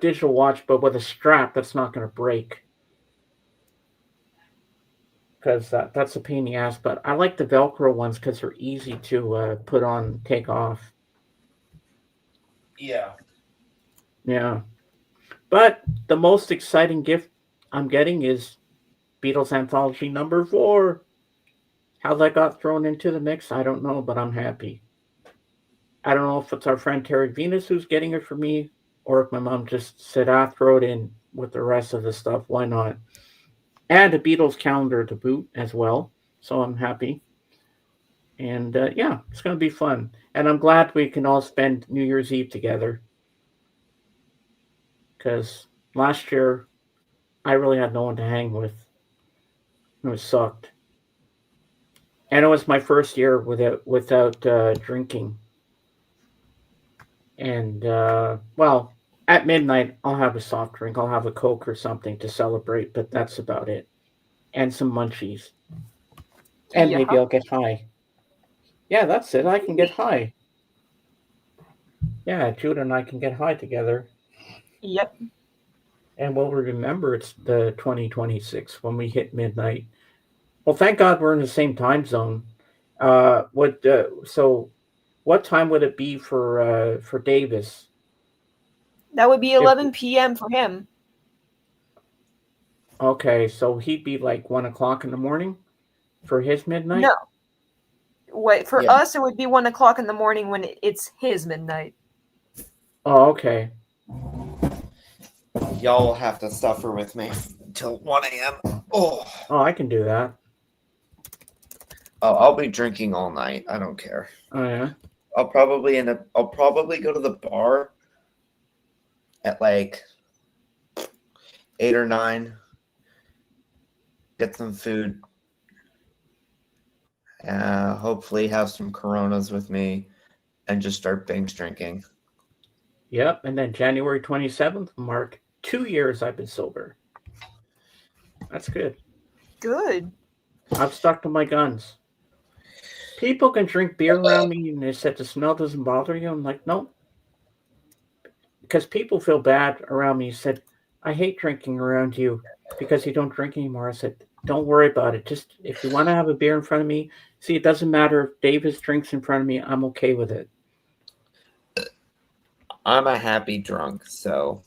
digital watch, but with a strap that's not going to break." Because that's a pain in the ass. But I like the Velcro ones because they're easy to put on, take off. Yeah. Yeah. But the most exciting gift I'm getting is Beatles Anthology number 4. How that got thrown into the mix, I don't know, but I'm happy. I don't know if it's our friend Terry Venus who's getting it for me, or if my mom just said, throw it in with the rest of the stuff. Why not? And a Beatles calendar to boot as well. So I'm happy. And yeah, it's going to be fun. And I'm glad we can all spend New Year's Eve together. Because last year, I really had no one to hang with. It sucked. And it was my first year without drinking. And well, at midnight I'll have a soft drink. I'll have a Coke or something to celebrate, but that's about it. And some munchies. And Yeah. maybe I'll get high. Yeah, that's it. I can get high. Yeah, Judah and I can get high together. Yep. And we'll remember it's the 2026 when we hit midnight. Well, thank God we're in the same time zone. So what time would it be for Davis? That would be If 11 p.m. for him. Okay, so he'd be like 1 o'clock in the morning for his midnight. No. Wait, for Yeah. us, it would be 1 o'clock in the morning when it's his midnight. Oh, okay. Y'all will have to suffer with me until 1 a.m. Oh, I can do that. I'll be drinking all night. I don't care. Oh yeah. I'll probably go to the bar at like 8 or 9. Get some food. Hopefully have some Coronas with me and just start binge drinking. Yep. And then January 27th mark 2 years I've been sober. That's good. Good. I've stuck to my guns. People can drink beer around me and they said the smell doesn't bother you. I'm like, no. Because people feel bad around me. Said, I hate drinking around you because you don't drink anymore. I said, don't worry about it. Just if you want to have a beer in front of me, see, it doesn't matter if Davis drinks in front of me. I'm okay with it. I'm a happy drunk, so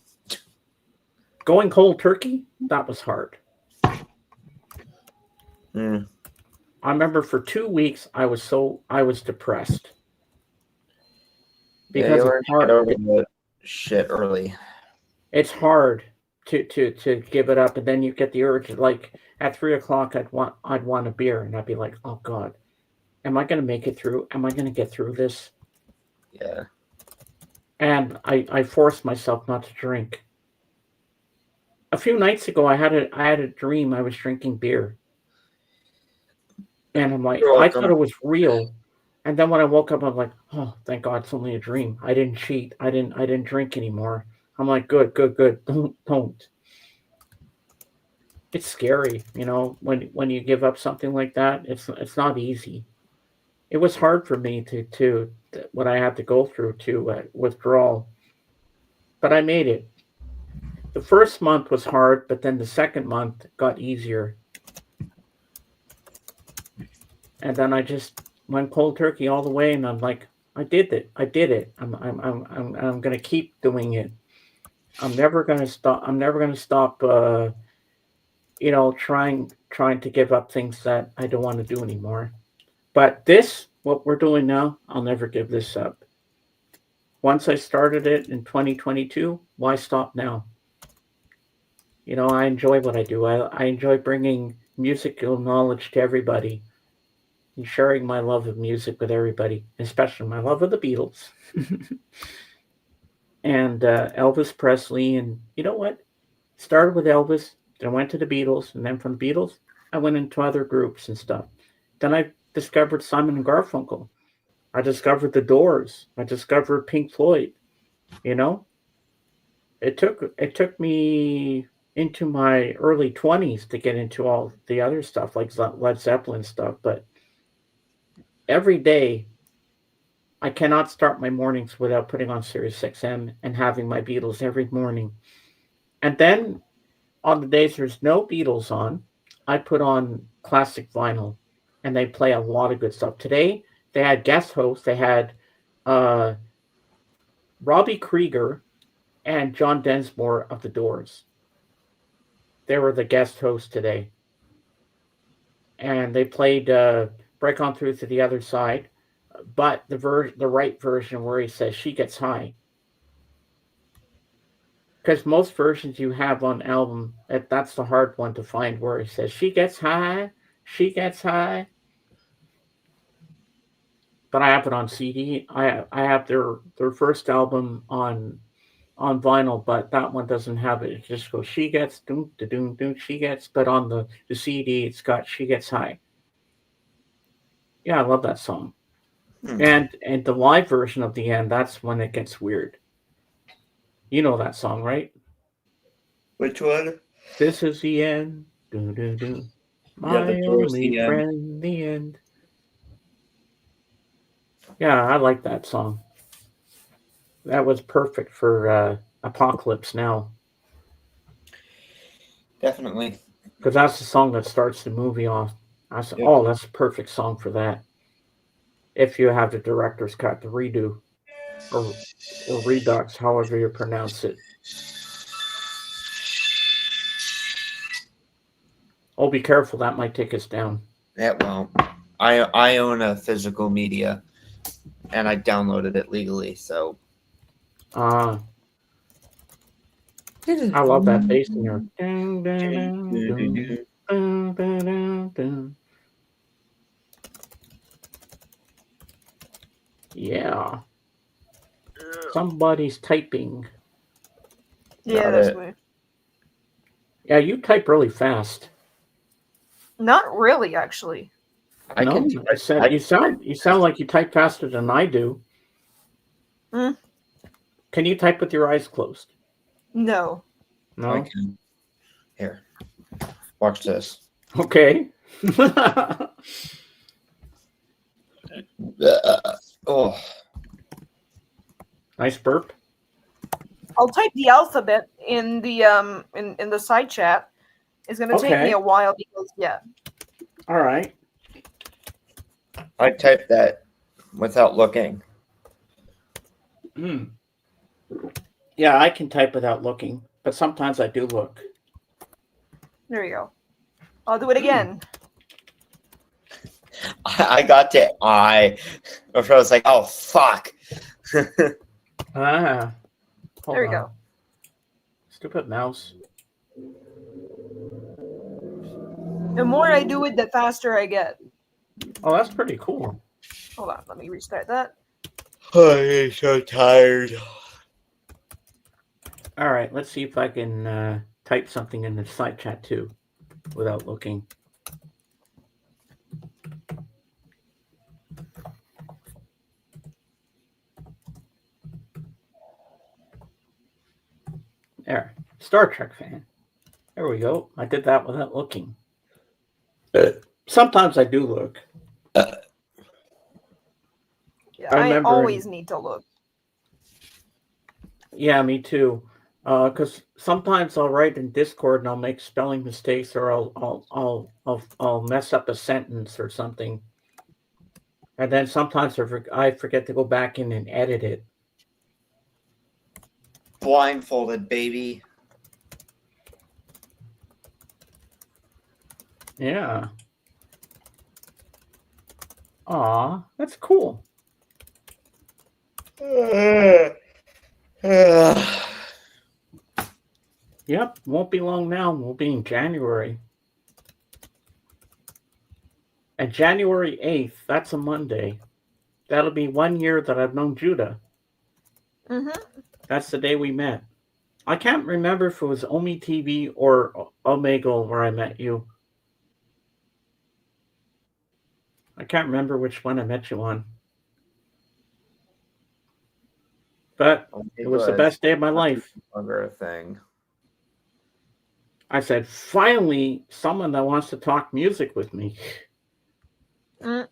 Going cold turkey, that was hard. I remember for 2 weeks I was depressed because you learn it's to get hard. over the shit early. It's hard to give it up, and then you get the urge. Like at 3 o'clock, I'd want a beer, and I'd be like, oh God, am I going to make it through? Am I going to get through this? Yeah. And I forced myself not to drink. A few nights ago, I had a dream I was drinking beer. And I'm like, You're I welcome. thought it was real. And then when I woke up, I'm like, oh, thank God it's only a dream. I didn't cheat. I didn't drink anymore. I'm like, good. Don't. It's scary, when you give up something like that. It's not easy. It was hard for me to what I had to go through to withdrawal, but I made it. The first month was hard, but then the second month got easier. And then I just went cold turkey all the way, and I'm like, I did it. I'm gonna keep doing it. I'm never gonna stop. I'm never gonna stop. Trying to give up things that I don't want to do anymore. But what we're doing now, I'll never give this up. Once I started it in 2022, why stop now? I enjoy what I do. I enjoy bringing musical knowledge to everybody and sharing my love of music with everybody, especially my love of the Beatles and Elvis Presley. And you know what? Started with Elvis, then went to the Beatles, and then from the Beatles, I went into other groups and stuff. Then I discovered Simon and Garfunkel. I discovered the Doors. I discovered Pink Floyd. You know, it took me into my early 20s to get into all the other stuff like Led Zeppelin stuff, but every day I cannot start my mornings without putting on Sirius XM and having my Beatles every morning. And then on the days there's no Beatles on, I put on classic vinyl and they play a lot of good stuff. Today they had guest hosts. They had uh, Robbie Krieger and John Densmore of the Doors. They were the guest hosts today. And they played Break On Through to the Other Side, but the right version where he says she gets high. Because most versions you have on album, that's the hard one to find where he says she gets high, she gets high. But I have it on CD. I have their first album on vinyl, but that one doesn't have it. It just goes she gets doom da doom doom she gets, but on the CD it's got she gets high. Yeah, I love that song. And the live version of the end, that's when it gets weird. You know that song, right? Which one? This is the end. Do, do, do. Yeah, My the towards only the end. friend, the end. Yeah, I like that song. That was perfect for Apocalypse Now. Definitely. Because that's the song that starts the movie off. I said, Yep. oh, that's a perfect song for that. If you have the director's cut, the redo, or redux, however you pronounce it. Oh, be careful, that might take us down. It won't. I own a physical media, and I downloaded it legally, so. I love that bass in there. Yeah. Somebody's typing. Yeah, Not that's it. weird. Yeah, you type really fast. Not really, actually. I No, can. you sound like you type faster than I do. Mm. Can you type with your eyes closed? No. No. I can. Here, watch this. Okay. Oh, Nice burp. I'll type the alphabet in the in the side chat. It's gonna take me Okay. a while because All right. I typed that without looking. Mm. Yeah, I can type without looking, but sometimes I do look. There you go. I'll do it again. I got to I. Before I was like, oh fuck. Ah. Hold There we on. go. Stupid mouse. The more I do it, the faster I get. Oh, that's pretty cool. Hold on, let me restart that. I'm so tired. All right, let's see if I can type something in the side chat too, without looking. There, Star Trek fan. There we go. I did that without looking. Sometimes I do look. Yeah, I I remember- always need to look. Yeah, me too. Because sometimes I'll write in Discord and I'll make spelling mistakes, or I'll mess up a sentence or something, and then sometimes I forget to go back in and edit it. Blindfolded, baby. Yeah. Aw, that's cool. Yep, won't be long now. We'll be in January. And January 8th, that's a Monday. That'll be 1 year that I've known Judah. Mm-hmm. That's the day we met. I can't remember if it was Omi TV or Omegle where I met you. I can't remember which one I met you on. But it was the best day of my life. Other thing. I said, finally, someone that wants to talk music with me. Mm.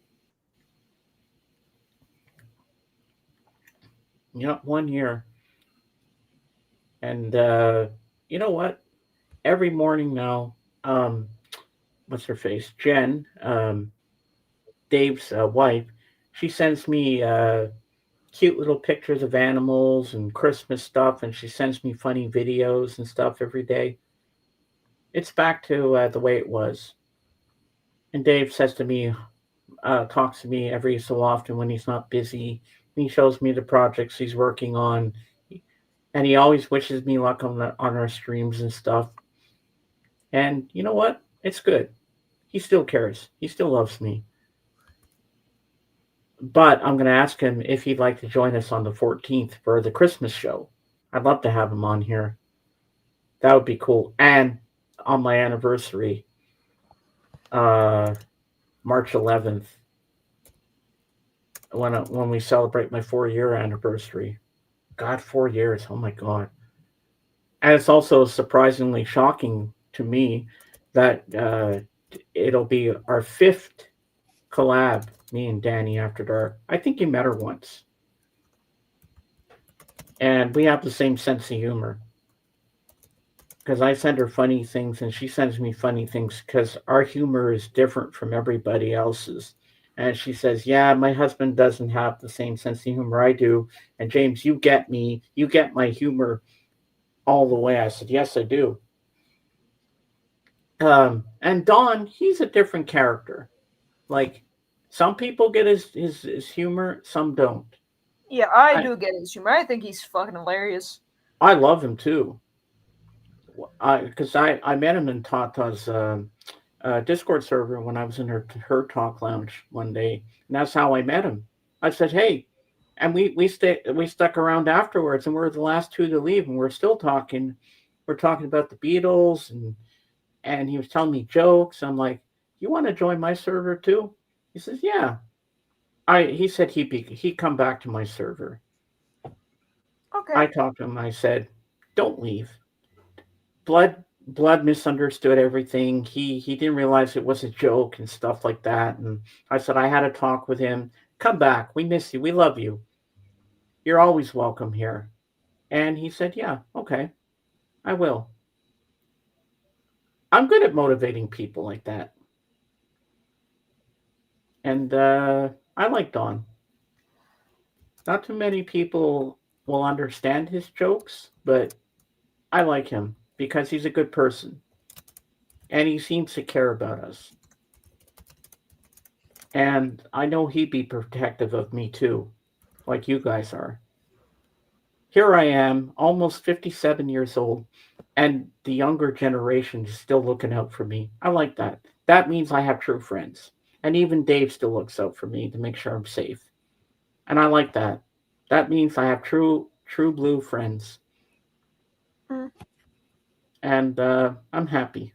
Yep, 1 year. And you know what? Every morning now, what's her face? Jen, Dave's wife, she sends me cute little pictures of animals and Christmas stuff, and she sends me funny videos and stuff every day. It's back to the way it was. And Dave says to me, talks to me every so often when he's not busy. He shows me the projects he's working on, and he always wishes me luck on our streams and stuff. And you know what? It's good. He still cares. He still loves me. But I'm going to ask him if he'd like to join us on the 14th for the Christmas show. I'd love to have him on here. That would be cool. And on my anniversary, March 11th. when we celebrate my 4-year anniversary. God, 4 years! Oh my God! And it's also surprisingly shocking to me that it'll be our fifth collab. Me and Danny After Dark. I think you met her once, and we have the same sense of humor. Because I send her funny things and she sends me funny things because our humor is different from everybody else's. And she says, "Yeah, my husband doesn't have the same sense of humor I do. And James, you get me. You get my humor all the way." I said, "Yes, I do." And Don, he's a different character. Like, some people get his humor, some don't. Yeah, I I, do get his humor. I think he's fucking hilarious. I love him too. Because I met him in Tata's Discord server when I was in her talk lounge one day, and that's how I met him. I said, "Hey," and we stuck around afterwards, and we're the last two to leave, and we're still talking. We're talking about the Beatles, and he was telling me jokes. I'm like, "You want to join my server too?" He says, "Yeah." He said he'd come back to my server. Okay. I talked to him. I said, "Don't leave." Blood misunderstood everything. He didn't realize it was a joke and stuff like that. And I said I had a talk with him. Come back. We miss you. We love you. You're always welcome here. And he said, "Yeah, okay, I will." I'm good at motivating people like that. And I like Don. Not too many people will understand his jokes, but I like him because he's a good person and he seems to care about us. And I know he'd be protective of me too, like you guys are. Here I am, almost 57 years old, and the younger generation is still looking out for me. I like that. That means I have true friends. And even Dave still looks out for me to make sure I'm safe. And I like that. That means I have true blue friends. Mm. And I'm happy.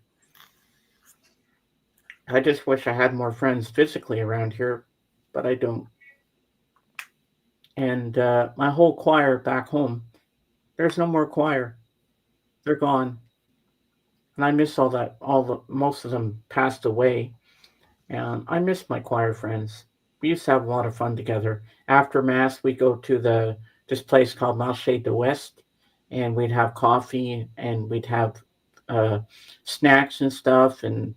I just wish I had more friends physically around here, but I don't. And my whole choir back home, there's no more choir. They're gone. And I miss all that. Most of them passed away, and I miss my choir friends. We used to have a lot of fun together. After mass, we go to this place called Marché de West, and we'd have coffee and we'd have uh, snacks and stuff. And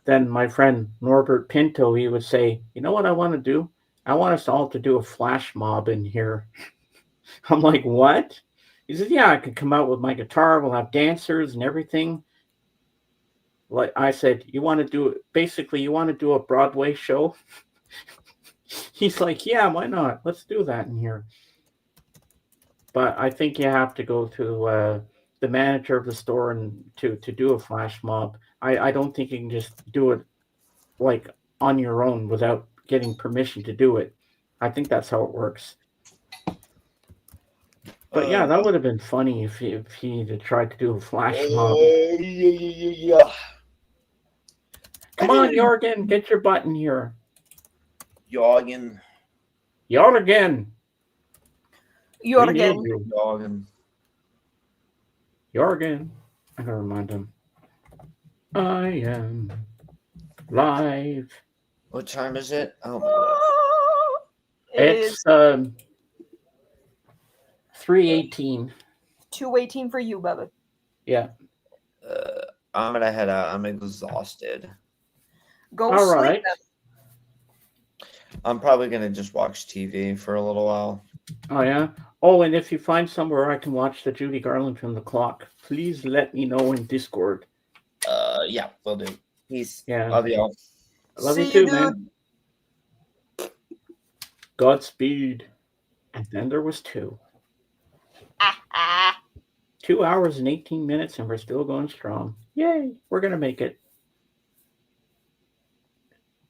then my friend Norbert Pinto, he would say, "You know what I want to do? I want us all to do a flash mob in here." I'm like, "What?" He says, "Yeah, I could come out with my guitar. We'll have dancers and everything." Like I said, you want to do basically you want to do a Broadway show? He's like, "Yeah, why not? Let's do that in here." But I think you have to go to the manager of the store and to do a flash mob. I don't think you can just do it like on your own without getting permission to do it. I think that's how it works. But yeah, that would have been funny if he had tried to do a flash mob. Yeah. Come on, Jorgen, get your butt in here. Jorgen. Jorgen. We need Jorgen. you. Jorgen. Jorgen. I gotta remind him. I am live. What time is it? Oh my god. It's 3:18. 2:18 for you, Bubba. Yeah. I'm gonna head out. I'm exhausted. Go All sleep. right. Then. I'm probably gonna just watch TV for a little while. Oh yeah. Oh, and if you find somewhere I can watch the Judy Garland from the clock, please let me know in Discord. Yeah, will do. Peace. Yeah. Love y'all. I love See you too, you, man. Godspeed. And then there was 2. 2 hours and 18 minutes, and we're still going strong. Yay! We're gonna make it.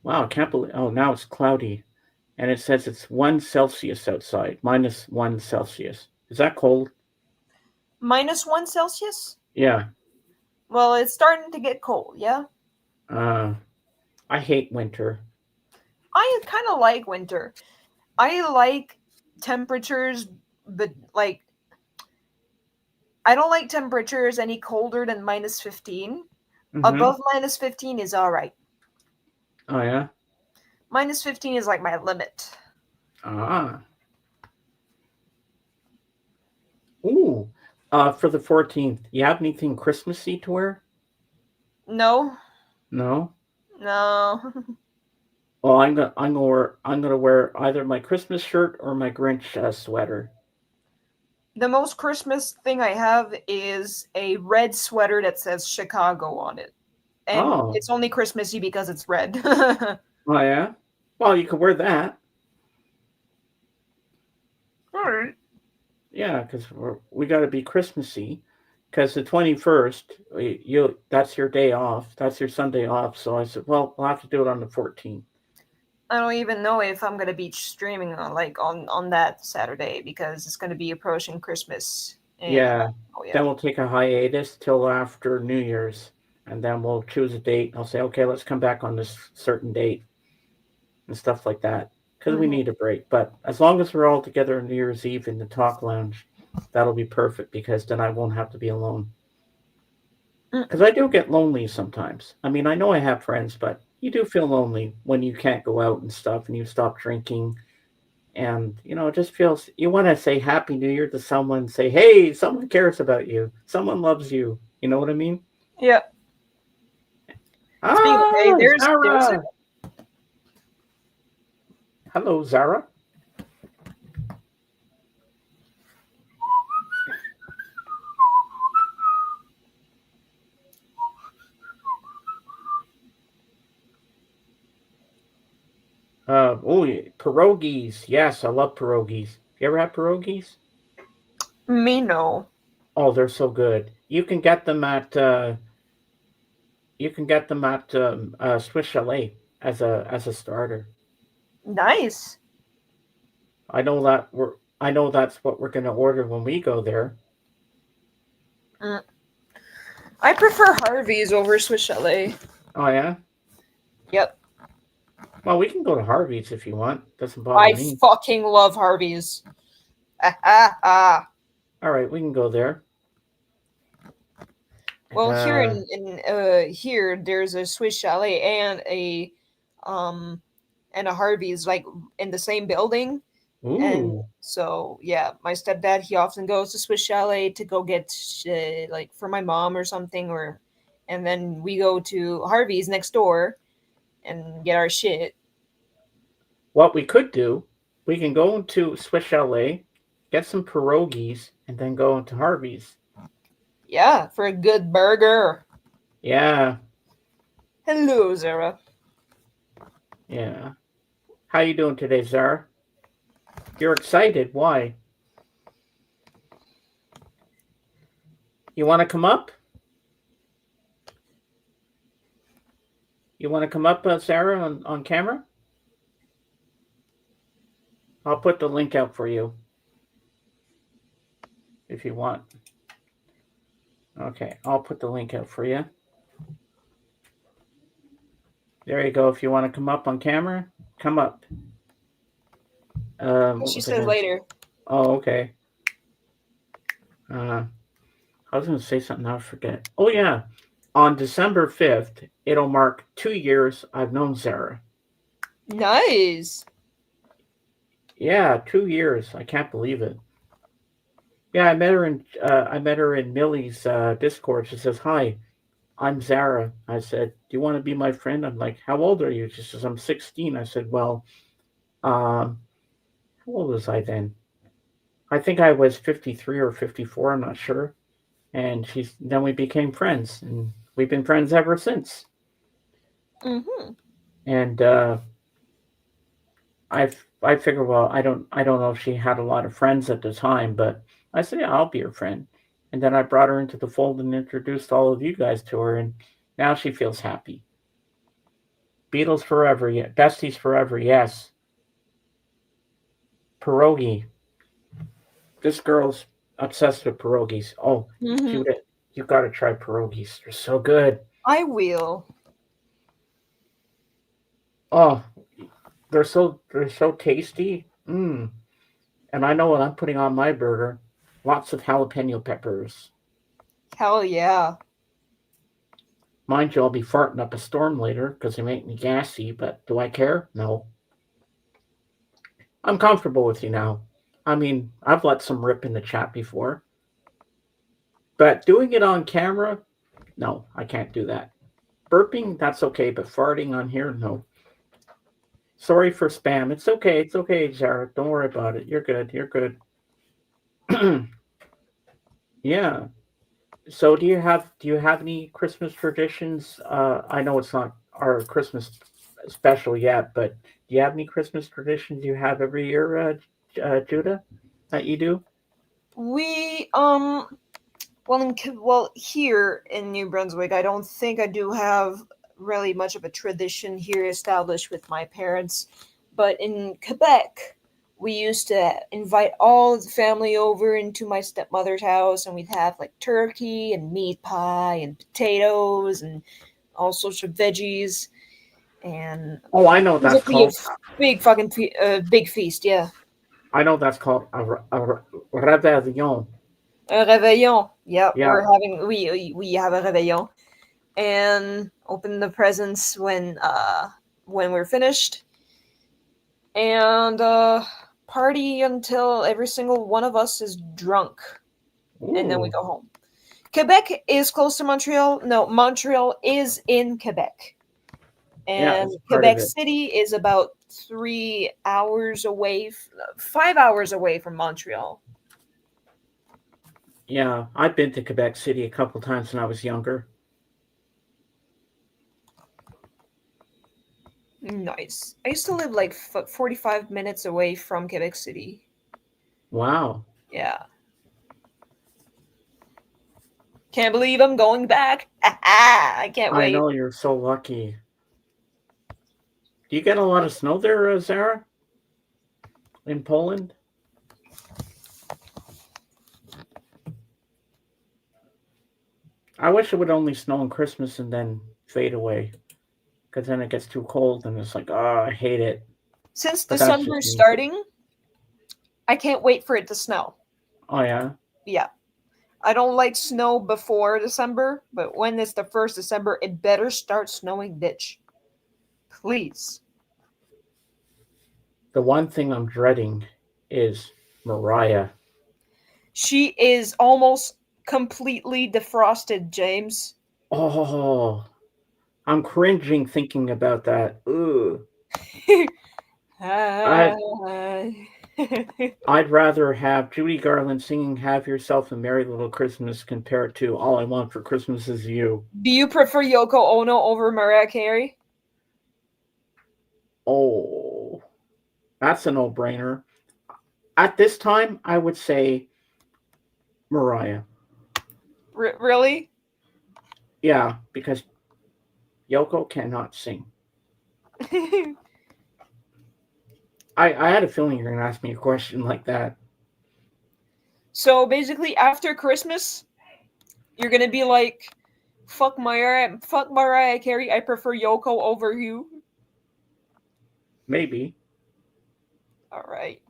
Wow, I can't believe. Oh, now it's cloudy, and it says it's 1 Celsius outside, -1 Celsius. Is that cold? -1 Celsius? Yeah. Well, it's starting to get cold, yeah? I hate winter. I kind of like winter. I like temperatures, but like I don't like temperatures any colder than -15. Above -15 is all right. Oh yeah. -15 is like my limit. Ah. Ooh. For the 14th, you have anything Christmassy to wear? No, No. no. Well, I'm gonna wear either my Christmas shirt or my Grinch sweater. The most Christmas thing I have is a red sweater that says Chicago on it. And Oh. it's only Christmassy because it's red. Oh yeah. Well, you could wear that. All right. Yeah, because we got to be Christmassy. Because the 21st, that's your day off. That's your Sunday off. So I said, well, we'll have to do it on the 14th. I don't even know if I'm gonna be streaming on that Saturday because it's gonna be approaching Christmas. And, Yeah. oh yeah. Then we'll take a hiatus till after New Year's, and then we'll choose a date. I'll say, okay, let's come back on this certain date and stuff like that because we need a break. But as long as we're all together on New Year's Eve in the talk lounge, that'll be perfect because then I won't have to be alone. Because I do get lonely sometimes. I mean, I know I have friends, but you do feel lonely when you can't go out and stuff and you stop drinking. And, it just feels you want to say Happy New Year to someone, say, hey, someone cares about you, someone loves you. You know what I mean? Yeah. Speaking of, hey, there's Zara. Hello, Zara. Pierogies. Yes, I love pierogies. You ever had pierogies? Me no. Oh, they're so good. You can get them at Swiss Chalet as a starter. Nice. I know that's what we're gonna order when we go there. I prefer Harvey's over Swiss Chalet. Oh yeah. Yep. Well, we can go to Harvey's if you want. Doesn't bother I me. fucking love Harvey's. All right, we can go there. Well, here there's a Swiss Chalet and a Harvey's like in the same building. Ooh. And so yeah, my stepdad he often goes to Swiss Chalet to go get like for my mom or something, and then we go to Harvey's next door and get our shit. What we could do, we can go into Swiss Chalet, get some pierogies, and then go into Harvey's. Yeah, for a good burger. Yeah. Hello, Zara. Yeah. How you doing today, Zara? You're excited. Why? You want to come up? You want to come up, Sarah, on camera? I'll put the link out for you if you want. Okay, I'll put the link out for you. There you go. If you want to come up on camera, come up. She says later. Oh, okay. I was going to say something, I forget. Oh, yeah. On December 5th, it'll mark 2 years I've known Sarah. Nice. Yeah, 2 years. I can't believe it. Yeah, I met her in Millie's Discord. She says, "Hi, I'm Zara." I said, "Do you want to be my friend?" I'm like, "How old are you?" She says, "I'm 16." I said, "Well, how old was I then? I think I was 53 or 54. I'm not sure." And then we became friends, and we've been friends ever since. Mm-hmm. And I figured, well, I don't know if she had a lot of friends at the time, but I said, yeah, I'll be her friend. And then I brought her into the fold and introduced all of you guys to her, and now she feels happy. Beatles forever, yeah. Besties forever, yes. Pierogi. This girl's obsessed with pierogies. Oh, Judith, you got to try pierogies. They're so good. I will. Oh, they're so tasty. Mm. And I know what I'm putting on my burger. Lots of jalapeno peppers. Hell yeah. Mind you, I'll be farting up a storm later because they make me gassy, but do I care? No. I'm comfortable with you now. I mean, I've let some rip in the chat before. But doing it on camera, no, I can't do that. Burping, that's okay, but farting on here, no. Sorry for spam. It's okay. It's okay, Jared. Don't worry about it. You're good. You're good. Yeah. So do you have any Christmas traditions? I know it's not our Christmas special yet, but do you have any Christmas traditions you have every year, Judah, that you do? We well here in New Brunswick, I don't think I do have really much of a tradition here established with my parents, but in Quebec, we used to invite all of the family over into my stepmother's house, and we'd have like turkey and meat pie and potatoes and all sorts of veggies, and Oh, I know what that's basically a called. big fucking big feast. Yeah, I know that's called a réveillon. a réveillon. Yeah, Yeah. we have a réveillon and open the presents when we're finished, and party until every single one of us is drunk, and then we Ooh. go home. Quebec is close to Montreal. No, Montreal is in Quebec, Yeah, and it's part of Quebec it. City is about 3 hours away, 5 hours away from Montreal. Yeah, I've been to Quebec City a couple times when I was younger. Nice. I used to live like 45 minutes away from Quebec City. Wow. Yeah. Can't believe I'm going back. I can't I wait. know you're so lucky. Do you get a lot of snow there, Zara, in Poland? I wish it would only snow on Christmas and then fade away, because then it gets too cold and it's like, oh, I hate it. Since But that's December just is me. starting, I can't wait for it to snow. Oh, yeah? Yeah. I don't like snow before December, but when it's the first December, it better start snowing, bitch. Please. The one thing I'm dreading is Mariah. She is almost completely defrosted, James. Oh, I'm cringing thinking about that. Ooh. I'd, I'd rather have Judy Garland singing Have Yourself a Merry Little Christmas compared to All I Want for Christmas Is You. Do you prefer Yoko Ono over Mariah Carey? Oh, that's a no-brainer. At this time, I would say Mariah. Really? Yeah, because Yoko cannot sing. I had a feeling you were going to ask me a question like that. So basically, after Christmas, you're gonna be like, fuck Mariah Carey. I prefer Yoko over you." Maybe. All right.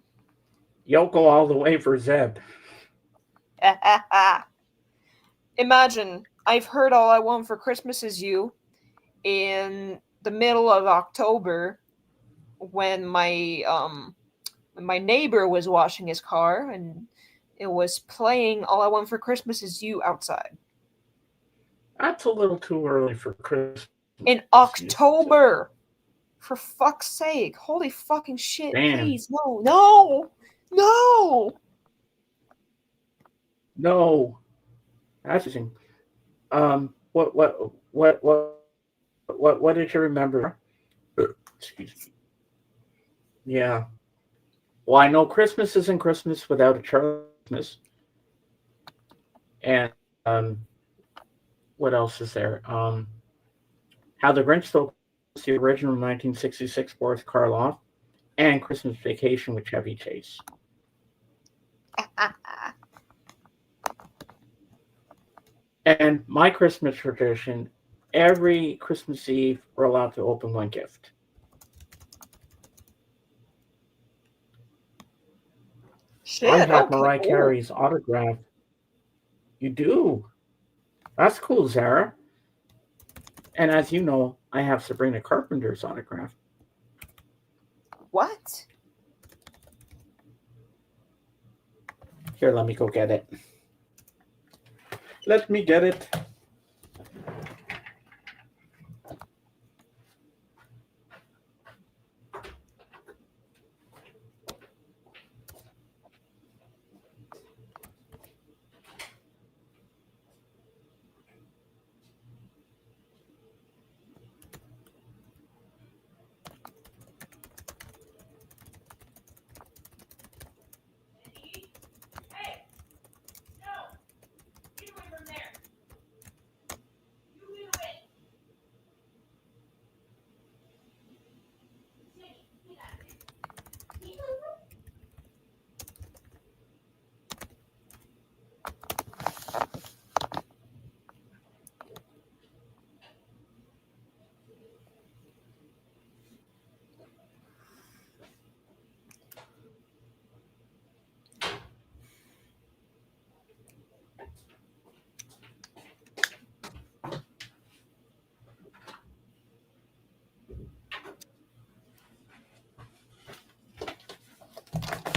Yoko all the way for Zeb. Imagine I've heard "All I Want for Christmas Is You" in the middle of October when my neighbor was washing his car, and it was playing "All I Want for Christmas Is You" outside. That's a little too early for Christmas. In October! For fuck's sake. Holy fucking shit. Damn. Please, no, no, no! No. That's interesting. What did you remember? Excuse me. Yeah. Well, I know Christmas isn't Christmas without a Christmas. And what else is there? How the Grinch Stole Christmas, the original 1966 Boris Karloff, and Christmas Vacation with Chevy Chase. And my Christmas tradition, every Christmas Eve, we're allowed to open one gift. Shit. I have Okay. Mariah Carey's autograph. You do? That's cool, Zara. And as you know, I have Sabrina Carpenter's autograph. What? Here, let me go get it. Let me get it.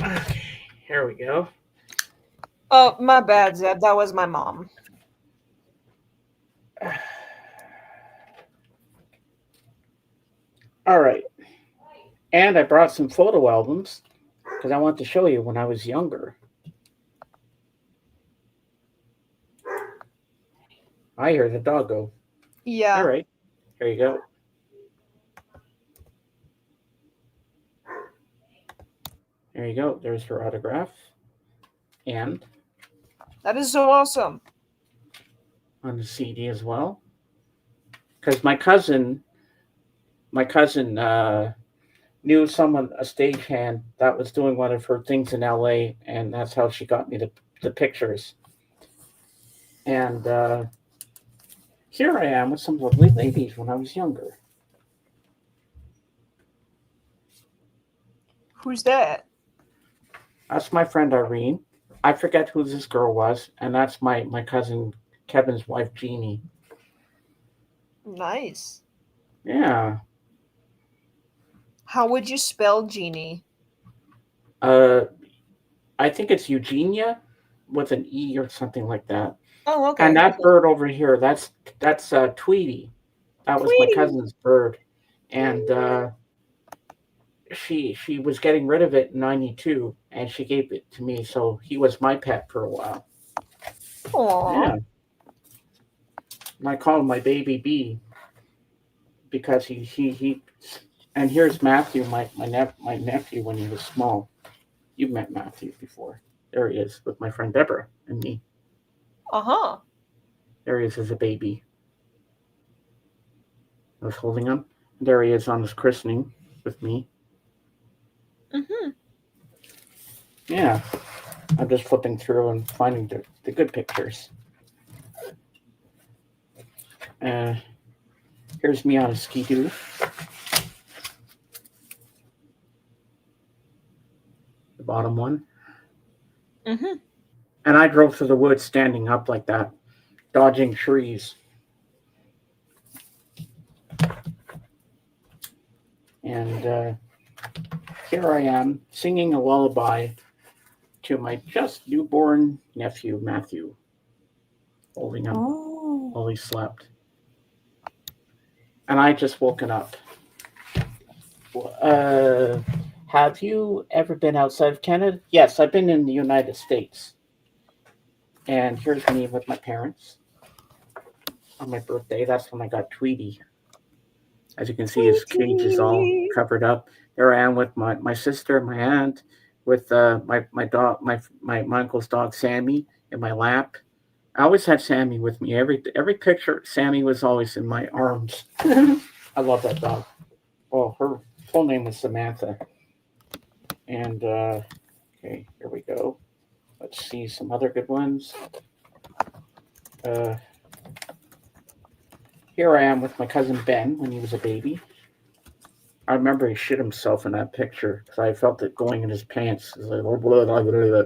Okay, here we go. Oh, my bad, Zeb. That was my mom. All right. And I brought some photo albums because I want to show you when I was younger. I hear the dog go. Yeah. All right. Here you go. There you go. There's her autograph. And That is so awesome. on the CD as well. Because my cousin knew someone, a stagehand, that was doing one of her things in LA, and that's how she got me the pictures. And here I am with some lovely ladies when I was younger. Who's that? That's my friend Irene. I forget who this girl was, and that's my cousin Kevin's wife, Jeannie. Nice. Yeah. How would you spell Jeannie? I think it's Eugenia with an E or something like that. Oh, okay. And that bird over here, that's Tweety. That was my Tweety. cousin's bird, and she was getting rid of it in '92, and she gave it to me. So he was my pet for a while. Aww. Yeah. And I call him my baby bee because he. And here's Matthew, my nephew when he was small. You've met Matthew before. There he is with my friend Deborah and me. Uh-huh. There he is as a baby. I was holding him. There he is on his christening with me. Mm-hmm. Yeah. I'm just flipping through and finding the good pictures. Here's me on a ski-doo. The bottom one. Mm-hmm. And I drove through the woods standing up like that, dodging trees. And here I am singing a lullaby to my just newborn nephew, Matthew, holding him while he slept. And I just woken up. Have you ever been outside of Canada? Yes, I've been in the United States. And here's me with my parents on my birthday. That's when I got Tweety. As you can see, his cage is all covered up. There I am with my sister, my aunt, with my dog, my uncle's dog Sammy in my lap. I always had Sammy with me. Every picture, Sammy was always in my arms. I love that dog. Well, her full name was Samantha. And okay, here we go. Let's see some other good ones. Here I am with my cousin Ben when he was a baby. I remember he shit himself in that picture because I felt it going in his pants. It's like, blah, blah, blah, blah,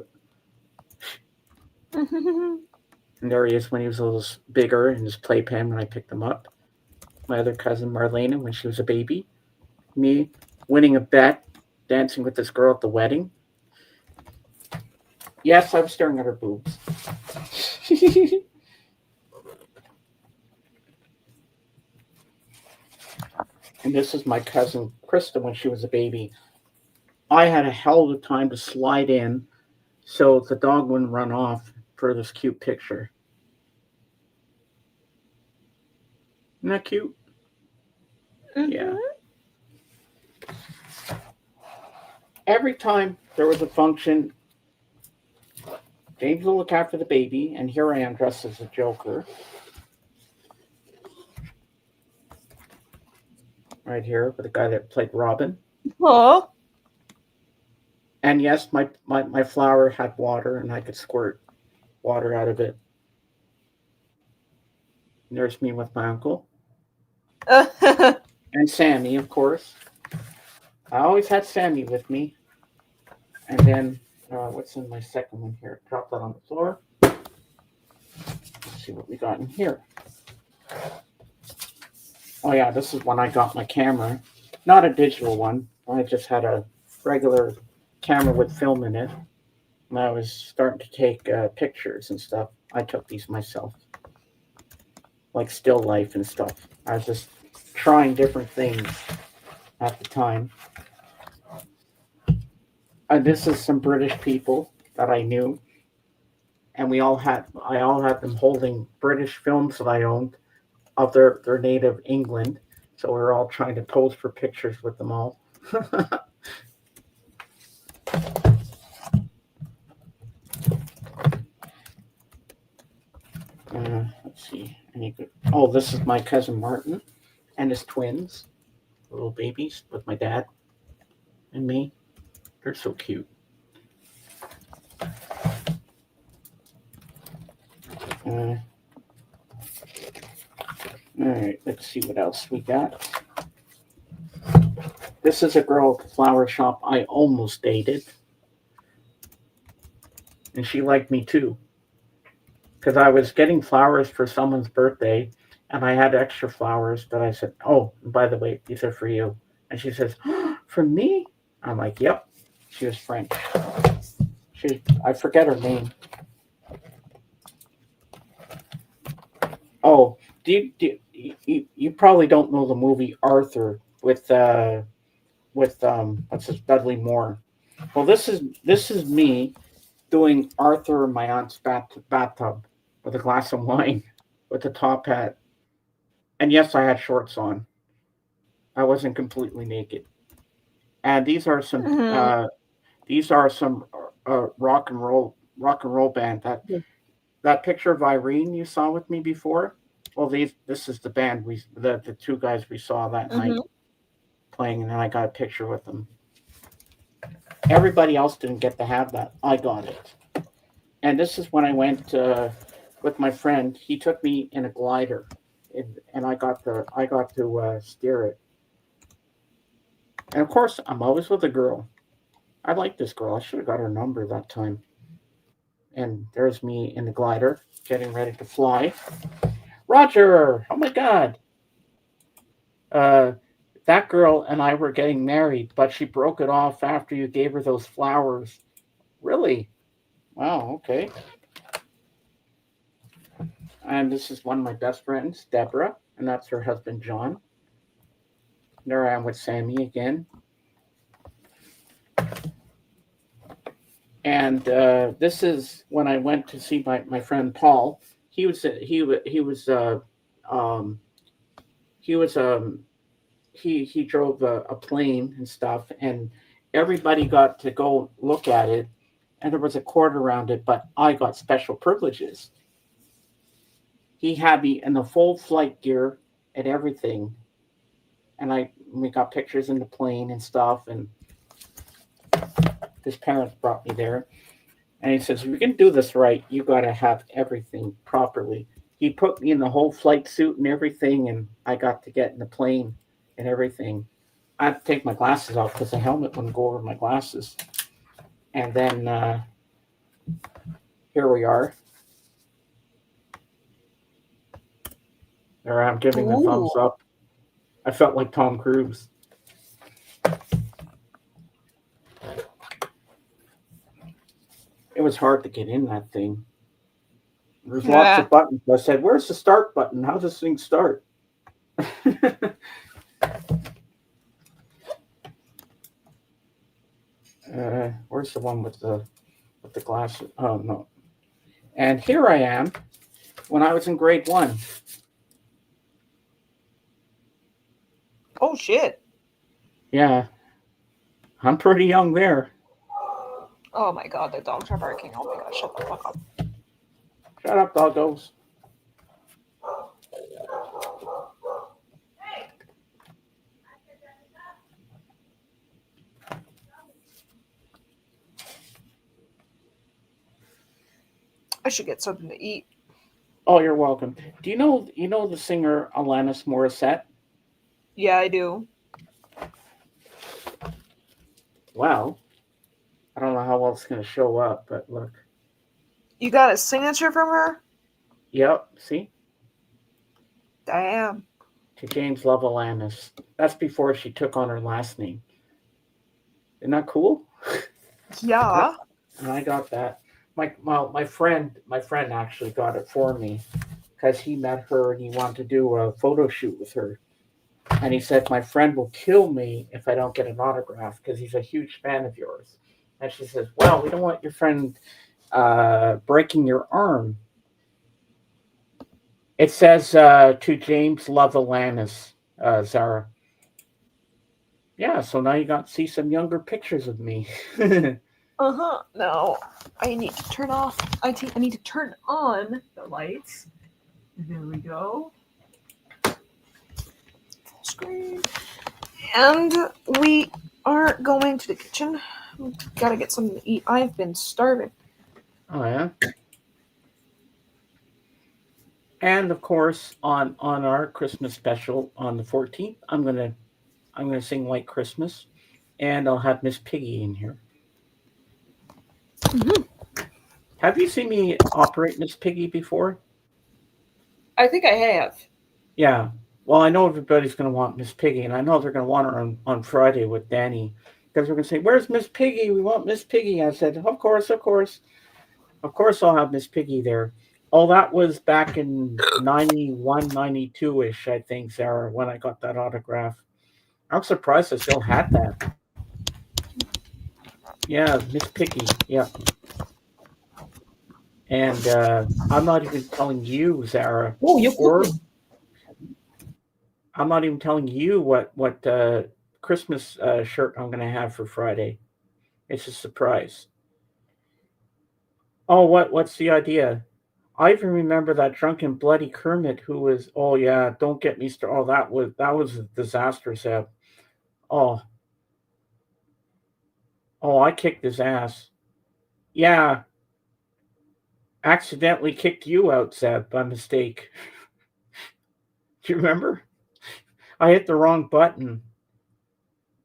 blah. And there he is when he was a little bigger in his playpen when I picked him up. My other cousin Marlena when she was a baby. Me winning a bet, dancing with this girl at the wedding. Yes, I was staring at her boobs. And this is my cousin Krista when she was a baby. I had a hell of a time to slide in so the dog wouldn't run off for this cute picture. Isn't that cute? Mm-hmm. Yeah. Every time there was a function, James will look after the baby, and here I am dressed as a Joker. Right here with the guy that played Robin. Oh. And yes, my flower had water, and I could squirt water out of it. And there's me with my uncle. And Sammy, of course. I always had Sammy with me. And then, what's in my second one here? Drop that on the floor. Let's see what we got in here. Oh yeah, this is when I got my camera. Not a digital one. I just had a regular camera with film in it. And I was starting to take pictures and stuff. I took these myself. Like still life and stuff. I was just trying different things at the time. And this is some British people that I knew. And I all had them holding British films that I owned of their native England. So we're all trying to pose for pictures with them all. Let's see. Oh, this is my cousin Martin and his twins, little babies with my dad and me. They're so cute. All right, let's see what else we got. This is a girl at the flower shop I almost dated. And she liked me too. Because I was getting flowers for someone's birthday, and I had extra flowers that I said, oh, by the way, these are for you. And she says, oh, for me? I'm like, yep. She was French. I forget her name. Oh, you probably don't know the movie Arthur with what's this, Dudley Moore. Well, this is me doing Arthur in my aunt's bathtub with a glass of wine with a top hat. And yes, I had shorts on. I wasn't completely naked. And these are some rock and roll band. That picture of Irene you saw with me before. Well, this is the band the two guys we saw that night playing, and then I got a picture with them. Everybody else didn't get to have that. I got it. And this is when I went with my friend. He took me in a glider, and I got to steer it. And of course, I'm always with a girl. I like this girl. I should have got her number that time. And there's me in the glider, getting ready to fly. Roger! Oh my God! That girl and I were getting married, but she broke it off after you gave her those flowers. Really? Wow, okay. And this is one of my best friends, Deborah, and that's her husband, John. There I am with Sammy again. And this is when I went to see my friend Paul. He drove a plane and stuff, and everybody got to go look at it, and there was a court around it, but I got special privileges. He had me in the full flight gear and everything, and we got pictures in the plane and stuff, and his parents brought me there. And he says, if you're going to do this right, you got to have everything properly. He put me in the whole flight suit and everything, and I got to get in the plane and everything. I had to take my glasses off because the helmet wouldn't go over my glasses. And then here we are. There I'm giving the thumbs up. I felt like Tom Cruise. It was hard to get in that thing. There's lots of buttons. I said, where's the start button? How does this thing start? Where's the one with the glasses? Oh, no. And here I am when I was in grade 1. Oh, shit. Yeah. I'm pretty young there. Oh, my God. The dogs are barking. Oh, my God. Shut the fuck up. Shut up, doggos. I should get something to eat. Oh, you're welcome. Do you know the singer Alanis Morissette? Yeah, I do. Well, I don't know how well it's going to show up, but look. You got a signature from her? Yep, see? Damn. To James Love Alanis. That's before she took on her last name. Isn't that cool? Yeah. And I got that. My friend actually got it for me because he met her and he wanted to do a photo shoot with her. And he said, my friend will kill me if I don't get an autograph because he's a huge fan of yours. And she says, well, we don't want your friend breaking your arm. It says to James Love Alanis, Zara. Yeah, so now you got to see some younger pictures of me. Uh-huh. No, I need to turn off. I need to turn on the lights. There we go. Full screen. And we are going to the kitchen. Gotta get something to eat. I've been starving. Oh, yeah? And, of course, on our Christmas special on the 14th, I'm gonna sing White Christmas, and I'll have Miss Piggy in here. Mm-hmm. Have you seen me operate Miss Piggy before? I think I have. Yeah. Well, I know everybody's going to want Miss Piggy, and I know they're going to want her on Friday with Danny, because we're going to say, where's Miss Piggy? We want Miss Piggy. I said, of course. Of course I'll have Miss Piggy there. Oh, that was back in 91, 92-ish, I think, Sarah, when I got that autograph. I'm surprised I still had that. Yeah, Miss Piggy. Yeah. And I'm not even telling you, Zara. Oh, you're cool. I'm not even telling you what Christmas shirt I'm going to have for Friday. It's a surprise. Oh, what's the idea? I even remember that drunken bloody Kermit who was. Oh yeah, don't get me started. Oh, that was a disaster, Zeb. Oh, I kicked his ass. Yeah, accidentally kicked you out, Zeb, by mistake. Do you remember? I hit the wrong button.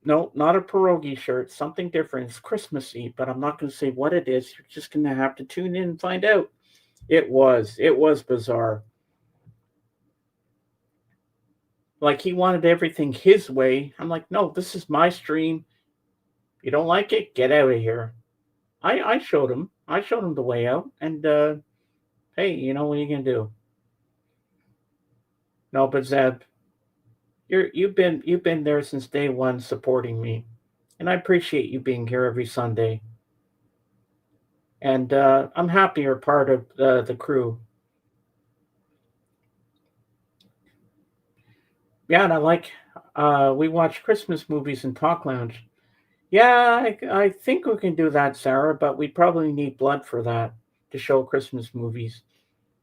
No, not a pierogi shirt. Something different. It's Christmassy, but I'm not going to say what it is. You're just going to have to tune in and find out. It was bizarre. Like he wanted everything his way. I'm like, no, this is my stream. You don't like it? Get out of here. I showed him. I showed him the way out. And hey, you know what are you gonna do? No, but Zeb, you've been there since day one, supporting me, and I appreciate you being here every Sunday. And I'm happy you're part of the crew. Yeah, and I like we watch Christmas movies in Talk Lounge. Yeah, I think we can do that, Sarah, but we probably need blood for that to show Christmas movies.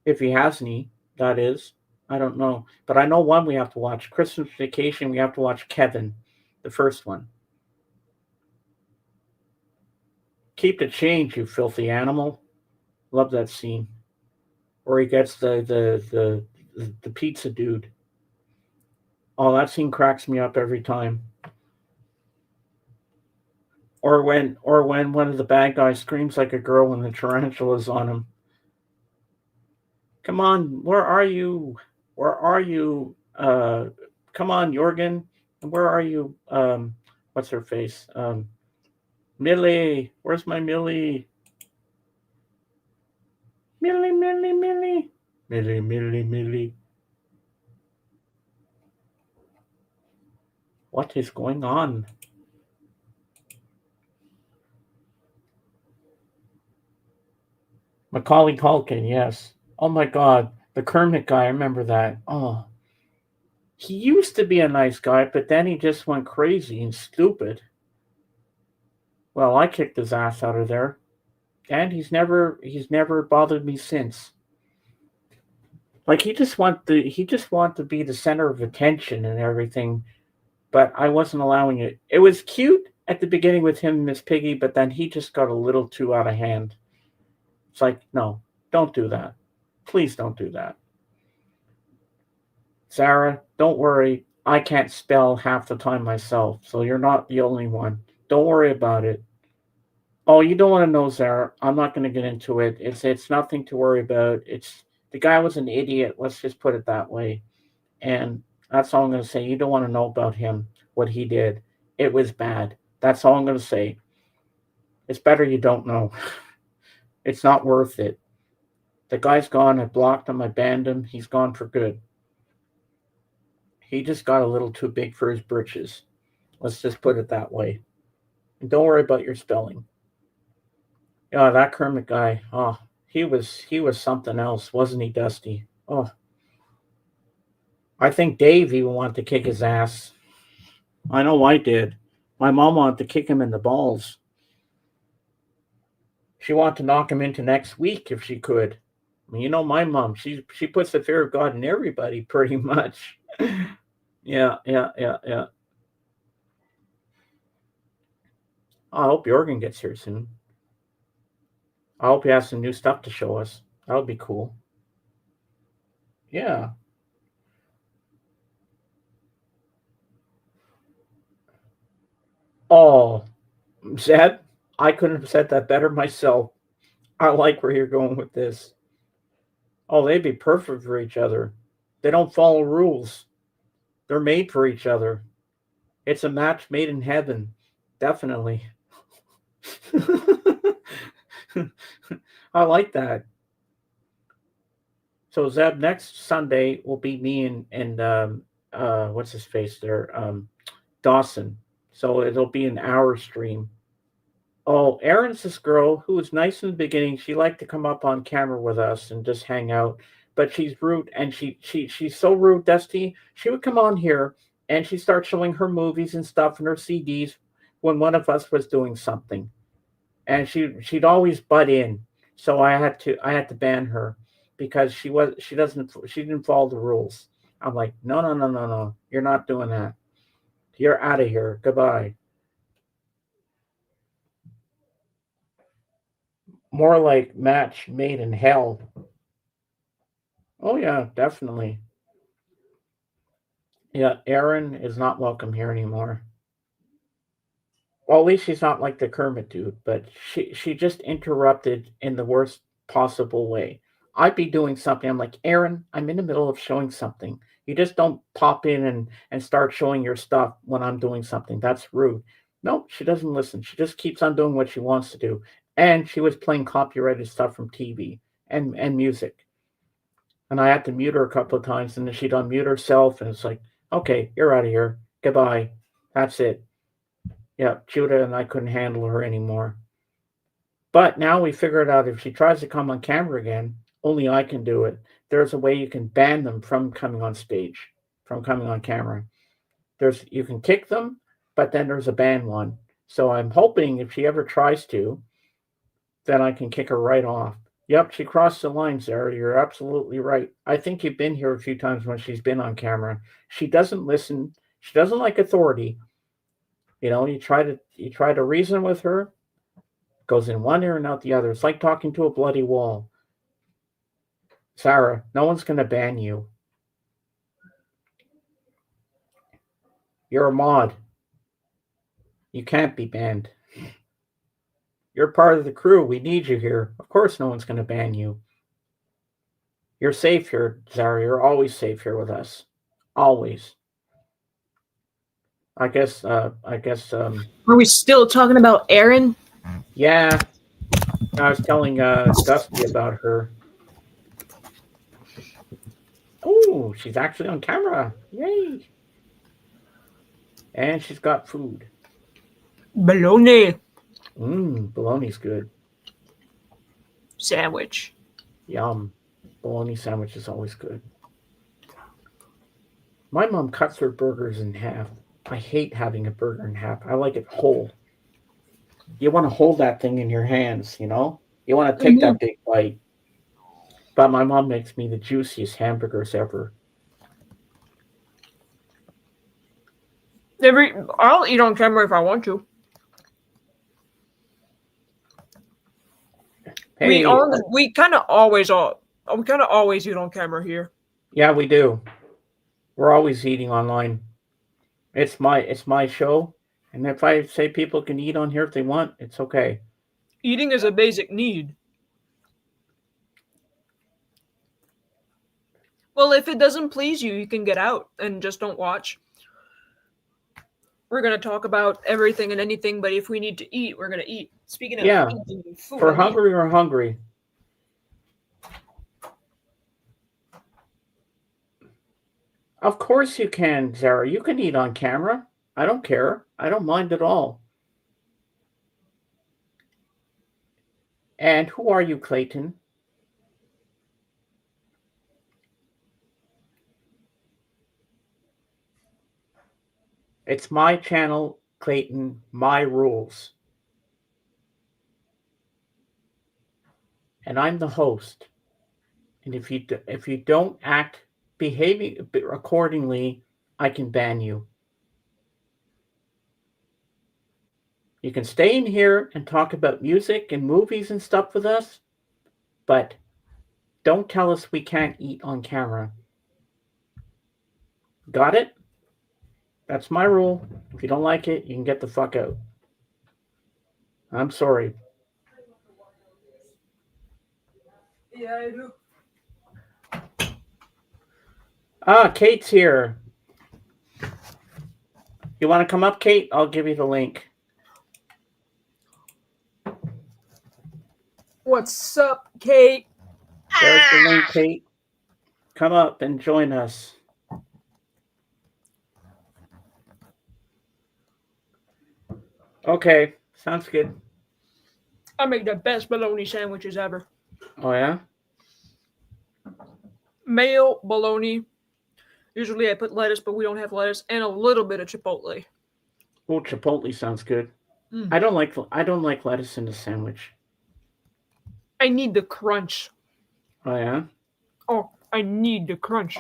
If he has any, that is. I don't know. But I know one we have to watch. Christmas Vacation, we have to watch Kevin, the first one. Keep the change, you filthy animal. Love that scene. Where he gets the pizza dude. Oh, that scene cracks me up every time. Or when one of the bad guys screams like a girl when the tarantula's on him. Come on, where are you? Where are you? Come on, Jorgen. Where are you? What's her face? Millie. Where's my Millie? Millie, Millie, Millie. Millie, Millie, Millie. What is going on? Macaulay Culkin, yes. Oh my God, the Kermit guy. I remember that. Oh, he used to be a nice guy, but then he just went crazy and stupid. Well, I kicked his ass out of there, and he's never bothered me since. Like he just want to be the center of attention and everything, but I wasn't allowing it. It was cute at the beginning with him and Miss Piggy, but then he just got a little too out of hand. It's like, no, don't do that. Please don't do that. Sarah, don't worry. I can't spell half the time myself, so you're not the only one. Don't worry about it. Oh, you don't want to know, Sarah. I'm not going to get into it. It's nothing to worry about. It's the guy was an idiot. Let's just put it that way. And that's all I'm going to say. You don't want to know about him, what he did. It was bad. That's all I'm going to say. It's better you don't know. It's not worth it. The guy's gone. I blocked him. I banned him. He's gone for good. He just got a little too big for his britches. Let's just put it that way. And don't worry about your spelling. Yeah, that Kermit guy. Oh, he was something else, wasn't he, Dusty? Oh, I think Dave even wanted to kick his ass. I know I did. My mom wanted to kick him in the balls. She wanted to knock him into next week if she could. I mean, you know my mom. She puts the fear of God in everybody pretty much. Yeah, yeah, yeah, yeah. I hope Jorgen gets here soon. I hope he has some new stuff to show us. That'll be cool. Yeah. Oh, Zed, I couldn't have said that better myself. I like where you're going with this. Oh, they'd be perfect for each other. They don't follow rules. They're made for each other. It's a match made in heaven. Definitely. I like that. So Zeb, next Sunday will be me and what's his face there, Dawson. So it'll be an hour stream. Oh, Erin's this girl who was nice in the beginning. She liked to come up on camera with us and just hang out, but she's rude, and she's so rude, Dusty. She would come on here and she'd start showing her movies and stuff and her CDs when one of us was doing something, and she'd always butt in. So I had to ban her because she didn't follow the rules. I'm like, no, no, no, no, no, you're not doing that. You're out of here. Goodbye. More like match made in hell. Oh yeah, definitely. Yeah, Erin is not welcome here anymore. Well, at least she's not like the Kermit dude, but she just interrupted in the worst possible way. I'd be doing something. I'm like, Erin, I'm in the middle of showing something. You just don't pop in and start showing your stuff when I'm doing something. That's rude. No, she doesn't listen. She just keeps on doing what she wants to do. And she was playing copyrighted stuff from TV and music. And I had to mute her a couple of times, and then she'd unmute herself, and it's like, okay, you're out of here. Goodbye. That's it. Yeah, Judah and I couldn't handle her anymore. But now we figured out if she tries to come on camera again, only I can do it. There's a way you can ban them from coming on stage, from coming on camera. You can kick them, but then there's a ban one. So I'm hoping if she ever tries to, then I can kick her right off. Yep, she crossed the line, Sarah. You're absolutely right. I think you've been here a few times when she's been on camera. She doesn't listen. She doesn't like authority. You know, you try to reason with her, goes in one ear and out the other. It's like talking to a bloody wall. Sarah, no one's gonna ban you. You're a mod. You can't be banned. You're part of the crew. We need you here. Of course, no one's going to ban you. You're safe here, Zara. You're always safe here with us. Always. I guess. Are we still talking about Erin? Yeah. I was telling Dusty about her. Oh, she's actually on camera. Yay. And she's got food. Bologna. Bologna's good. Sandwich. Yum. Bologna sandwich is always good. My mom cuts her burgers in half. I hate having a burger in half. I like it whole. You want to hold that thing in your hands, you know? You want to take that big bite. But my mom makes me the juiciest hamburgers ever. I'll eat on camera if I want to. Hey, we kind of always eat on camera here. Yeah, we do. We're always eating online. It's my show, and if I say people can eat on here if they want, it's okay. Eating is a basic need. Well, if it doesn't please you, you can get out and just don't watch. We're going to talk about everything and anything, but if we need to eat, we're going to eat. Speaking of eating food. For hungry or hungry. Of course you can, Zara. You can eat on camera. I don't care. I don't mind at all. And who are you, Clayton? It's my channel, Clayton, my rules. And I'm the host. And if you don't act behaving accordingly, I can ban you. You can stay in here and talk about music and movies and stuff with us, but don't tell us we can't eat on camera. Got it? That's my rule. If you don't like it, you can get the fuck out. I'm sorry. Yeah, I do. Kate's here. You want to come up, Kate? I'll give you the link. What's up, Kate? There's the link, Kate. Come up and join us. Okay, sounds good. I make the best bologna sandwiches ever. Oh, yeah? Mayo, bologna. Usually I put lettuce, but we don't have lettuce, and a little bit of chipotle. Oh, chipotle sounds good. I don't like lettuce in the sandwich. I need the crunch. Oh, yeah? Oh, I need the crunch.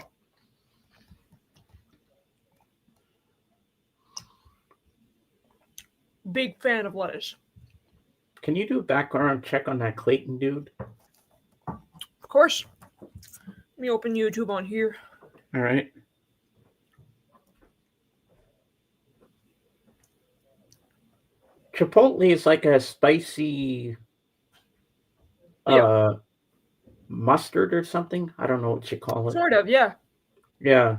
Big fan of lettuce. Can you do a background check on that Clayton dude? Of course. Let me open YouTube on here. All right. Chipotle is like a spicy mustard or something. I don't know what you call it. Sort of, yeah. Yeah.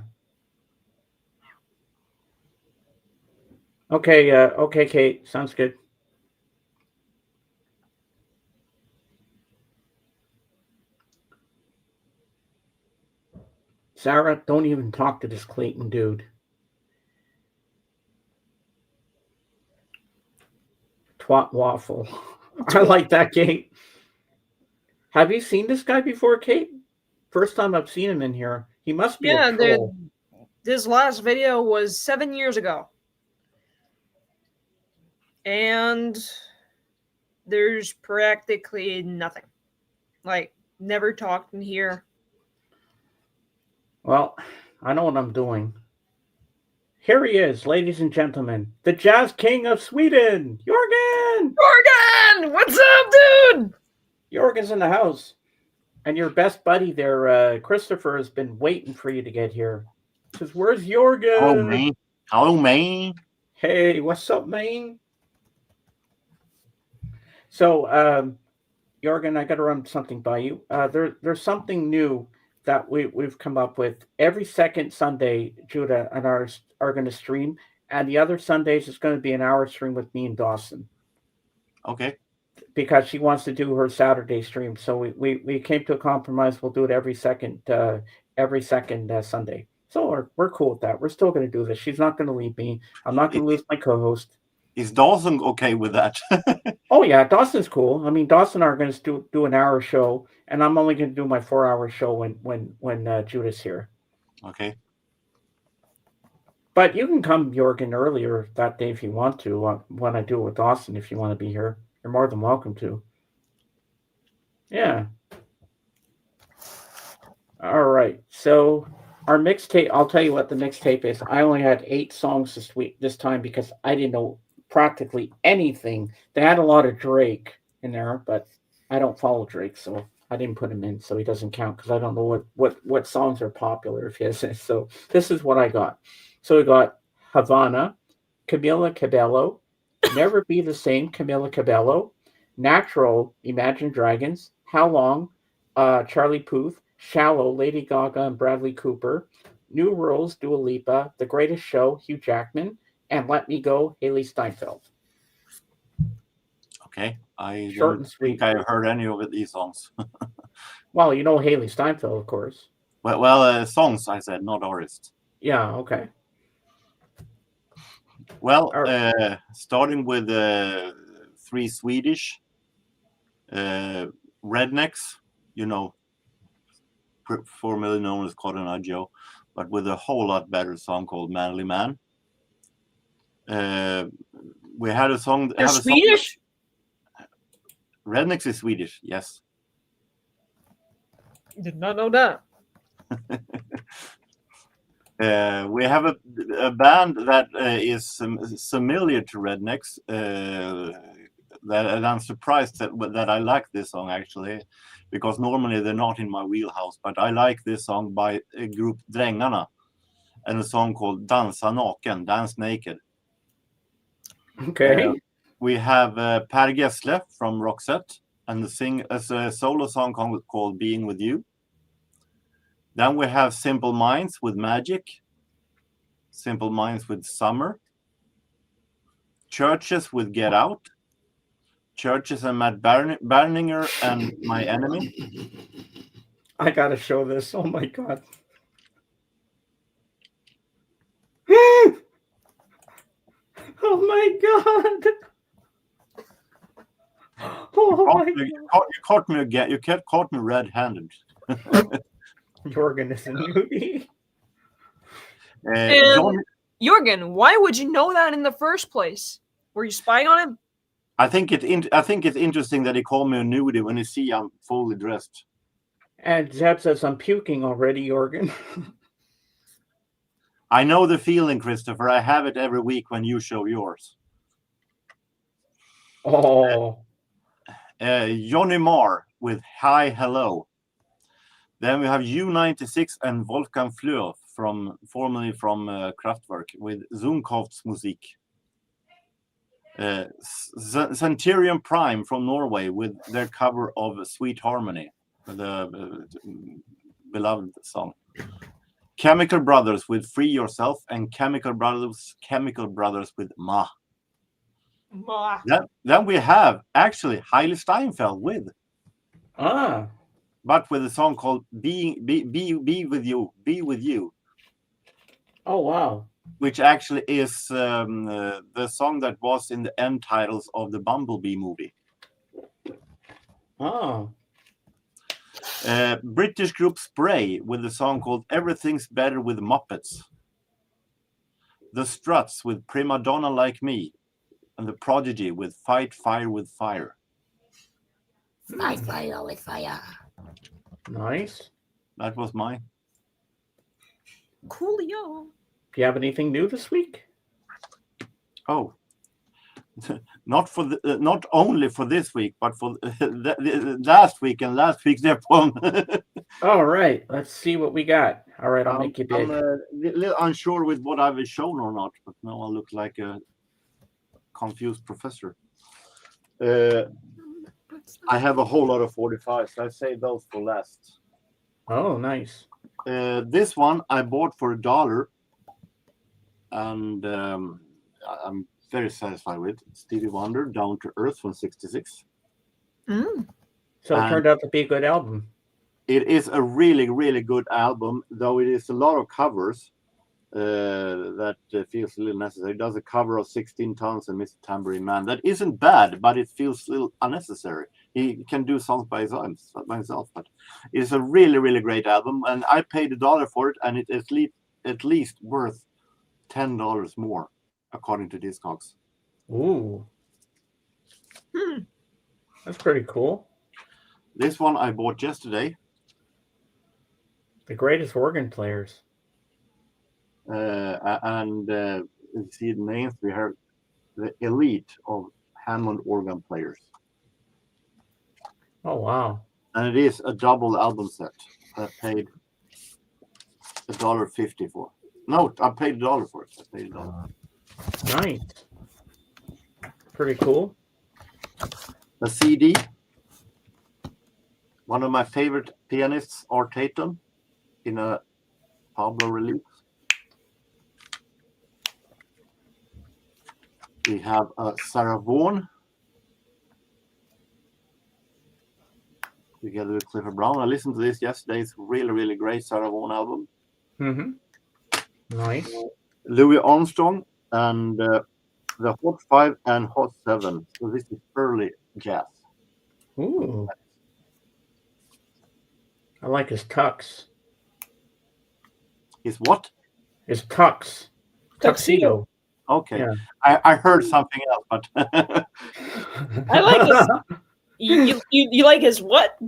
Okay, okay, Kate. Sounds good. Sarah, don't even talk to this Clayton dude. Twat waffle. I like that, Kate. Have you seen this guy before, Kate? First time I've seen him in here. He must be a troll. This last video was 7 years ago. And there's practically nothing. Like, never talked in here. Well, I know what I'm doing. Here he is, ladies and gentlemen. The Jazz King of Sweden, Jorgen! Jorgen! What's up, dude? Jorgen's in the house. And your best buddy there, Christopher, has been waiting for you to get here. Says, where's Jorgen? Oh, man. Hello, man. Hey, what's up, man? So, Jorgen, I got to run something by you. There's something new that we've come up with. Every second Sunday, Judah and ours are going to stream, and the other Sundays is going to be an hour stream with me and Dawson. Okay. Because she wants to do her Saturday stream, so we came to a compromise. We'll do it every second Sunday. So we're cool with that. We're still going to do this. She's not going to leave me. I'm not going to lose my co-host. Is Dawson okay with that? Oh yeah, Dawson's cool. I mean, Dawson and I are going to do an hour show, and I'm only going to do my 4-hour show when Judah's here. Okay. But you can come, Jorgen, earlier that day if you want to. When I do it with Dawson, if you want to be here, you're more than welcome to. Yeah. All right. So our mixtape. I'll tell you what the mixtape is. I only had 8 songs this time because I didn't know practically anything. They had a lot of Drake in there, but I don't follow Drake, so I didn't put him in, so he doesn't count because I don't know what songs are popular if he has it. So this is what I got. So we got Havana, Camila Cabello, Never Be the Same, Camila Cabello, Natural, Imagine Dragons, How Long, Charlie Puth, Shallow, Lady Gaga and Bradley Cooper, New Rules, Dua Lipa, The Greatest Show, Hugh Jackman, and Let Me Go, Haley Steinfeld. Okay. I Short don't and sweet. think I've heard any of these songs. Well, you know Haley Steinfeld, of course. Well, songs, I said, not artists. Yeah, okay. Well, All starting with 3 Swedish rednecks, formerly known as Cotton Eye Joe, but with a whole lot better song called Manly Man. We had a song. They're Swedish? Rednecks is Swedish, yes. Did not know that. We have a band that is familiar to Rednecks. That I'm surprised that I like this song actually, because normally they're not in my wheelhouse. But I like this song by a group Drängarna, and a song called Dansa Naken, Dance Naked. Okay. We have Per Gessle from Roxette, and a solo song called Being With You. Then we have Simple Minds with Magic, Simple Minds with Summer, Churches with Get Out, Churches and Matt Berninger and My Enemy. I gotta show this. Oh my god. Oh my god. Oh my god. You caught me again. You caught me red-handed. Jorgen is a newbie. Jorgen, why would you know that in the first place? Were you spying on him? I think it's interesting that he called me a nudie when he see I'm fully dressed. And Zeb says I'm puking already, Jorgen. I know the feeling, Christopher. I have it every week when you show yours. Oh. Johnny Marr with Hi Hello. Then we have U96 and Wolfgang Fleur formerly from Kraftwerk with Zunkovsmusik. Centurion Prime from Norway with their cover of Sweet Harmony, the beloved song. Chemical Brothers with Free Yourself, and Chemical Brothers with Ma. Then we have actually Hailey Steinfeld with. But with a song called Be With You, Be With You. Oh, wow. Which actually is the song that was in the end titles of the Bumblebee movie. Oh. British group Spray with a song called Everything's Better with Muppets. The Struts with Prima Donna Like Me. And The Prodigy with Fight Fire with Fire. Fight fire with fire. Nice. That was mine. Coolio. Do you have anything new this week? Oh, not only for this week, but for the last week and last week's one. All right, let's see what we got. All right, I'll make you big. I'm a little unsure with what I've shown or not, but now I look like a confused professor. I have a whole lot of 45s. So I saved those for last. Oh, nice. This one I bought for $1, and I'm very satisfied with Stevie Wonder, Down to Earth from '66. So it turned out to be a good album. It is a really, really good album, though it is a lot of covers that feels a little necessary. It does a cover of 16 Tons and Mr. Tambourine Man. That isn't bad, but it feels a little unnecessary. He can do songs by himself, but it's a really, really great album. And I paid $1 for it, and it is at least worth $10 more, according to Discogs. Ooh. That's pretty cool. This one I bought yesterday. The greatest organ players. And you see the names. We have the elite of Hammond organ players. Oh, wow. And it is a double album set. I paid $1.50 for. No, I paid $1 for it. I paid $1. Nice. Pretty cool. A CD. One of my favorite pianists, Art Tatum, in a Pablo release. We have a Sarah Vaughan together with Clifford Brown. I listened to this yesterday. It's a really, really great Sarah Vaughan album. Mm-hmm. Nice. Louis Armstrong and the Hot 5 and Hot 7. So this is early jazz. Ooh. I like his tux. His what? His tux. Tuxedo. Okay. Yeah. I heard something else, but I like his. You like his what?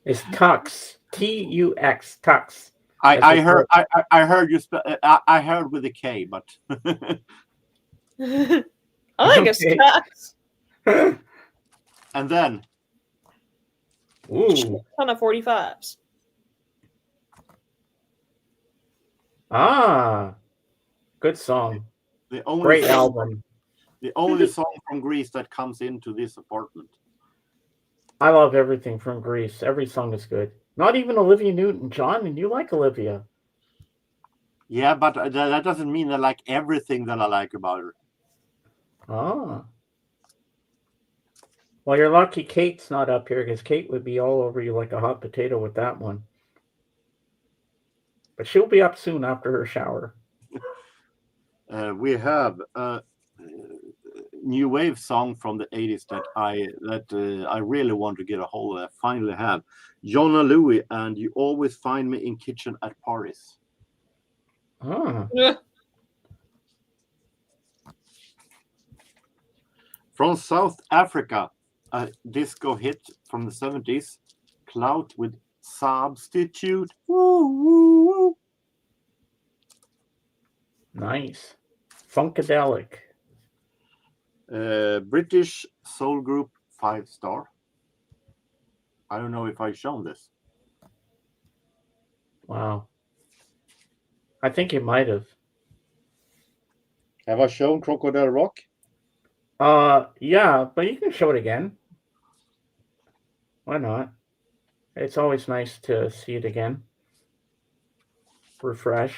His tux. Tux. Tux. I heard you. I heard with a K, but I like his Okay. tux. and then Ooh. Ton of 45s. Ah. Good song. the only Great song, album. the only song from Greece that comes into this apartment. I love everything from Greece. Every song is good. Not even Olivia Newton-John, and you like Olivia. Yeah, but that doesn't mean I like everything that I like about her. Ah. Well, you're lucky Kate's not up here, because Kate would be all over you like a hot potato with that one. But she'll be up soon after her shower. We have a new wave song from the 80s that I really want to get a hold of. I finally have Jonna Louie and You Always Find Me in Kitchen at Paris. Ah. From South Africa, a disco hit from the 70s, Clout with Substitute. Woo, woo, woo. Nice. Funkadelic. British soul group 5 Star. I don't know if I've shown this. Wow. I think you might have. Have I shown Crocodile Rock? Yeah, but you can show it again. Why not? It's always nice to see it again. Refresh.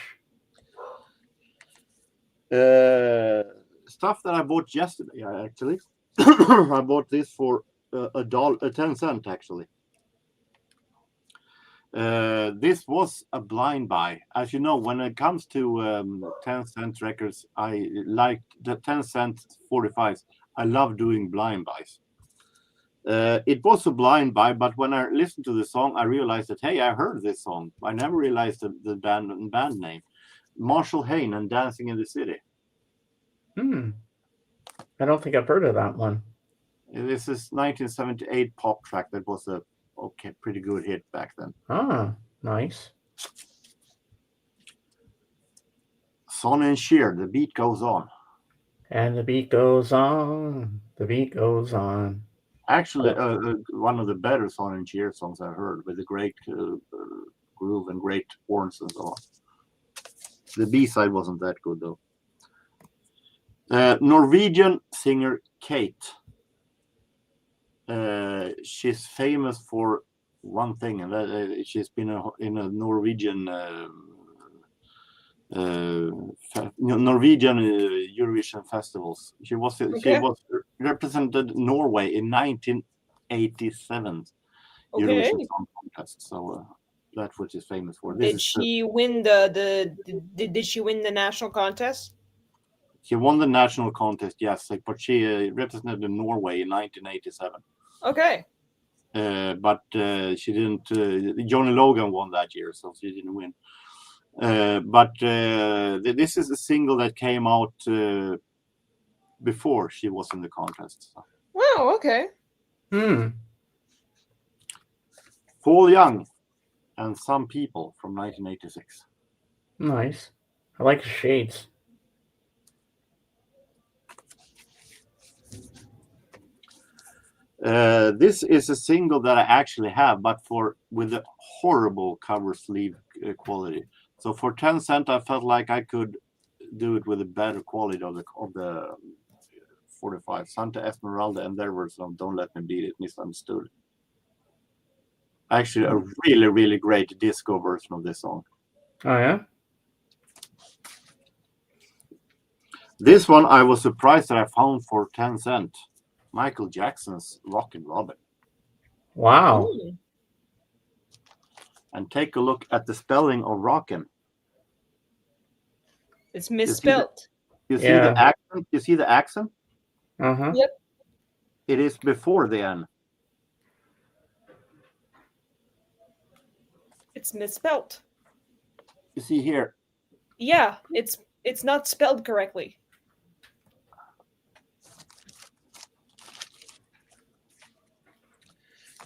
Stuff that I bought yesterday, actually. I bought this for $10 actually. This was a blind buy. As you know, when it comes to 10-cent records, I like the 10-cent 45s. I love doing blind buys. It was a blind buy, but when I listened to the song, I realized that, hey, I heard this song. I never realized the band name. Marshall Hayne and Dancing in the City. I don't think I've heard of that one. This is 1978 pop track that was a pretty good hit back then. Ah, nice. Son and Cher, The Beat Goes On. And the beat goes on. The beat goes on. Actually, one of the better Son and Cher songs I've heard, with a great groove and great horns and so on. The B-side wasn't that good, though. Norwegian singer Kate. she's famous for one thing, and that she's been in a Norwegian Norwegian Eurovision festivals. She was represented Norway in 1987 Eurovision Song Contest. So that's what she's famous for. Did she win did she win the national contest? She won the national contest, yes, but she represented Norway in 1987. Okay. But she didn't. Johnny Logan won that year, so she didn't win. But this is a single that came out before she was in the contest. So. Wow. Okay. Fall Young and Some People from 1986. Nice. I like the shades. This is a single that I actually have, but with a horrible cover sleeve quality. So for 10 cents, I felt like I could do it with a better quality of the 45. Santa Esmeralda and their version of Don't Let Me Beat It, Misunderstood. Actually, a really, really great disco version of this song. Oh, yeah? This one I was surprised that I found for 10 cents. Michael Jackson's Rockin' Robin. Wow. Ooh. And take a look at the spelling of Rockin'. It's misspelled. You see the accent? You see the accent? Uh-huh. Yep. It is before the N. It's misspelled. You see here? Yeah, it's not spelled correctly.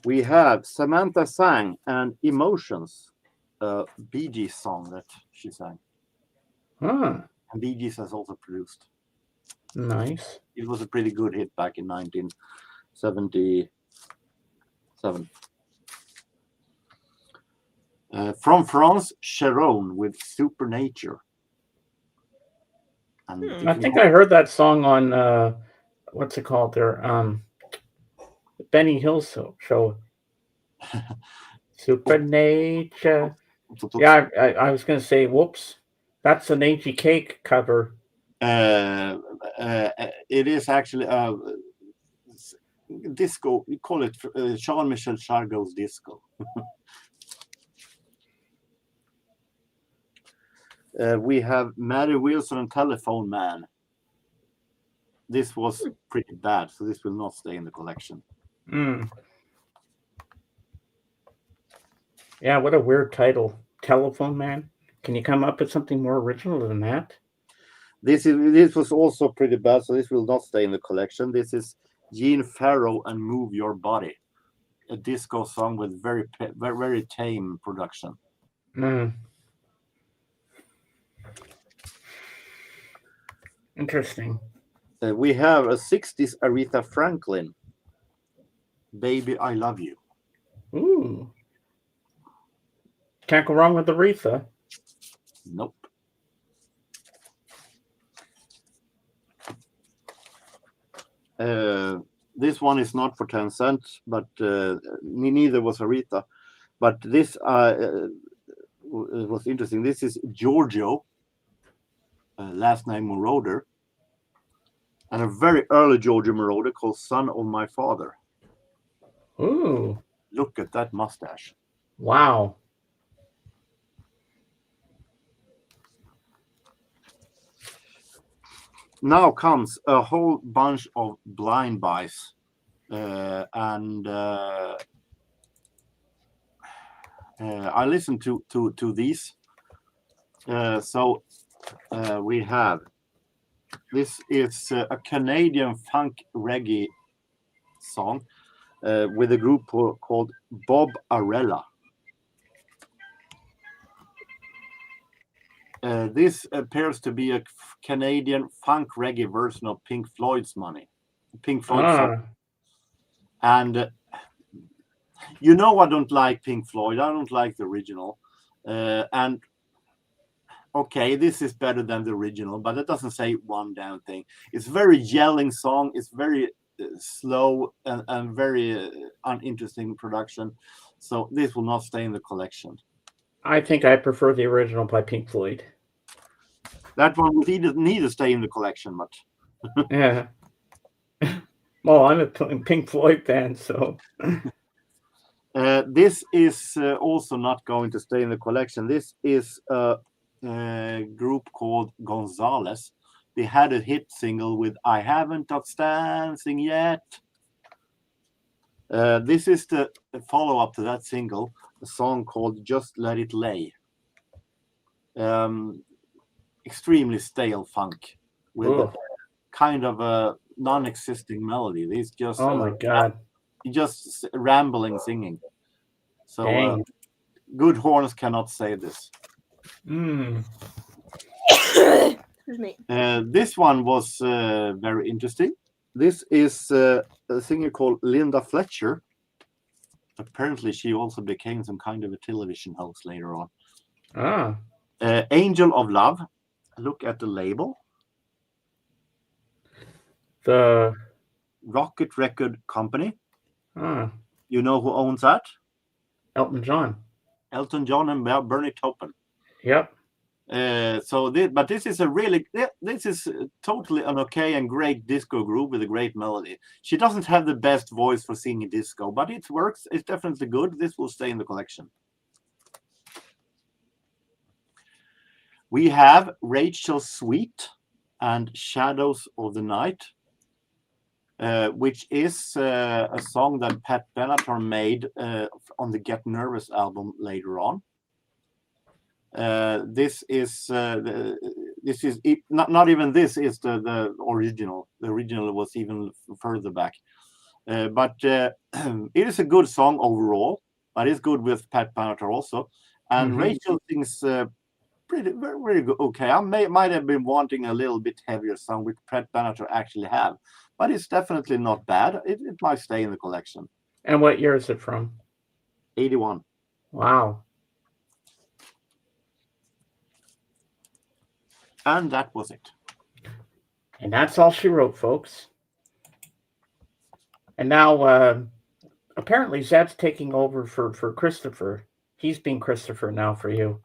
We have Samantha sang and Emotions, a Bee Gees song that she sang. Huh. And Bee Gees has also produced. Nice. It was a pretty good hit back in 1977. From France, Sharon with Supernature. And I think I heard that song on what's it called there? Benny Hill show. Supernature. Yeah, I was going to say, whoops. That's an AG Cake cover. It is actually disco. We call it Jean-Michel Jarre's disco. We have Mary Wilson and Telephone Man. This was pretty bad, so this will not stay in the collection. Yeah, what a weird title. Telephone Man. Can you come up with something more original than that? This was also pretty bad, so this will not stay in the collection. This is Gene Farrow and Move Your Body, a disco song with very, very, very tame production. Interesting. We have a 60s Aretha Franklin, Baby I Love You. Ooh. Can't go wrong with Aretha. Nope. This one is not for 10 cents, but neither was Aretha. But this was interesting. This is Giorgio, last name Moroder, and a very early Giorgio Moroder called Son of My Father. Ooh. Look at that mustache. Wow. Now comes a whole bunch of blind buys, and I listened to these. So we have, this is a Canadian funk reggae song with a group called Bob Arella. This appears to be a Canadian funk reggae version of Pink Floyd's Pink Floyd song. And you know I don't like Pink Floyd. I don't like the original. And okay, this is better than the original, but it doesn't say one damn thing. It's a very yelling song. It's very slow and very uninteresting production. So this will not stay in the collection. I think I prefer the original by Pink Floyd. That one would need to stay in the collection, but Yeah. Well, I'm a Pink Floyd fan, so. This is also not going to stay in the collection. This is a group called Gonzales. They had a hit single with I Haven't Stopped Dancing Yet. This is the follow-up to that single, a song called Just Let It Lay. Extremely stale funk with kind of a non-existing melody. It's just oh my god, just rambling singing. So good horns cannot say this. Excuse me. This one was very interesting. This is a singer called Linda Fletcher. Apparently, she also became some kind of a television host later on. Angel of Love. Look at the label. The Rocket Record Company. You know who owns that? Elton John. Elton John and Bernie Taupin. Yep. But this is this is totally an okay and great disco group with a great melody. She doesn't have the best voice for singing disco, but it works. It's definitely good. This will stay in the collection. We have Rachel Sweet and Shadows of the Night, which is a song that Pat Benatar made on the Get Nervous album later on. This is not even this is the original. The original was even further back, but it is a good song overall. But it's good with Pat Benatar also, and Rachel sings very good. Okay, I might have been wanting a little bit heavier song, which Pat Benatar actually have, but it's definitely not bad. It might stay in the collection. And what year is it from? 81. Wow. And that was it. And that's all she wrote, folks. And now, apparently, Zeb's taking over for Christopher. He's being Christopher now for you.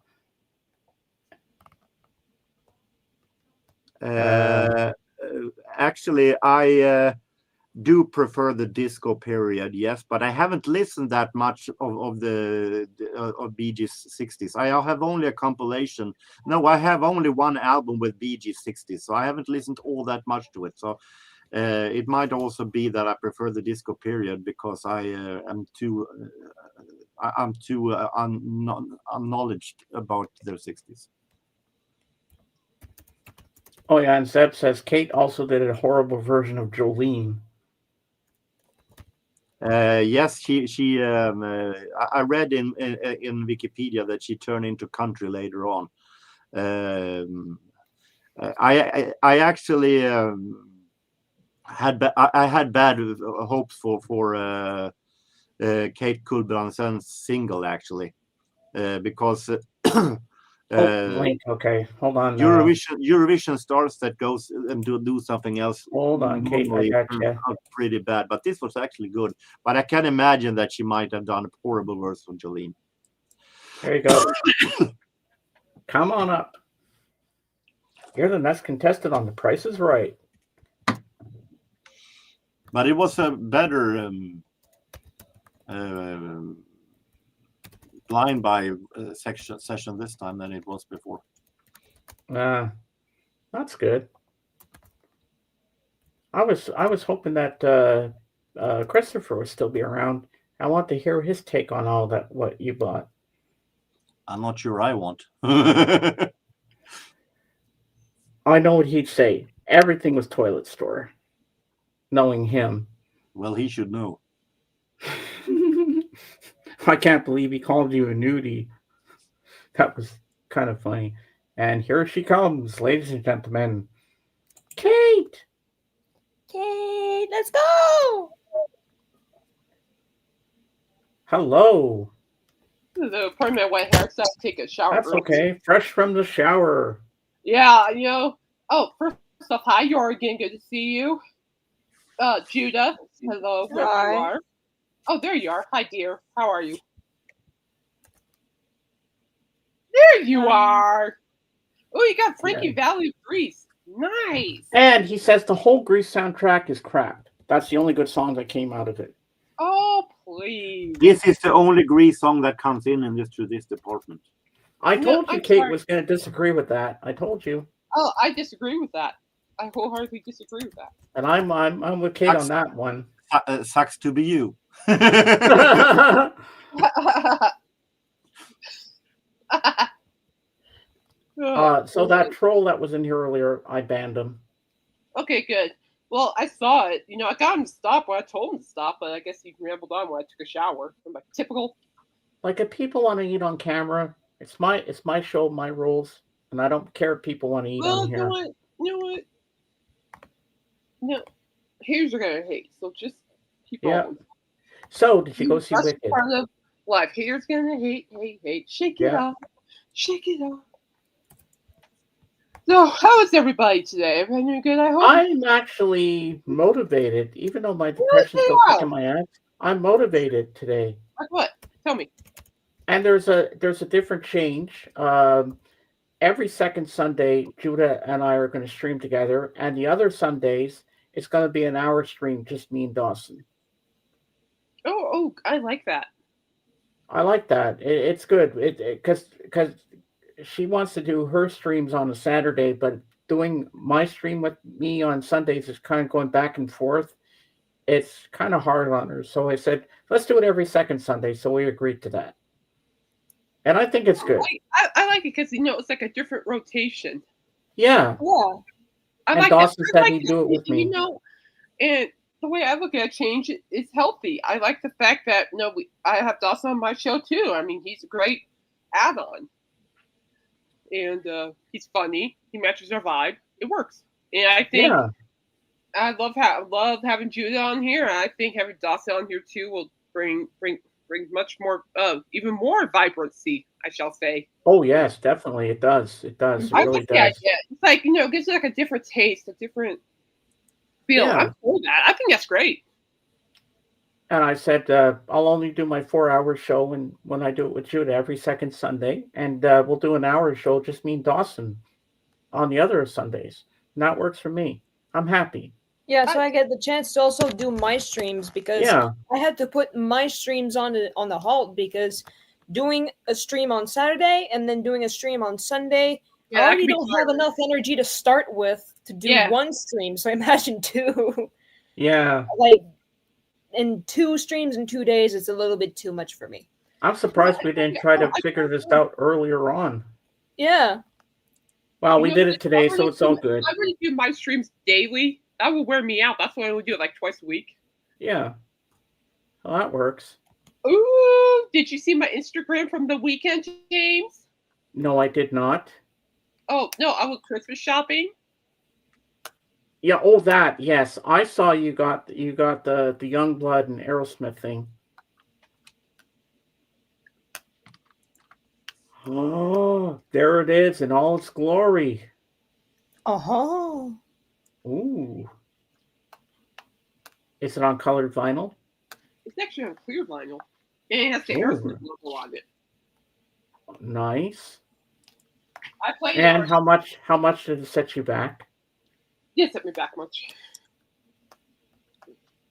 Actually, I do prefer the disco period, yes, but I haven't listened that much of Bee Gees 60s. I have only a compilation. No, I have only one album with Bee Gees 60s, so I haven't listened all that much to it. So it might also be that I prefer the disco period because I'm too unknowledged about their 60s. Oh yeah, and Zeb says Kate also did a horrible version of Jolene. Yes, she. I read in Wikipedia that she turned into country later on. I actually had bad hopes for Kate Kulbrandsen's single actually, because. Link. Okay, hold on. Eurovision stars that goes and do something else. Hold on, Kate. I got you. Pretty bad, but this was actually good. But I can imagine that she might have done a horrible verse from Jolene. There you go. Come on up. You're the next contestant on The Price is Right. But it was a better blind buy session this time than it was before. That's good. I was hoping that Christopher would still be around. I want to hear his take on all that what you bought. I'm not sure I want. I know what he'd say. Everything was toilet store. Knowing him. Well, he should know. I can't believe he called you a nudie. That was kind of funny. And here she comes, ladies and gentlemen. Kate! Kate, let's go! Hello. This is an appointment with hair, so I take a shower. That's okay. Fresh from the shower. Yeah, Oh, first off, hi, Jorgen. Good to see you. Judah. Hello, whoever Hi. you are. Oh, there you are. Hi, dear. How are you? There you are. Oh, you got Frankie Yeah. Valley of Grease. Nice. And he says the whole Grease soundtrack is crap. That's the only good song that came out of it. Oh, please. This is the only Grease song that comes in to this department. I No, told you I'm Kate sorry. was going to disagree with that. I told you. Oh, I disagree with that. I wholeheartedly disagree with that. And I'm with Kate on that one. Sucks to be you. So that troll that was in here earlier, I banned him. Okay, good. Well, I saw it. You know, I got him to stop when I told him to stop, but I guess he rambled on when I took a shower. I'm like, typical. Like if people want to eat on camera, it's my show, my rules, and I don't care if people want to eat Well, on you here. know what? You know what? No, haters are gonna hate. So just keep Yeah. on. So did you go see That's Wicked? part of life. Haters gonna hate. Shake it Yeah. off. Shake it off. So, how is everybody today? Everyone doing good, I hope? I'm actually motivated, even though my depression's still kicking my ass. I'm motivated today. Like what? Tell me. And there's a different change. Every second Sunday, Judah and I are going to stream together, and the other Sundays it's going to be an hour stream, just me and Dawson. Oh, I like that. I like that. It's good. Because she wants to do her streams on a Saturday, but doing my stream with me on Sundays is kind of going back and forth. It's kind of hard on her. So I said, let's do it every second Sunday. So we agreed to that. And I think it's good. I like it because, you know, it's like a different rotation. Yeah. Yeah. I And like Dawson it. said he'd do it with me. You know, and the way I look at change is healthy. I like the fact that, you know, I have Dawson on my show too. I mean, he's a great add-on. And he's funny. He matches our vibe. It works. And I think I love having Judah on here. And I think having Dawson on here too will bring much more, even more vibrancy, I shall say. Oh yes, definitely, it does. It does. It really does. It's like, you know, it gives you like a different taste, a different feel. Yeah. I'm cool with that. I think that's great. And I said I'll only do my 4-hour show when I do it with Judah every second Sunday, and we'll do an hour show just me and Dawson on the other Sundays. And that works for me. I'm happy. Yeah, so I get the chance to also do my streams because I had to put my streams on the halt because doing a stream on Saturday and then doing a stream on Sunday, I already don't have enough energy to start with to do one stream. So imagine two. Yeah. Like in 2 streams in 2 days, it's a little bit too much for me. I'm surprised we didn't try to figure this out earlier on. Yeah. Well, we did it today, so it's all good. I already do my streams daily. That will wear me out. That's why I would do it like twice a week. Yeah. Well, that works. Ooh, did you see my Instagram from the weekend, James? No, I did not. Oh, no, I was Christmas shopping. Yeah, that, yes. I saw you got the Youngblood and Aerosmith thing. Oh, there it is in all its glory. Uh-huh. Ooh. Is it on colored vinyl? It's actually on clear vinyl. And it has the Aerosmith logo on it. Nice. I played and how much did it set you back? It set me back much.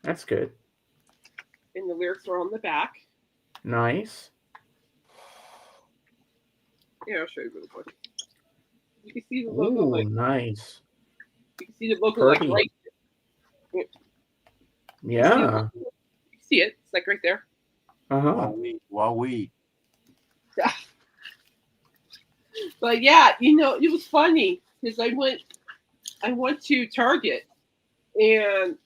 That's good. And the lyrics are on the back. Nice. Yeah, I'll show you really quick. You can see the logo. Ooh, nice. You can see the logo like right there. Yeah. You can see it. It's like right there. Uh-huh. Wowee. Yeah. But yeah, you know, it was funny because I went to Target and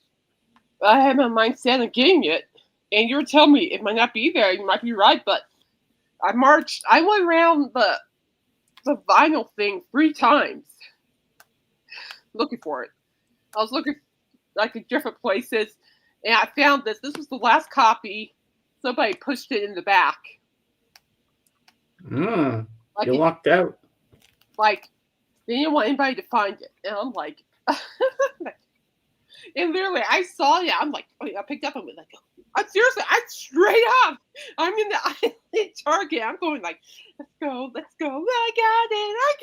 I had my mind set on getting it. And you were telling me it might not be there. You might be right, but I went around the vinyl thing 3 times looking for it. I was looking like in different places, and I found this. This was the last copy. Somebody pushed it in the back. Like you lucked out. Like they didn't want anybody to find it, and I'm like, And literally, I saw it. I'm like, I picked up and was like, I'm seriously, I'm straight up. I'm in the island Target. I'm going like, let's go. I got it. I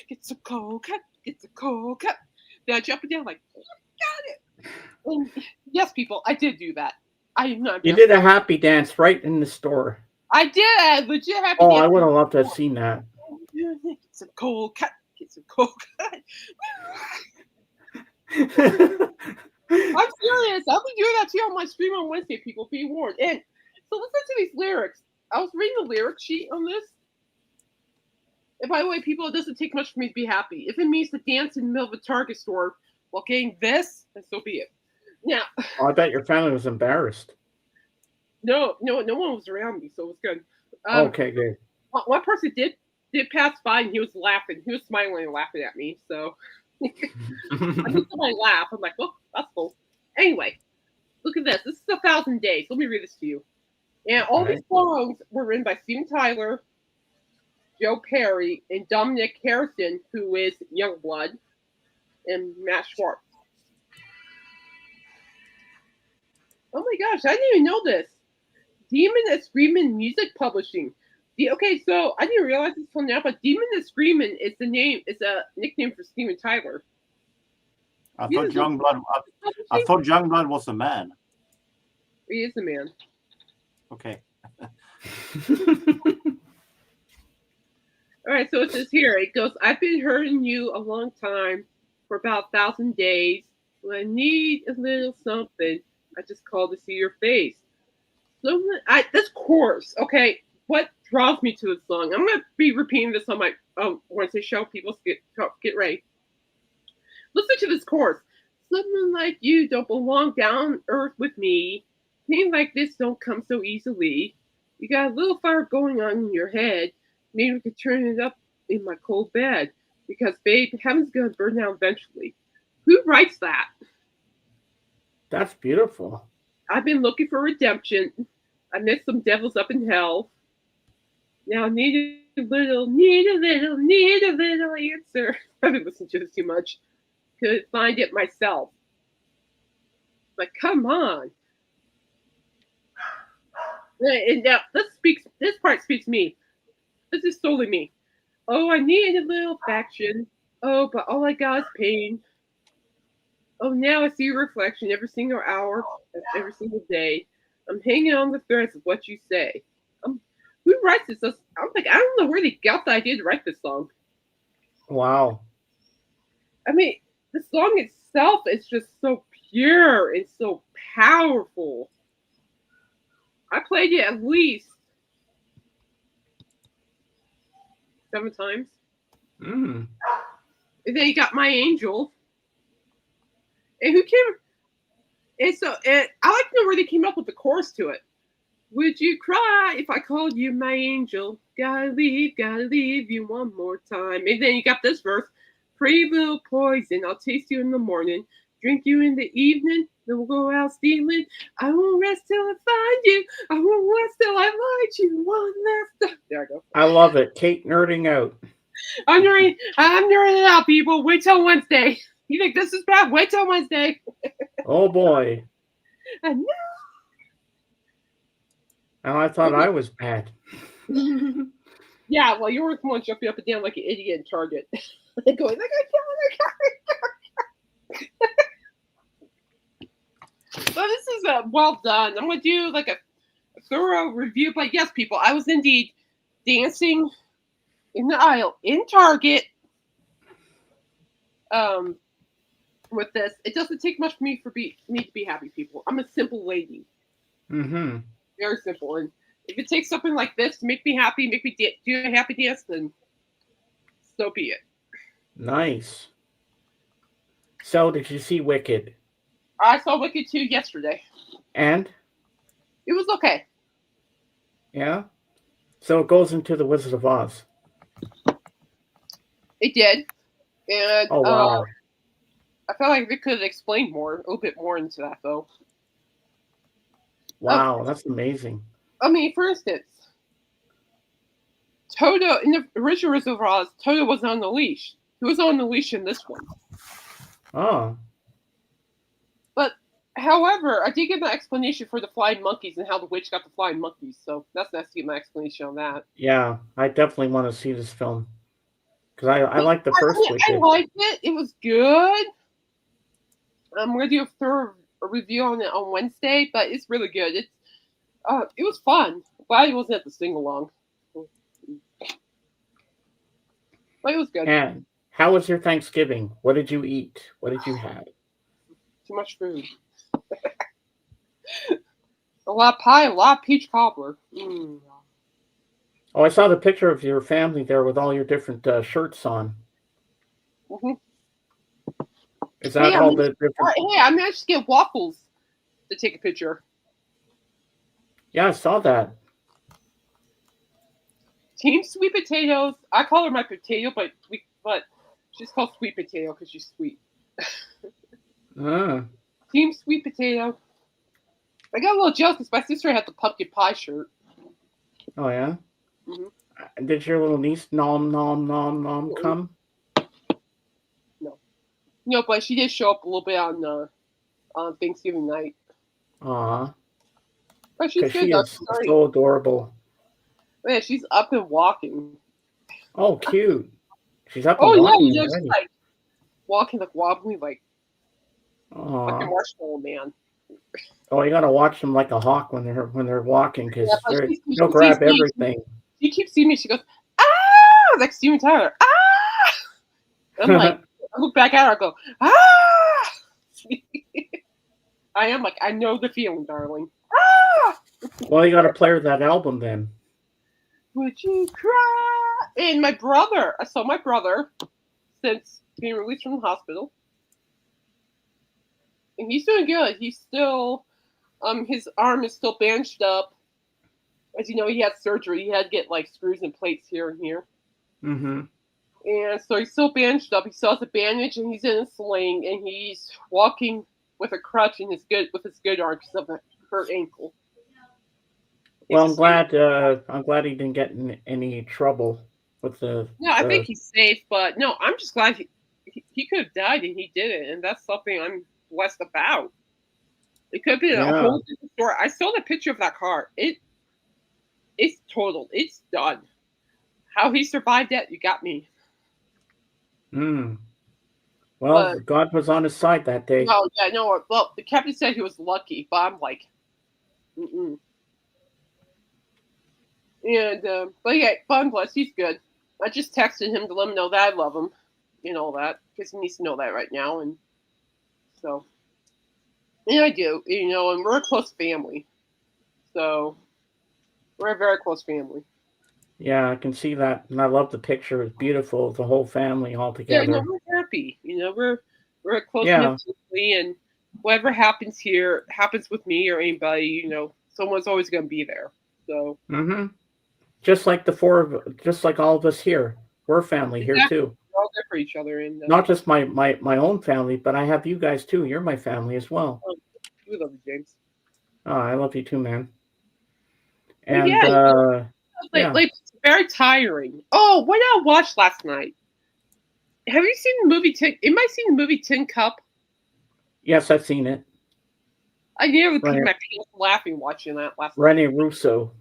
get some cold cut. Get some cold cut. Then I jumping down like, got it. And yes, people, I did do that. I am not. You did a happy dance right in the store. I did. Legit happy Oh, dance. I would have loved to have seen that. Get some cold cut. Get some cold cut. I'm serious. I'll be doing that too on my stream on Wednesday, people. Be warned. And so listen to these lyrics. I was reading the lyric sheet on this. And by the way, people, it doesn't take much for me to be happy. If it means to dance in the middle of a Target store while getting this, then so be it. Now, I bet your family was embarrassed. no one was around me, so it was good. Okay, good. One person did pass by, and he was laughing. He was smiling and laughing at me. So I just my laugh. I'm like, well, that's cool. Anyway, look at this. This is 1,000 Days. Let me read this to you. And all these songs were written by Steven Tyler, Joe Perry, and Dominic Harrison, who is Youngblood, and Matt Schwartz. Oh my gosh, I didn't even know this. Demon and Screamin' Music Publishing. Okay, so I didn't realize this till now, but Demon and Screamin' is the name. It's a nickname for Steven Tyler. I thought Youngblood was a man. He is a man. Okay. All right, so it says here, it goes, I've been hurting you a long time for about 1,000 days. When I need a little something, I just call to see your face. So this chorus, okay, what draws me to this song? I'm going to be repeating this on my Wednesday show. People get ready. Listen to this chorus. Someone like you don't belong down earth with me. Pain like this don't come so easily. You got a little fire going on in your head. Maybe we could turn it up in my cold bed. Because, babe, heaven's going to burn down eventually. Who writes that? That's beautiful. I've been looking for redemption. I met some devils up in hell. Now I need a little answer. I've been listening to this too much. Could find it myself. Like, come on. And now this part speaks to me. This is solely me. Oh, I need a little affection. Oh, but all I got is pain. Oh, now I see your reflection every single hour, every single day. I'm hanging on the threads of what you say. Who writes this? I'm like, I don't know where they got the idea to write this song. Wow. I mean, the song itself is just so pure and so powerful. I played it at least 7 times. Mm. And then you got My Angel. And who came? And so I like to know where they came up with the chorus to it. Would you cry if I called you my angel? Gotta leave you one more time. And then you got this verse. Pretty little poison, I'll taste you in the morning. Drink you in the evening, then we'll go out stealing. I won't rest till I find you. I won't rest till I find you one last time. There I go. I love it. Kate nerding out. I'm nerding out, people. Wait till Wednesday. You think this is bad? Wait till Wednesday. Oh boy. I know. And I thought I was bad. Yeah, well, you were the one jumping up and down like an idiot in Target. Going, like, So this is well done. I'm going to do like a thorough review. But yes, people, I was indeed dancing in the aisle in Target with this. It doesn't take much for me to be happy, people. I'm a simple lady. Mm-hmm. Very simple. And if it takes something like this to make me happy, make me do a happy dance, then so be it. Nice. So, did you see Wicked? I saw Wicked 2 yesterday. And? It was okay. Yeah? So it goes into The Wizard of Oz. It did. And oh, wow. I felt like they could have explained more, a little bit more into that, though. Wow, that's amazing. I mean, for instance, Toto, in the original Wizard of Oz, Toto wasn't on the leash. He was on the leash in this one. Oh. However, I did get my explanation for the flying monkeys and how the witch got the flying monkeys, so that's nice to get my explanation on that. Yeah, I definitely want to see this film because I like the I first mean, I Wicked. liked it. It was good. I'm gonna do a thorough review on it on Wednesday, but it's really good. It was fun. Glad it wasn't at the sing along, but it was good. And how was your Thanksgiving? What did you eat? What did you have? Too much food. A lot of pie, a lot of peach cobbler. Oh, I saw the picture of your family there with all your different shirts on. Mm-hmm. Is that all the different? Hey, I managed to get Waffles to take a picture. Yeah, I saw that. Team Sweet Potatoes. I call her my potato, but she's called Sweet Potato because she's sweet. Team Sweet Potato. I got a little jealous because my sister had the pumpkin pie shirt. Oh yeah. Mm-hmm. Did your little niece nom come? No, but she did show up a little bit on Thanksgiving night. Aw. But she's good she though. is so adorable. Yeah, she's up and walking. Oh, cute. She's up and walking. Yeah, she's like walking like wobbly, like a marshmallow man. Oh, you gotta watch them like a hawk when they're walking because they'll grab everything. She keeps seeing me. She goes, ah, like Steven Tyler, ah. I'm like, I look back at her. I go, ah. I am like, I know the feeling, darling. Ah. Well, you gotta play her that album then. Would you cry? And my brother, I saw my brother since being released from the hospital, and he's doing good. He's still, his arm is still bandaged up. As you know, he had surgery. He had to get like screws and plates here and here. Mm-hmm. And so he's still bandaged up. He still has a bandage, and he's in a sling, and he's walking with a crutch in his good arm because of a hurt ankle. Well, I'm glad he didn't get in any trouble with the. No, I think he's safe, but no, I'm just glad he could have died and he didn't, and that's something I'm blessed about. It could have been a whole different story. I saw the picture of that car. It's totaled. It's done. How he survived that, you got me. Well, God was on his side that day. No, yeah, no. Well, the captain said he was lucky, but I'm like, And but yeah, fun bless. He's good. I just texted him to let him know that I love him, and all that, because he needs to know that right now, and so. And I do, and we're a close family, so we're a very close family. Yeah, I can see that, and I love the picture. It's beautiful, the whole family all together. Yeah, we're happy. We're a close knit family, and whatever happens here happens with me or anybody. Someone's always going to be there. So. Just like just like all of us here, we're family here too. We're all there for each other, and not just my own family, but I have you guys too. You're my family as well. We love you, James. Oh, I love you too, man. And it's very tiring. Oh, what did I watch last night? Have you seen the movie Am I seeing the movie Tin Cup? Yes, I've seen it. I nearly peed my pants laughing watching that last night. Rene Russo.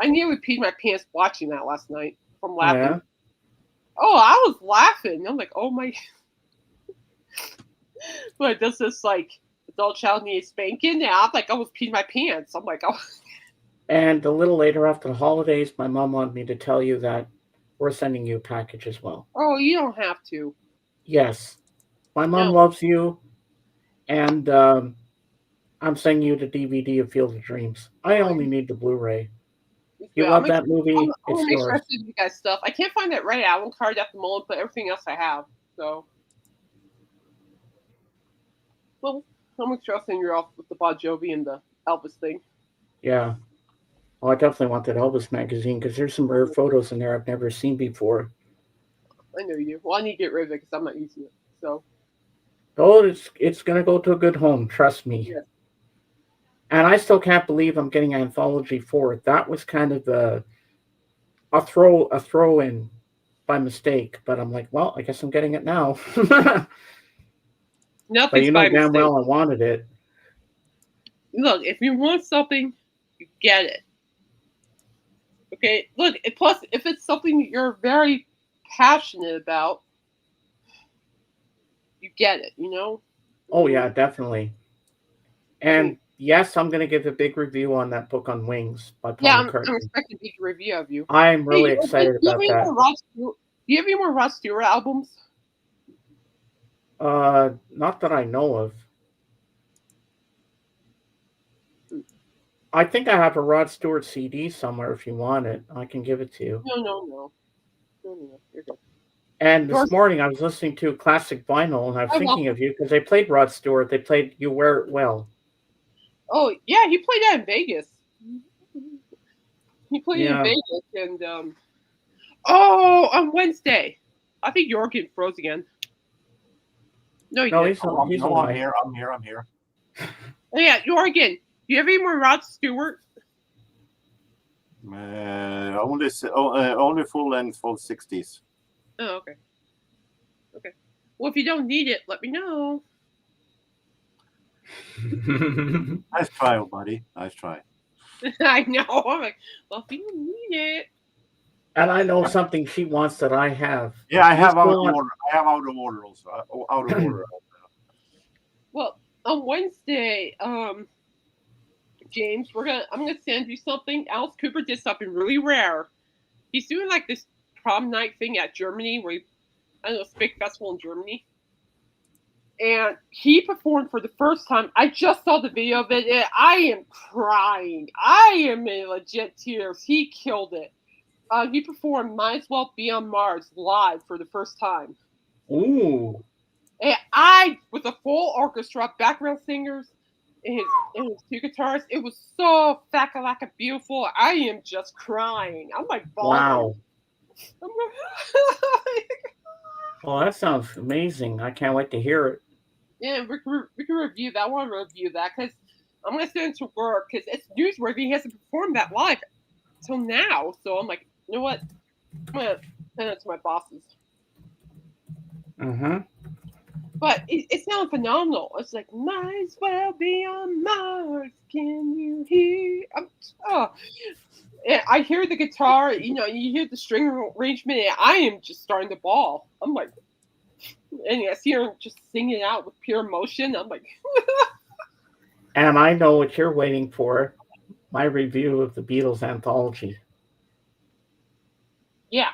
I nearly peed my pants watching that last night from laughing. Yeah? Oh, I was laughing. I'm like, oh my. But does this adult child need spanking? Yeah, I'm like, I was peeing my pants. I'm like, oh. And a little later after the holidays, my mom wanted me to tell you that we're sending you a package as well. Oh, you don't have to. Yes. My mom loves you, and I'm sending you the DVD of Field of Dreams. I only need the Blu-ray. You love that movie? I'm make sure I send you guys stuff. I can't find that Red Allen card at the moment, but everything else I have. So, well, I'll make sure I'll send you off with the Bon Jovi and the Elvis thing. Yeah. Well, I definitely want that Elvis magazine because there's some rare photos in there I've never seen before. I know you. Well, I need to get rid of it because I'm not using it. So. Oh, it's going to go to a good home. Trust me. Yeah. And I still can't believe I'm getting Anthology 4. That was kind of a throw in by mistake. But I'm like, well, I guess I'm getting it now. Nothing's but you know by damn mistake. well I wanted it. look, if you want something, you get it. Okay, look, plus, if it's something you're very passionate about, you get it, you know? Oh, yeah, definitely. And yes, I'm going to give a big review on that book on Wings by Paul Yeah, I'm McCartney. expecting a big review of you. I'm really Hey, excited do you have about any that. more Rod Stewart? Do you have any more Rod Stewart albums? Not that I know of. I think I have a Rod Stewart CD somewhere. If you want it, I can give it to you. No. You're good. And this Yours- morning I was listening to classic vinyl, and I was thinking of you because they played Rod Stewart. They played "You Wear It Well." Oh yeah, he played that in Vegas. He played in Yeah. Vegas, and on Wednesday. I think Jorgen froze again. No, he No, didn't. he's No, alive. I'm here. Oh yeah, Jorgen. Do you have any more Rod Stewart? Only full length for 60s. Oh, okay. Well, if you don't need it, let me know. Nice try, buddy. Nice try. I know. I'm like, well, if you don't need it. And I know something she wants that I have. Yeah, I have This out of one- order. I have out of order also. Out of order. Well, on Wednesday, James, I'm gonna send you something. Alice Cooper did something really rare. He's doing like this prom night thing at Germany, where I don't know, it's a big festival in Germany. And he performed for the first time. I just saw the video of it, and I am crying. I am in legit tears. He killed it. He performed "Might As Well Be on Mars" live for the first time. Ooh. And with a full orchestra, background singers, and his two guitars, it was so fakalaka beautiful. I am just crying. I'm like bawling. Wow. I'm like, Well, that sounds amazing. I can't wait to hear it. yeah, we can review that. I want to review that because I'm going to send it to work because it's newsworthy. He hasn't performed that live till now. So I'm like, you know what? I'm going to send it to my bosses. Mm-hmm. But it sounded phenomenal. It's like, might as well be on Mars. Can you hear? And I hear the guitar, you hear the string arrangement, and I am just starting to bawl. I'm like, and I see her just singing it out with pure emotion. I'm like, And I know what you're waiting for. My review of the Beatles anthology. yeah.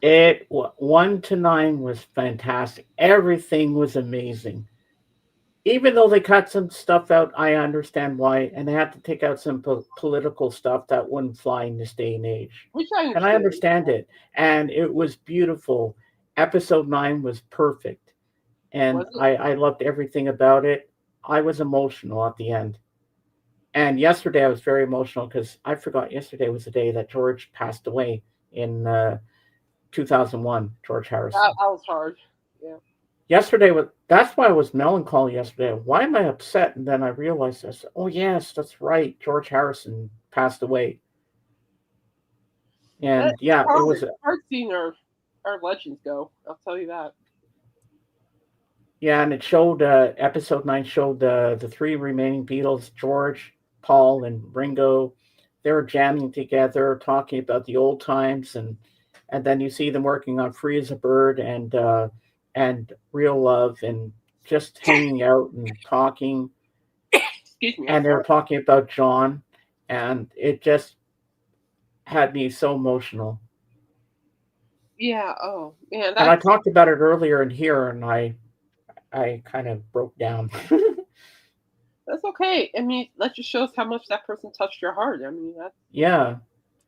It 1 to 9 was fantastic. Everything was amazing. Even though they cut some stuff out, I understand why, and they had to take out some political stuff that wouldn't fly in this day and age. Which I understand. And I understand it. And it was beautiful. Episode 9 was perfect. And I loved everything about it. I was emotional at the end. And yesterday I was very emotional because I forgot yesterday was the day that George passed away in 2001, George Harrison. That was hard. Yeah. Yesterday that's why I was melancholy yesterday. Why am I upset? And then I realized this. Oh yes, that's right. George Harrison passed away. And That's yeah, hard. it was hard seeing our legends go. I'll tell you that. Yeah, and it showed episode 9 showed the 3 remaining Beatles, George, Paul, and Ringo. They were jamming together, talking about the old times, and then you see them working on "Free as a Bird" and "Real Love," and just hanging out and talking. Excuse me. And they were talking about John, and it just had me so emotional. Yeah. Oh man. And I talked about it earlier in here, and I kind of broke down. That's okay. I mean, that just shows how much that person touched your heart. I mean, that's... Yeah.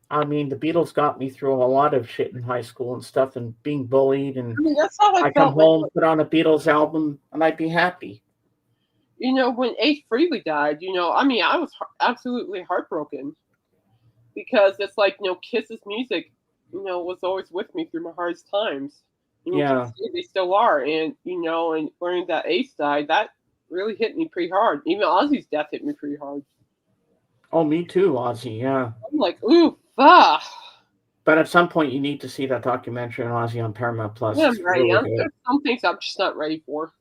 I mean, the Beatles got me through a lot of shit in high school and stuff and being bullied. And I mean, that's how I come felt home, put on a Beatles album, and I'd be happy. When Ace Frehley died, I mean, I was absolutely heartbroken because it's like, Kiss's music, was always with me through my hardest times. Yeah. They still are. And, and learning that Ace died, that really hit me pretty hard. Even Ozzy's death hit me pretty hard. Oh, me too, Ozzy, yeah. I'm like, ooh, fuck. But at some point, you need to see that documentary on Ozzy on Paramount Plus. Yeah, I'm ready. Really There's some things I'm just not ready for.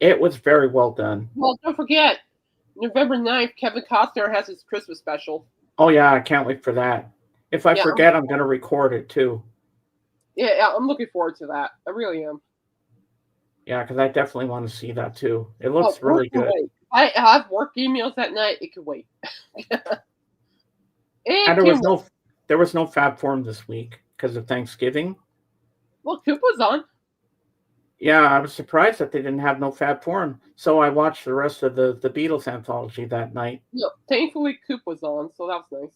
It was very well done. Well, don't forget, November 9th, Kevin Costner has his Christmas special. Oh yeah, I can't wait for that. If I forget, I'm going to record it too. Yeah, I'm looking forward to that. I really am. Yeah, because I definitely want to see that too. It looks really good. Wait. I have work emails that night. It could wait. And there was no Fab Forum this week because of Thanksgiving. Well, Coop was on. Yeah, I was surprised that they didn't have no Fab Forum. So I watched the rest of the Beatles anthology that night. No, thankfully Coop was on, so that was nice.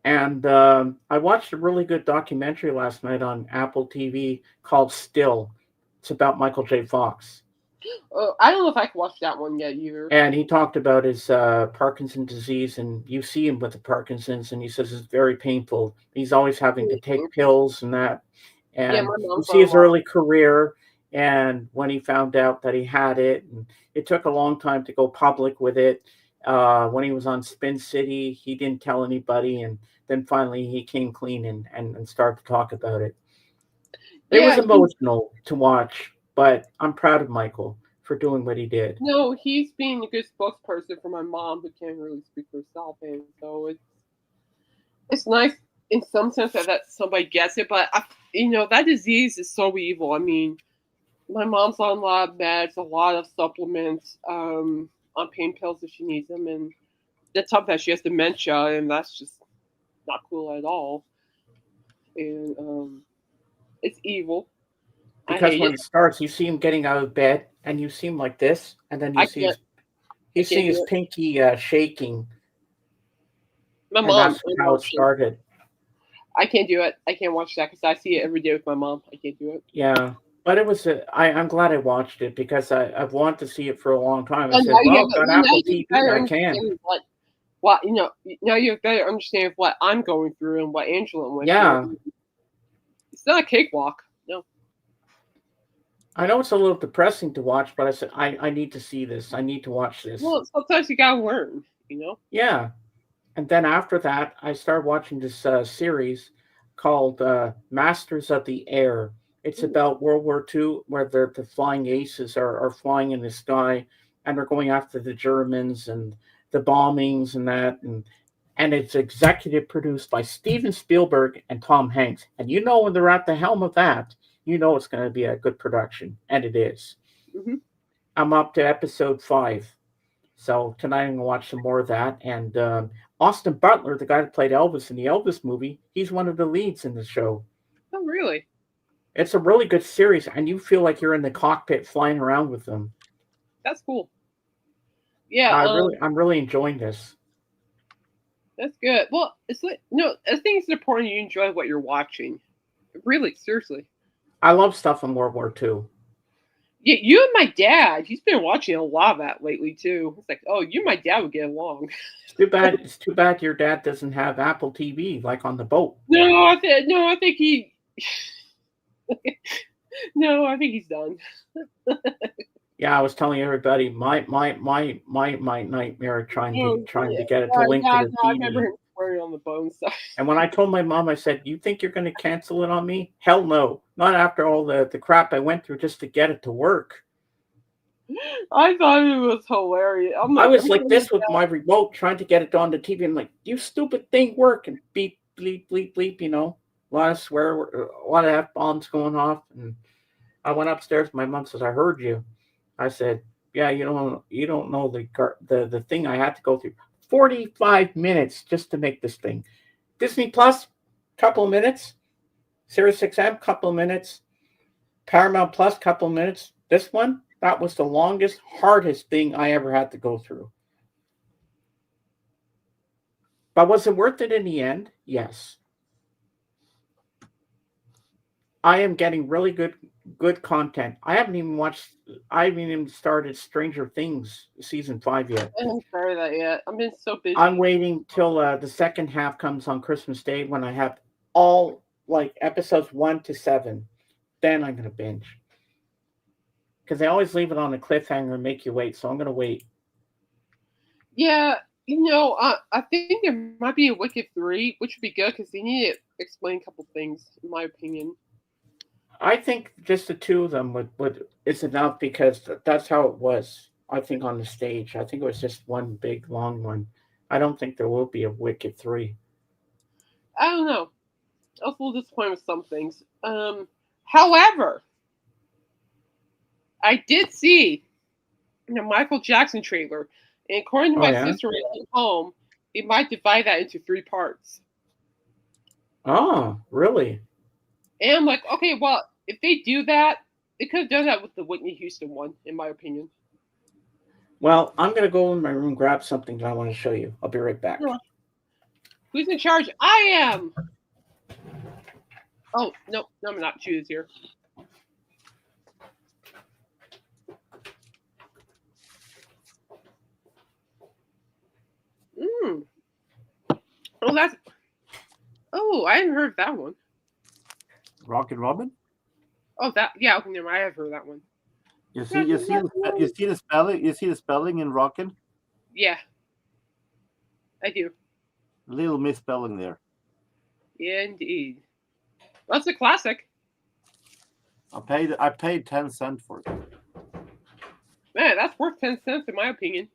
And I watched a really good documentary last night on Apple TV called Still. It's about Michael J. Fox. I don't know if I can watch that one yet either. And he talked about his Parkinson's disease, and you see him with the Parkinson's, and he says it's very painful. He's always having to take pills and that. And you see his early career, and when he found out that he had it, and it took a long time to go public with it. When he was on Spin City, he didn't tell anybody, and then finally he came clean and started to talk about it. It was emotional to watch, but I'm proud of Michael for doing what he did. No, he's being a good spokesperson for my mom, who can't really speak for herself, and so it's nice in some sense that somebody gets it. But that disease is so evil. I mean, my mom's on a lot of meds, a lot of supplements, on pain pills if she needs them, and the top of that she has dementia, and that's just not cool at all. And it's evil. Because when it starts, you see him getting out of bed, and you see him like this, and then you see his pinky shaking. My mom. That's how it started. I can't do it. I can't watch that because I see it every day with my mom. I can't do it. Yeah, but it was. I'm glad I watched it because I've wanted to see it for a long time. I said, "Well, on Apple TV, I can." Now you have better understand what I'm going through and what Angela went through. It's not a cakewalk. No. I know it's a little depressing to watch, but I said I need to see this. I need to watch this. Well, sometimes you gotta learn, Yeah, and then after that, I started watching this series called Masters of the Air. It's about World War II, where the flying aces are flying in the sky, and they're going after the Germans and the bombings and that, and it's executive produced by Steven Spielberg and Tom Hanks. And when they're at the helm of that, it's going to be a good production, and it is. Mm-hmm. I'm up to episode 5, so tonight I'm going to watch some more of that. And Austin Butler, the guy that played Elvis in the Elvis movie, he's one of the leads in the show. Oh, really? It's a really good series, and you feel like you're in the cockpit flying around with them. That's cool. Yeah, I'm really enjoying this. That's good. Well, it's like I think it's important you enjoy what you're watching. Really, seriously. I love stuff in World War II. Yeah, you and my dad. He's been watching a lot of that lately too. It's like, oh, you and my dad would get along. It's too bad your dad doesn't have Apple TV like on the boat. No, I think he. No, I think he's done. Yeah, I was telling everybody my nightmare trying to get it to link to the TV. I remember him swearing on the bone stuff. And when I told my mom, I said, "You think you're going to cancel it on me? Hell no! Not after all the crap I went through just to get it to work." I thought it was hilarious. I was like this with my remote trying to get it on the TV. I'm like, "You stupid thing, work!" And beep, bleep, bleep, bleep. A lot of swear, a lot of F-bombs going off. And I went upstairs. My mom says, "I heard you." I said, "Yeah, you don't know the thing I had to go through. 45 minutes just to make this thing. Disney Plus, couple of minutes. Sirius XM, couple of minutes. Paramount Plus, couple of minutes. This one, that was the longest, hardest thing I ever had to go through. But was it worth it in the end? Yes. I am getting really good content. I haven't even started Stranger Things season 5 yet. I haven't started that yet. I've been so busy. I'm waiting till the second half comes on Christmas Day when I have all episodes 1 to 7. Then I'm gonna binge. Because they always leave it on a cliffhanger and make you wait, so I'm gonna wait. Yeah, I think there might be a Wicked 3, which would be good because they need to explain a couple things, in my opinion. I think just the two of them would is enough because that's how it was. I think on the stage. I think it was just one big long one. I don't think there will be a Wicked 3. I don't know. I was a little disappointed with some things. However, I did see the Michael Jackson trailer, and according to Oh, my yeah? sister at home, they might divide that into 3 parts. Oh, really? And I'm like, okay, well, if they do that, they could have done that with the Whitney Houston one, in my opinion. Well, I'm going to go in my room, grab something that I want to show you. I'll be right back. Who's in charge? I am! Oh, no, I'm not. Choose here. Oh, that's... Oh, I hadn't heard that one. Rocket Robin. Oh, that... Yeah, okay, never mind. I have heard that one. You see the spelling. You see the spelling in Rocket. Yeah, I do. A little misspelling there. Yeah, indeed. That's a classic. I paid 10 cents for it. Man, that's worth 10 cents in my opinion.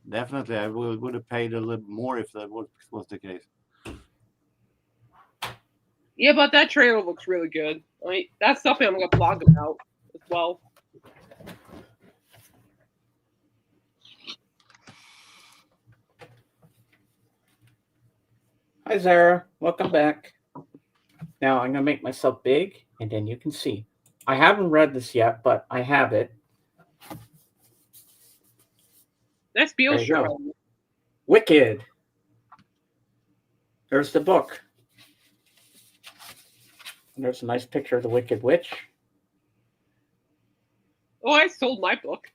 Definitely, I would have paid a little more if that was the case. Yeah, but that trailer looks really good. I mean, that's something I'm going to blog about as well. Hi, Zara. Welcome back. Now I'm going to make myself big, and then you can see. I haven't read this yet, but I have it. That's There Beatles you show. go. Wicked. There's the book. And there's a nice picture of the Wicked Witch. Oh, I sold my book.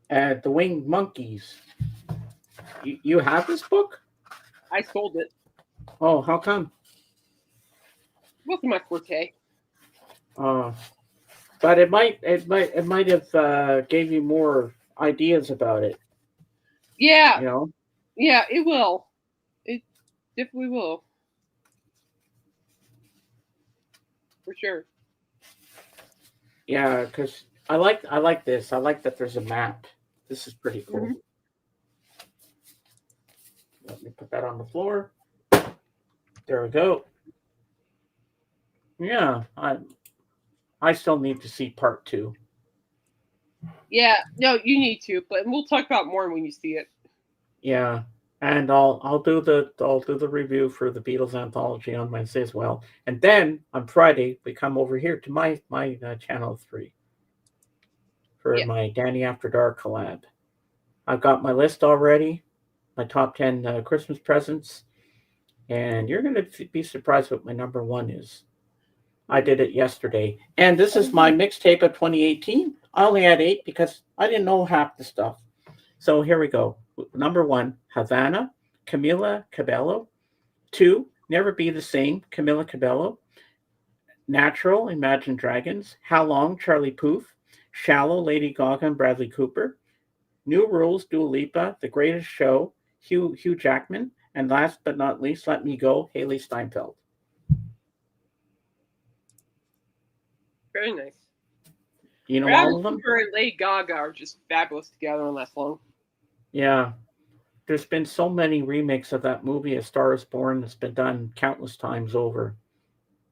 And the Winged Monkeys. You have this book? I sold it. Oh, how come? It wasn't my forte. But it might have gave you more ideas about it. Yeah. You know? Yeah, it will. It definitely will. For sure. Yeah, because I like this. I like that there's a map. This is pretty cool. Mm-hmm. Let me put that on the floor. There we go. Yeah, I still need to see part 2. Yeah, no, you need to, but we'll talk about more when you see it. Yeah, and I'll do the review for the Beatles Anthology on Wednesday as well, and then on Friday we come over here to my channel 3 for my Danny After Dark collab. I've got my list already, my top 10 Christmas presents, and you're going to be surprised what my number 1 is. I did it yesterday, and this is my mixtape of 2018. I only had 8 because I didn't know half the stuff. So here we go. Number 1, Havana, Camila Cabello. 2, Never Be the Same, Camila Cabello. Natural, Imagine Dragons. How Long, Charlie Puth. Shallow, Lady Gaga and Bradley Cooper. New Rules, Dua Lipa. The Greatest Show, Hugh Jackman. And last but not least, Let Me Go, Haley Steinfeld. Very nice. You know Bradley all of them? Cooper and Lady Gaga are just fabulous together on that song. Yeah. There's been so many remakes of that movie, A Star is Born, that's been done countless times over.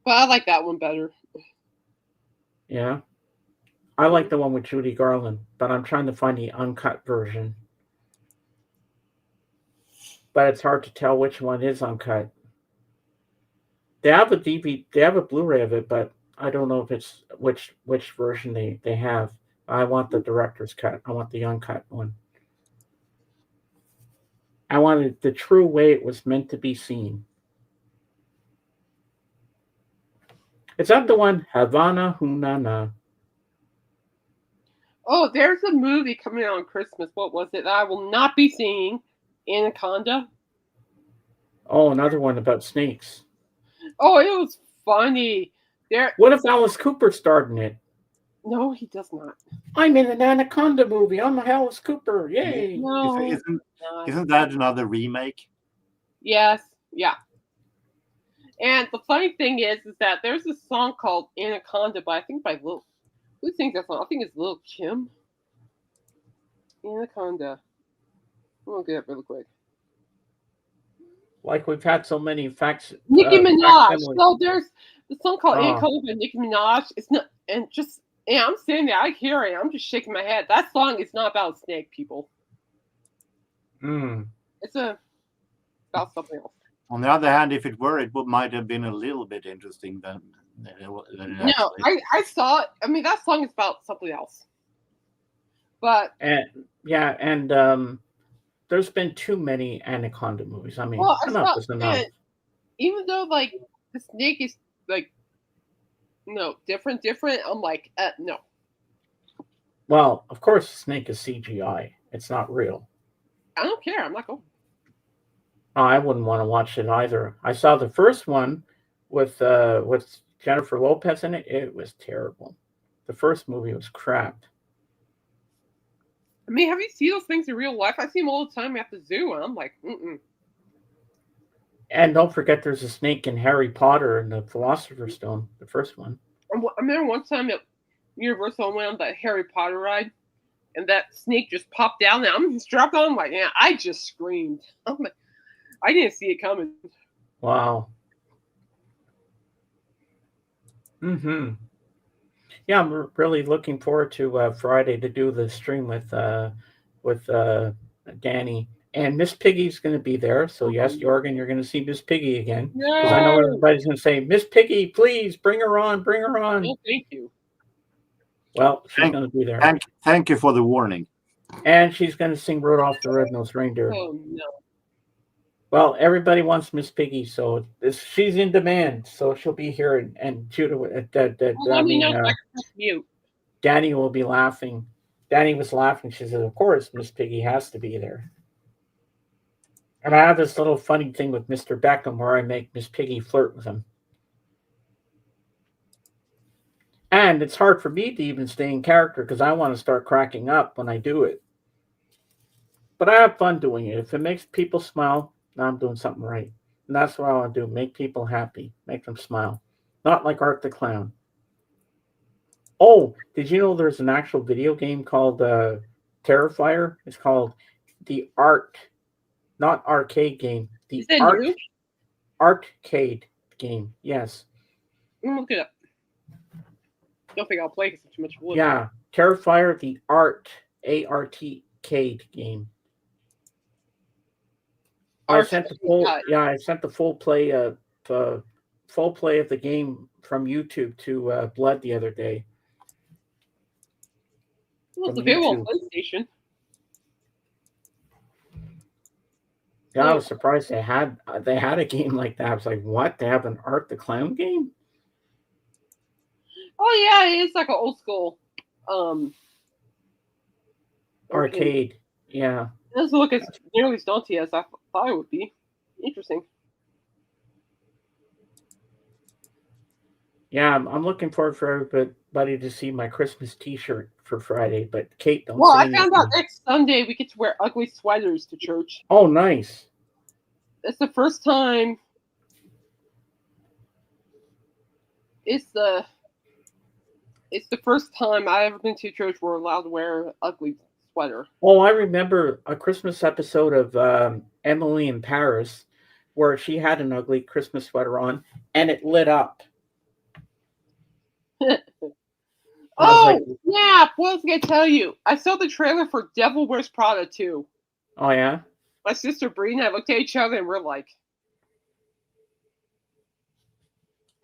But I like that one better. Yeah. I like the one with Judy Garland, but I'm trying to find the uncut version. But it's hard to tell which one is uncut. They have a DVD, they have a Blu-ray of it, but I don't know if it's which version they have. I want the director's cut. I want the uncut one. I wanted the true way it was meant to be seen. Is that the one, Havana Hunana? Oh, there's a movie coming out on Christmas. What was it? I will not be seeing. Anaconda. Oh, another one about snakes. Oh, it was funny. What if Alice Cooper starred in it? No, he does not. I'm in an Anaconda movie. I'm Alice Cooper. Yay! No, Isn't that another remake? Yes. Yeah. And the funny thing is that there's a song called Anaconda by, I think by Lil. Who sings that song? I think it's Lil Kim. Anaconda. I'm gonna get it really quick. Like we've had so many facts. Nicki Minaj. facsimiles. So there's the song called Oh. Anaconda by Nicki Minaj. It's not, and I'm sitting there, I hear it, I'm just shaking my head. That song is not about a snake, people. Mm. It's about something else. On the other hand, if it were, might have been a little bit interesting than it No, I saw it. I mean, that song is about something else. But And there's been too many Anaconda movies. I mean, well, enough is enough. Even though like the snake is like different, I'm like no. Well, of course, the snake is CGI. It's not real. I don't care. I'm not going. I wouldn't want to watch it either. I saw the first one with Jennifer Lopez in it. It was terrible. The first movie was crap. I mean, have you seen those things in real life? I see them all the time at the zoo, and I'm like, mm-mm. And don't forget, there's a snake in Harry Potter and the Philosopher's Stone, the first one. I remember one time at Universal, I went on the Harry Potter ride, and that snake just popped down, and I'm strapped on. I'm like, yeah, I just screamed. I'm like, I didn't see it coming. Wow. Mm-hmm. Yeah, I'm really looking forward to Friday to do the stream with Danny. And Miss Piggy's going to be there. So, yes, Jorgen, you're going to see Miss Piggy again. Because I know everybody's going to say, Miss Piggy, please, bring her on, bring her on. Oh, thank you. Well, she's going to be there. Thank you for the warning. And she's going to sing Rudolph the Red-Nosed Reindeer. Oh, no. Well, everybody wants Miss Piggy, so she's in demand. So she'll be here, and Judah. Let me know if I can press mute. Danny will be laughing. Danny was laughing. She said, "Of course, Miss Piggy has to be there." And I have this little funny thing with Mr. Beckham where I make Miss Piggy flirt with him. And it's hard for me to even stay in character because I want to start cracking up when I do it. But I have fun doing it. If it makes people smile, now I'm doing something right. And that's what I want to do. Make people happy. Make them smile. Not like Art the Clown. Oh, did you know there's an actual video game called Terrifier? It's called the Art, not arcade game. The Arcade game. Yes. Look it up. Don't think I'll play because it's too much wood. Yeah. Terrifier, the Art, ART-cade game. I sent the full play of the game from YouTube to Blood the other day. Well, it's available on PlayStation. Yeah, I was surprised they had a game like that. I was like, what? They have an Art the Clown game? Oh yeah, it's like an old school arcade. Yeah. It doesn't look as nearly as daunting as I thought it would be. Interesting. Yeah, I'm looking forward for everybody to see my Christmas T-shirt for Friday. But Kate, don't. Well, I found out next Sunday we get to wear ugly sweaters to church. Oh, nice! It's the first time. It's the first time I ever been to church where we're allowed to wear an ugly sweater. Oh, I remember a Christmas episode of Emily in Paris where she had an ugly Christmas sweater on and it lit up. Oh, yeah. What was I going to tell you? I saw the trailer for Devil Wears Prada 2. Oh, yeah? My sister Bree and I looked at each other and we're like...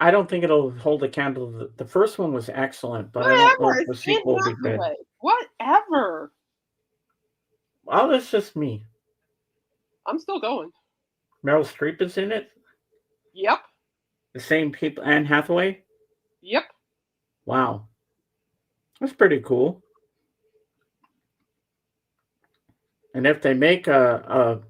I don't think it'll hold a candle. The first one was excellent, but I don't know if the sequel will be good. Whatever. Well, that's just me. I'm still going. Meryl Streep is in it? Yep. The same people, Anne Hathaway? Yep. Wow. That's pretty cool. And if they make a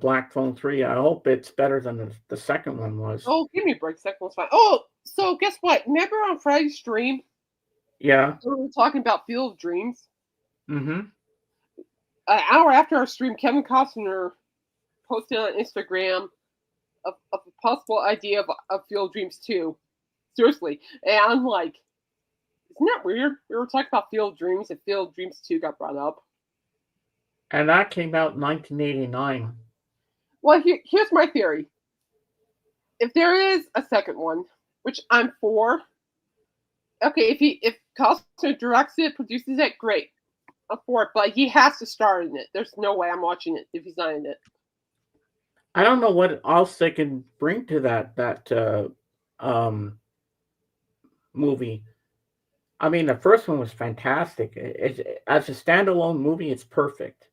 Black Phone 3, I hope it's better than the second one was. Oh, give me a break. Second one's fine. Oh, so guess what? Remember on Friday's stream? Yeah. We were talking about Field of Dreams? Mm-hmm. An hour after our stream, Kevin Costner posted on Instagram a possible idea of Field of Dreams 2. Seriously. And I'm like, Isn't that weird? We were talking about Field of Dreams, and Field of Dreams 2 got brought up. And that came out in 1989. Well, here's my theory. If there is a second one, which I'm for, okay, if Costner directs it, produces it, great. I'm for it, but he has to star in it. There's no way I'm watching it if he's not in it. I don't know what else they can bring to that movie. I mean, the first one was fantastic. As a standalone movie, it's perfect.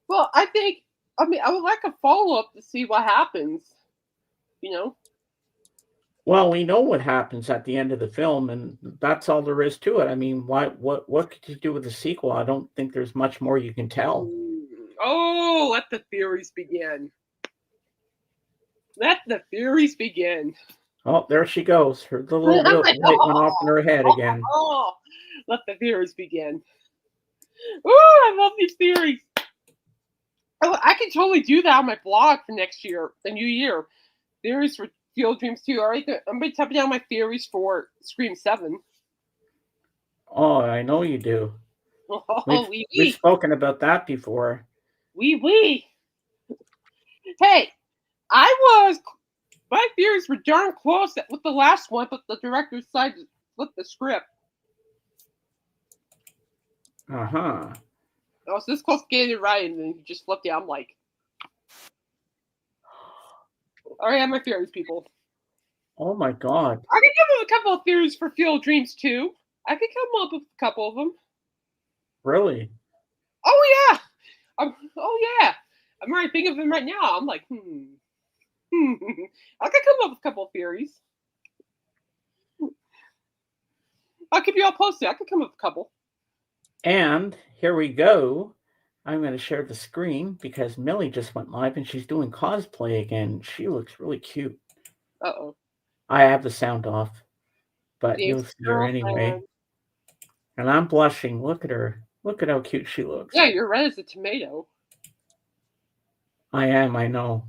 Well, I would like a follow-up to see what happens, you know? Well, we know what happens at the end of the film, and that's all there is to it. I mean, what could you do with the sequel? I don't think there's much more you can tell. Oh, let the theories begin. Let the theories begin. Oh, there she goes. The little light went off in her head again. Oh, let the theories begin. Ooh, I love these theories. Oh, I can totally do that on my blog for next year, the new year. Theories for Field of Dreams 2. All right, I'm going to type down my theories for Scream 7. Oh, I know you do. Oh, we've spoken about that before. Hey, my theories were darn close with the last one, but the director decided to flip the script. Uh-huh. I was this close to getting it right, and then he just flipped it. I'm like, all right, I have my theories, people. Oh my God. I can come up with a couple of theories for Field of Dreams 2. I could come up with a couple of them. Really? Oh yeah. I'm already thinking of them right now. I'm like, I could come up with a couple of theories. I'll keep you all posted. I could come up with a couple. And here we go. I'm going to share the screen because Millie just went live and she's doing cosplay again. She looks really cute. Uh-oh. I have the sound off, but you'll see her anyway. And I'm blushing. Look at her. Look at how cute she looks. Yeah, you're red as a tomato. I am, I know.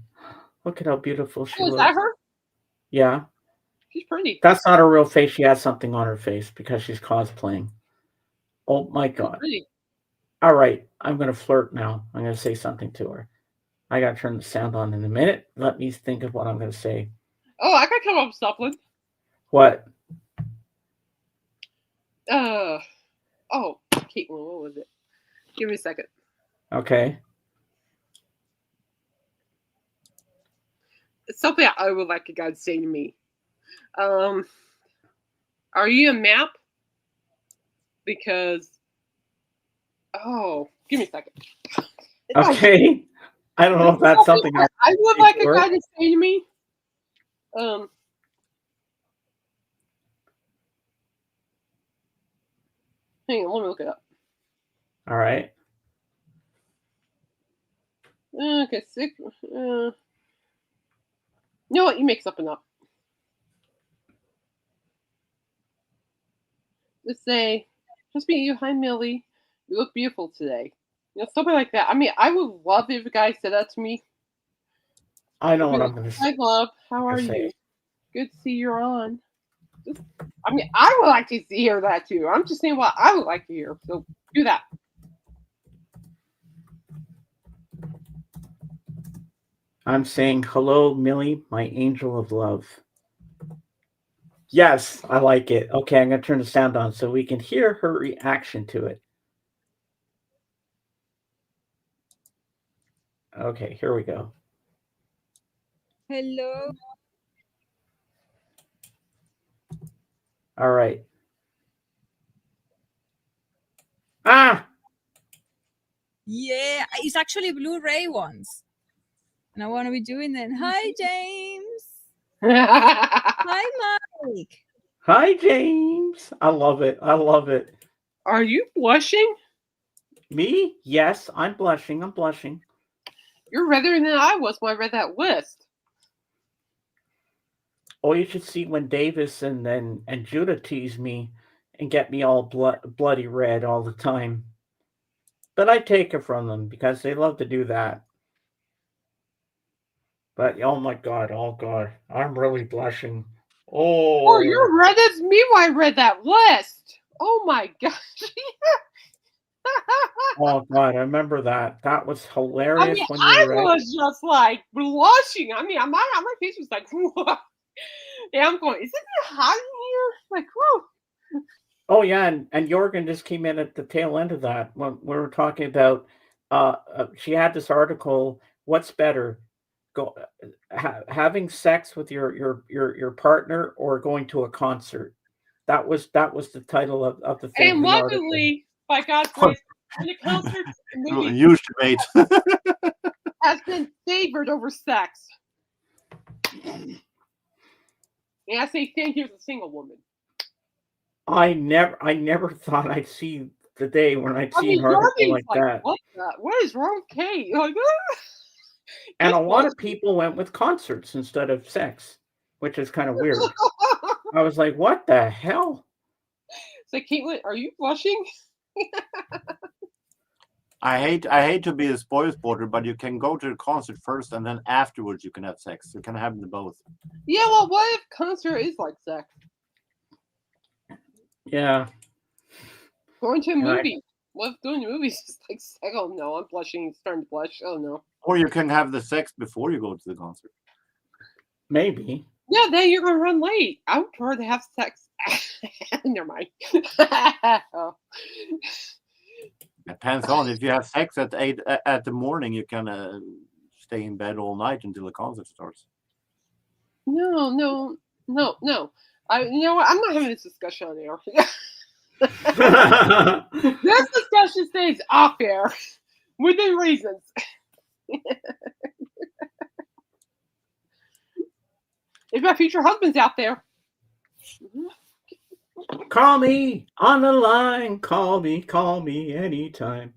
Look at how beautiful she looks. Is that her? Yeah. She's pretty. That's not her real face. She has something on her face because she's cosplaying. Oh my God. All right. I'm going to flirt now. I'm going to say something to her. I got to turn the sound on in a minute. Let me think of what I'm going to say. Oh, I could come up with something. What? Oh, Caitlin, what was it? Give me a second. Okay. It's something I would like a guy to say to me. Are you a map? Because, give me a second. Okay. I don't know if that's something I would like a guy to say to me. Hang on, let me look it up. All right. Okay, sick. You know what? You make something up. Just say, just meet you. Hi, Millie. You look beautiful today. You know, something like that. I mean, I would love if a guy said that to me. I know what I'm going to say. Hi, love. How are you? Good to see you're on. I would like to hear that too. I'm just saying what I would like to hear. So do that. I'm saying, hello, Millie, my angel of love. Yes, I like it. Okay, I'm going to turn the sound on so we can hear her reaction to it. Okay, here we go. Hello. All right. Ah! Yeah, it's actually Blu-ray ones. And I want to be doing that. Hi, James. Hi, Mike. Hi, James. I love it. I love it. Are you blushing? Me? Yes, I'm blushing. I'm blushing. You're redder than I was when I read that list. Oh, you should see when Davis and Judah tease me and get me all bloody red all the time. But I take it from them because they love to do that. But oh my God, I'm really blushing. Oh, you read as me when I read that list. Oh my gosh. Oh God, I remember that. That was hilarious I mean, when you I read. was just like blushing. I mean, my face was like, what? Yeah, I'm going, isn't it hot in here? Like, whoa. Oh yeah, and Jorgen just came in at the tail end of that when we were talking about. She had this article. What's better, go having sex with your partner or going to a concert? That was the title of the thing. And The article. luckily, by God's grace, the concert movie Huge debate. has been favored over sex. And I say thank you as a single woman. I never thought I'd see the day when I'd see an Jorgen's article like like, that. what is wrong with Kate? You're like, ah. And a lot of people went with concerts instead of sex, which is kind of weird. I was like, what the hell? It's like, Caitlin, are you blushing? I hate to be a spoil sporter, but you can go to the concert first, and then afterwards you can have sex. You can have them both. Yeah, well, what if concert is like sex? Yeah. Going to a movie. What if doing the movie is just like sex? Oh no, I'm blushing. Starting to blush. Oh no. Or you can have the sex before you go to the concert. Maybe. Yeah, then you're gonna run late. I would prefer to have sex. Never mind. Oh. Depends on if you have sex at 8 at the morning, you can stay in bed all night until the concert starts. No. You know what? I'm not having this discussion on air. This discussion stays off air within reasons. If my future husband's out there, call me on the line. Call me anytime.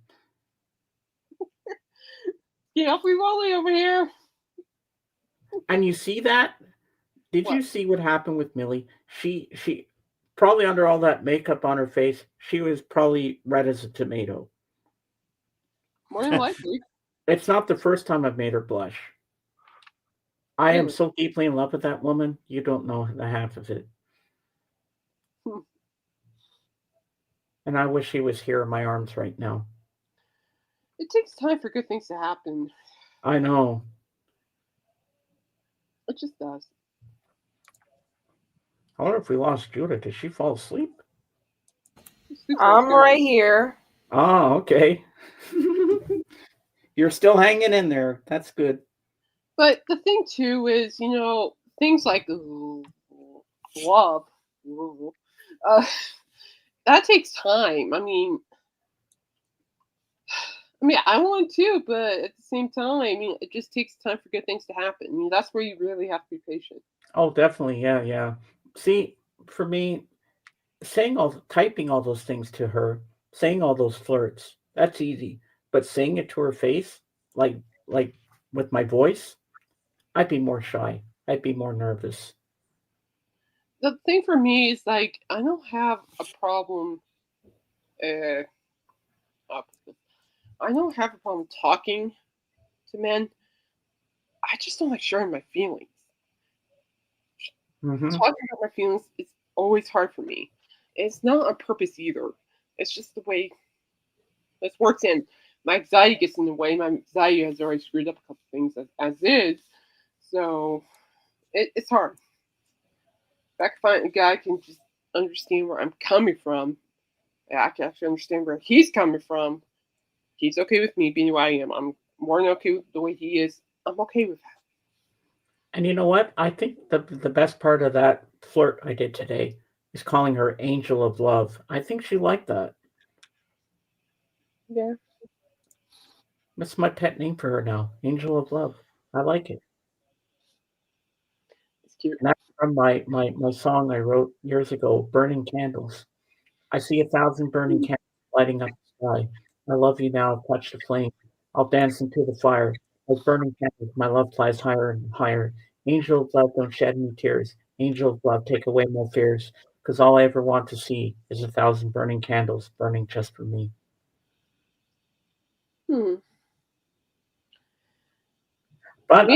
Get up, we rolling over here. And you see that? Did you see what happened with Millie? She probably under all that makeup on her face, she was probably red as a tomato. More than likely. It's not the first time I've made her blush. I am so deeply in love with that woman. You don't know the half of it. And I wish she was here in my arms right now. It takes time for good things to happen. I know. It just does. I wonder if we lost Judah. Did she fall asleep? I'm right here. Oh, okay. You're still hanging in there. That's good. But the thing too is, things like love, that takes time. I mean, I want to, but at the same time, it just takes time for good things to happen. That's where you really have to be patient. Oh, definitely. Yeah. See, for me, typing all those things to her, saying all those flirts, that's easy. But saying it to her face, like with my voice, I'd be more shy. I'd be more nervous. The thing for me is I don't have a problem. I don't have a problem talking to men. I just don't like sharing my feelings. Mm-hmm. Talking about my feelings is always hard for me. It's not on purpose either. It's just the way this works, and my anxiety gets in the way. My anxiety has already screwed up a couple things as is, so it's hard. If I can find a guy who can just understand where I'm coming from, I can actually understand where he's coming from. He's okay with me being who I am. I'm more than okay with the way he is. I'm okay with that. And you know what? I think the best part of that flirt I did today is calling her Angel of Love. I think she liked that. Yeah. That's my pet name for her now, Angel of Love. I like it. It's cute. And that's from my song I wrote years ago, Burning Candles. I see 1,000 burning candles lighting up the sky. I love you now, touch the flame. I'll dance into the fire. Like burning candles, my love flies higher and higher. Angel of love, don't shed any tears. Angel of love, take away my fears. Because all I ever want to see is 1,000 burning candles burning just for me. But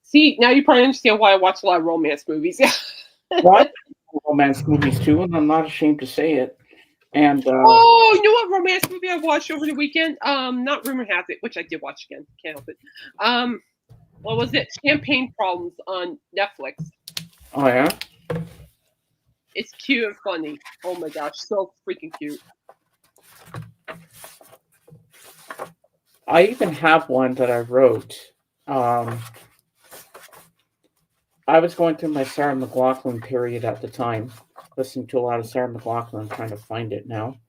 see, now you probably understand why I watch a lot of romance movies. Well, I like romance movies too, and I'm not ashamed to say it. And Oh, you know what romance movie I watched over the weekend? Not Rumor Has It, which I did watch again. Can't help it. What was it? Champagne Problems on Netflix. oh yeah, It's cute and funny. Oh my gosh, so freaking cute. I even have one that I wrote. I was going through my Sarah McLachlan period at the time, listening to a lot of Sarah McLachlan. I'm trying to find it now.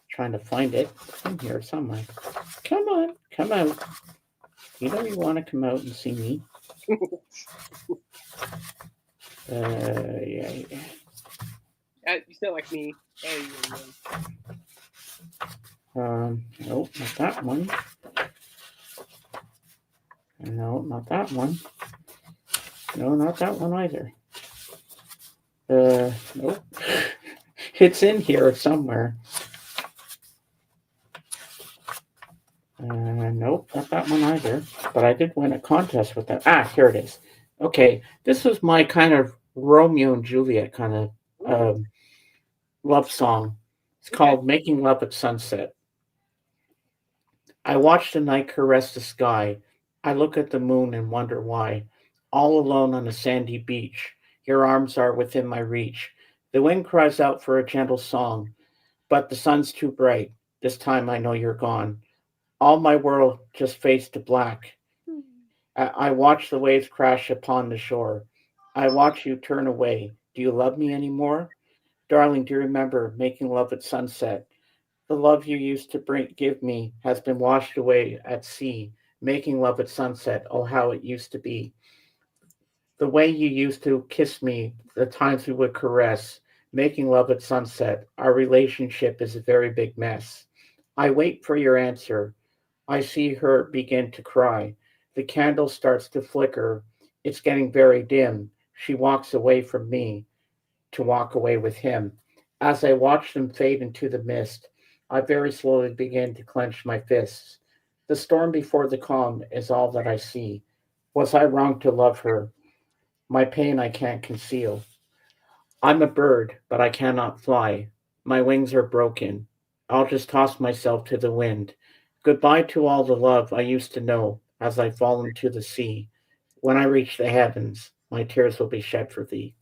Trying to find it. It's in here somewhere. Come on, come out. You know you want to come out and see me. Yeah. You sound like me. Nope, not that one. No, not that one. No, not that one either. Nope. It's in here somewhere. Nope, not that one either. But I did win a contest with that. Ah, here it is. Okay, this was my kind of Romeo and Juliet kind of love song. It's called Making Love at Sunset. I watch the night caress the sky. I look at the moon and wonder why. All alone on a sandy beach, your arms are within my reach. The wind cries out for a gentle song, but the sun's too bright. This time I know you're gone. All my world just fades to black. I watch the waves crash upon the shore. I watch you turn away. Do you love me anymore? Darling, do you remember making love at sunset? The love you used to give me has been washed away at sea. Making love at sunset, oh, how it used to be. The way you used to kiss me, the times we would caress. Making love at sunset, our relationship is a very big mess. I wait for your answer. I see her begin to cry. The candle starts to flicker. It's getting very dim. She walks away from me to walk away with him. As I watch them fade into the mist, I very slowly begin to clench my fists. The storm before the calm is all that I see. Was I wrong to love her? My pain I can't conceal. I'm a bird, but I cannot fly. My wings are broken. I'll just toss myself to the wind. Goodbye to all the love I used to know as I fall into the sea. When I reach the heavens, my tears will be shed for thee.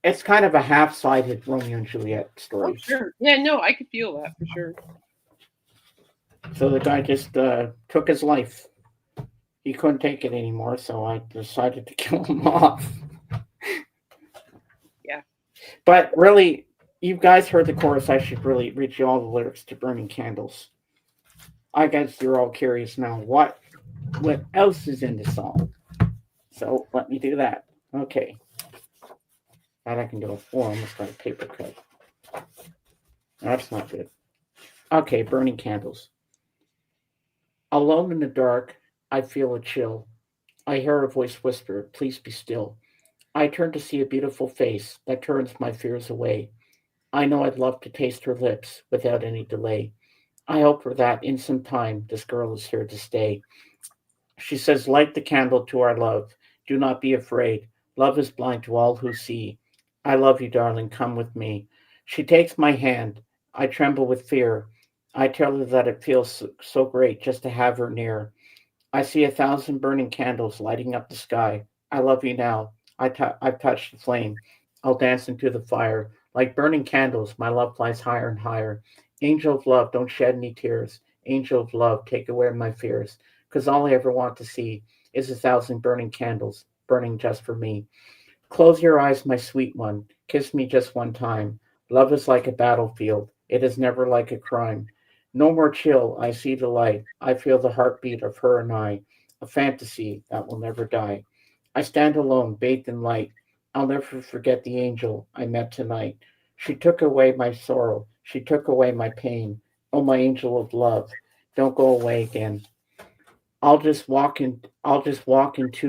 It's kind of a half-sided Romeo and Juliet story. Oh, sure. Yeah, no, I could feel that for sure. So the guy just took his life. He couldn't take it anymore, so I decided to kill him off. Yeah. But really, you guys heard the chorus. I should really read you all the lyrics to Burning Candles. I guess you're all curious now. What else is in the song? So let me do that. Okay. That I can do. Oh, I almost got a paper cut. That's not good. Okay, Burning Candles. Alone in the dark, I feel a chill. I hear a voice whisper, please be still. I turn to see a beautiful face that turns my fears away. I know I'd love to taste her lips without any delay. I hope for that in some time this girl is here to stay. She says, light the candle to our love. Do not be afraid. Love is blind to all who see. I love you, darling. Come with me. She takes my hand. I tremble with fear. I tell her that it feels so great just to have her near. I see 1,000 burning candles lighting up the sky. I love you now. I've touched the flame. I'll dance into the fire. Like burning candles, my love flies higher and higher. Angel of love, don't shed any tears. Angel of love, take away my fears. Because all I ever want to see is 1,000 burning candles, burning just for me. Close your eyes, my sweet one. Kiss me just one time. Love is like a battlefield. It is never like a crime. No more chill. I see the light. I feel the heartbeat of her and I. A fantasy that will never die. I stand alone, bathed in light. I'll never forget the angel I met tonight. She took away my sorrow. She took away my pain. Oh, my angel of love, don't go away again. I'll just walk into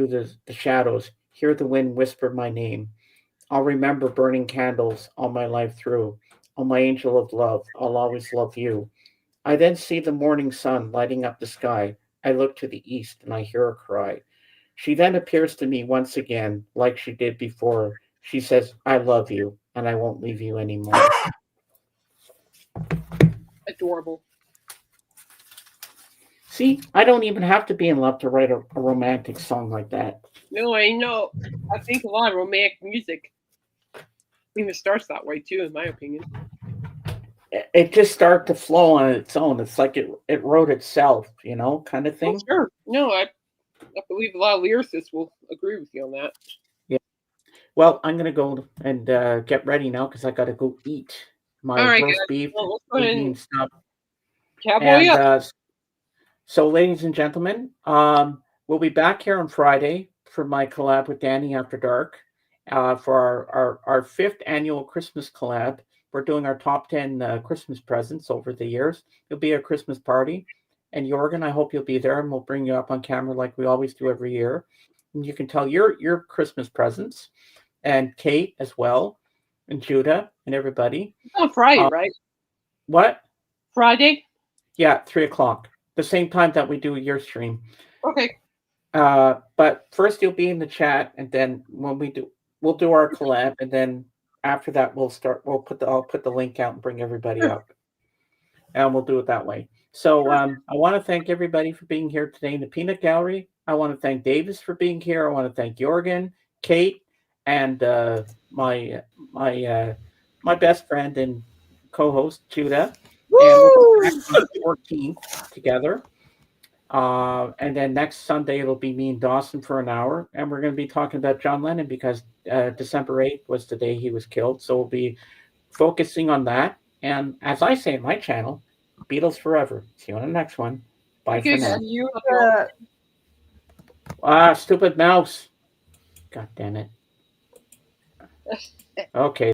the shadows, hear the wind whisper my name. I'll remember burning candles all my life through. oh my angel of love, I'll always love you. I then see the morning sun lighting up the sky. I look to the east and I hear her cry. She then appears to me once again, like she did before. She says, I love you, and I won't leave you anymore. Adorable. See, I don't even have to be in love to write a romantic song like that. No, I know. I think a lot of romantic music even starts that way too, in my opinion. It just started to flow on its own. It's like it wrote itself, kind of thing. Oh, sure. No, I believe a lot of lyricists will agree with you on that. Yeah. Well, I'm going to go and get ready now because I got to go eat my right, roast guys. beef Well, let's go ahead and stuff. cowboy up. So, ladies and gentlemen, we'll be back here on Friday for my collab with Danny After Dark for our 5th annual Christmas collab. We're doing our top 10 Christmas presents over the years. It'll be a Christmas party. And Jorgen, I hope you'll be there, and we'll bring you up on camera like we always do every year. And you can tell your Christmas presents, and Kate as well, and Judah, and everybody. It's on Friday, right? What? Friday? Yeah, 3:00. The same time that we do your stream. Okay. But first you'll be in the chat, and then when we'll do our collab, and then after that I'll put the link out and bring everybody up, and we'll do it that way. So I want to thank everybody for being here today in the Peanut Gallery. I want to thank Davis for being here. I want to thank Jorgen, Kate, and my best friend and co-host Judah. Woo! And we'll be back on the 14th together. And then next Sunday it'll be me and Dawson for an hour, and we're going to be talking about John Lennon because December 8th was the day he was killed. So we'll be focusing on that. And as I say in my channel, Beatles forever. See you on the next one. Bye for now. Stupid mouse. God damn it. Okay.